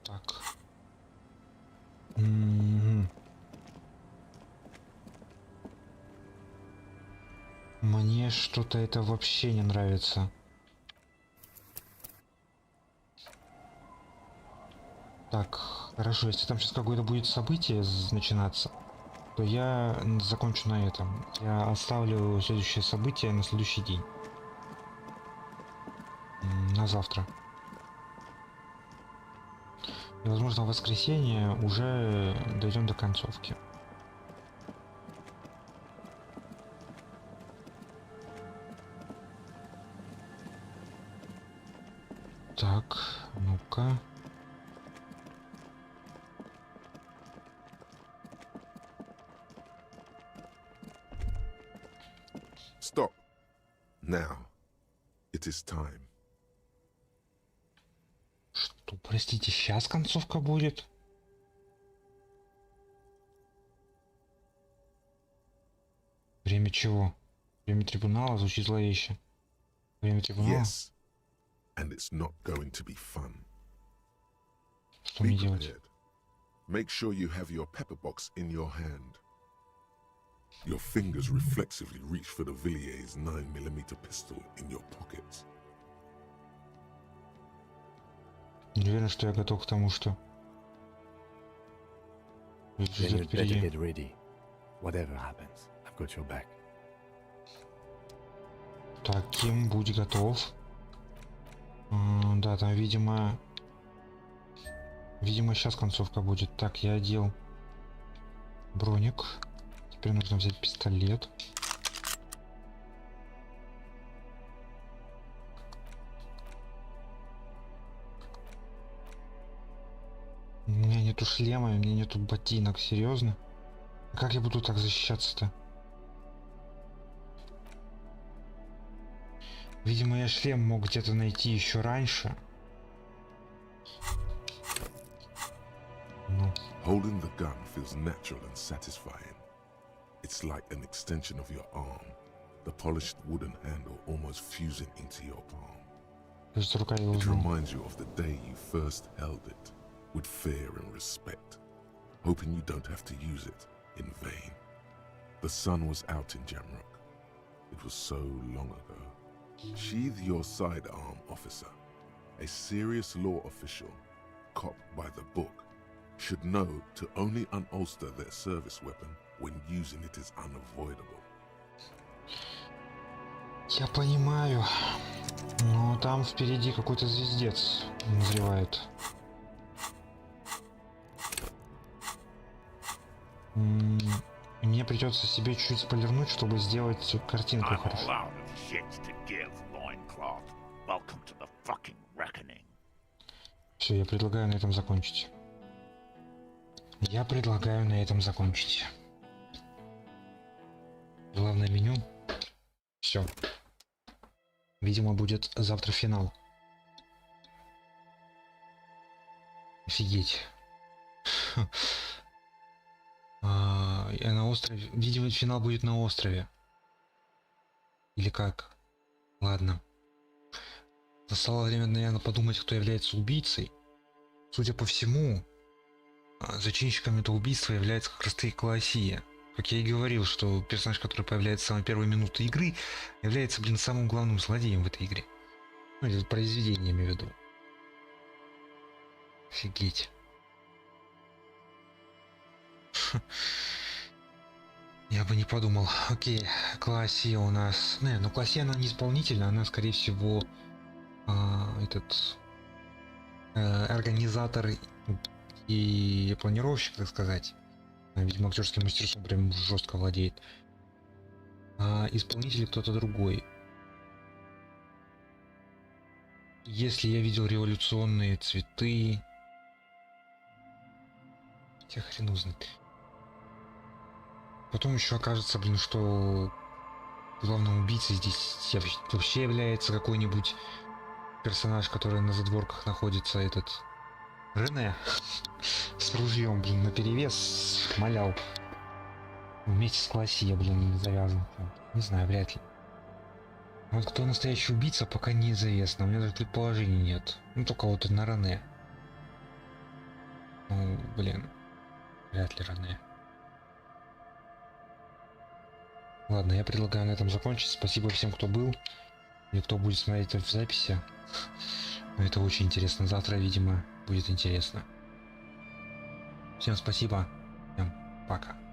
Так. Мне что-то это вообще не нравится. Так, хорошо, если там сейчас какое-то будет событие начинаться, то я закончу на этом. Я оставлю следующее событие на следующий день. На завтра. И, возможно, в воскресенье уже дойдем до концовки. Так, ну-ка. Stop. Now. It is time. Что, простите, сейчас концовка будет? Время чего? Время трибунала звучит зловеще. Время трибунала? Yes. And it's not going to be fun. Что Be мне делать? prepared. Make sure you have your pepper box in your hand. Your fingers reflexively reach for the Villier's 9mm pistol in your pockets. Не уверен, что я готов к тому, что... Then ждет you'd better впереди. get ready. Whatever happens, I've got your back. Так, Ким, будь готов. Да, там, видимо, сейчас концовка будет. Так, я одел броник. Теперь нужно взять пистолет. У меня нету шлема, у меня нету ботинок, серьезно? А как я буду так защищаться-то? Видимо, я шлем мог где-то найти еще раньше. Ну. Holding the gun feels natural and satisfying. It's like an extension of your arm, the polished wooden handle almost fusing into your palm. Кажется, рука его It узнала. reminds you of the day you first held it, with fear and respect, hoping you don't have to use it in vain. The sun was out in Jamrock. It was so long ago. Sheathe your sidearm, officer. A serious law official, cop by the book, should know to only unholster their service weapon when using it is unavoidable. Я понимаю, но там впереди какой-то звездец назревает. Мне придется себе чуть-чуть спойлернуть, чтобы сделать картинку хорошо. Все, я предлагаю на этом закончить. Главное меню. Все. Видимо, будет завтра финал. Офигеть. Я на острове. Видимо, финал будет на острове. Или как? Ладно. Настало время, наверное, подумать, кто является убийцей. Судя по всему, зачинщиком этого убийства является как раз таки Классия. Как я и говорил, что персонаж, который появляется в самой первой минуты игры, является, самым главным злодеем в этой игре. Ну, или произведение, имею в виду. Офигеть. Я бы не подумал. Окей, Классия у нас... Ну, Классия, она не исполнительная, она, скорее всего, организатор и планировщик, так сказать. Видимо, актерским мастерством прям жестко владеет. А исполнитель кто-то другой. Если я видел революционные цветы... Хотя хрен узнает. Потом еще окажется, что главным убийцей здесь вообще является какой-нибудь персонаж, который на задворках находится, этот Рене с ружьем, блин, наперевес шмалял. Вместе с Классией, блин, завязан. Не знаю, вряд ли. Вот кто настоящий убийца, пока неизвестно. У меня даже предположений нет. Ну, только вот на Рене. Ну, блин. Вряд ли Рене. Ладно, я предлагаю на этом закончить. Спасибо всем, кто был. И кто будет смотреть это в записи. Но это очень интересно. Завтра, видимо, будет интересно. Всем спасибо. Всем пока.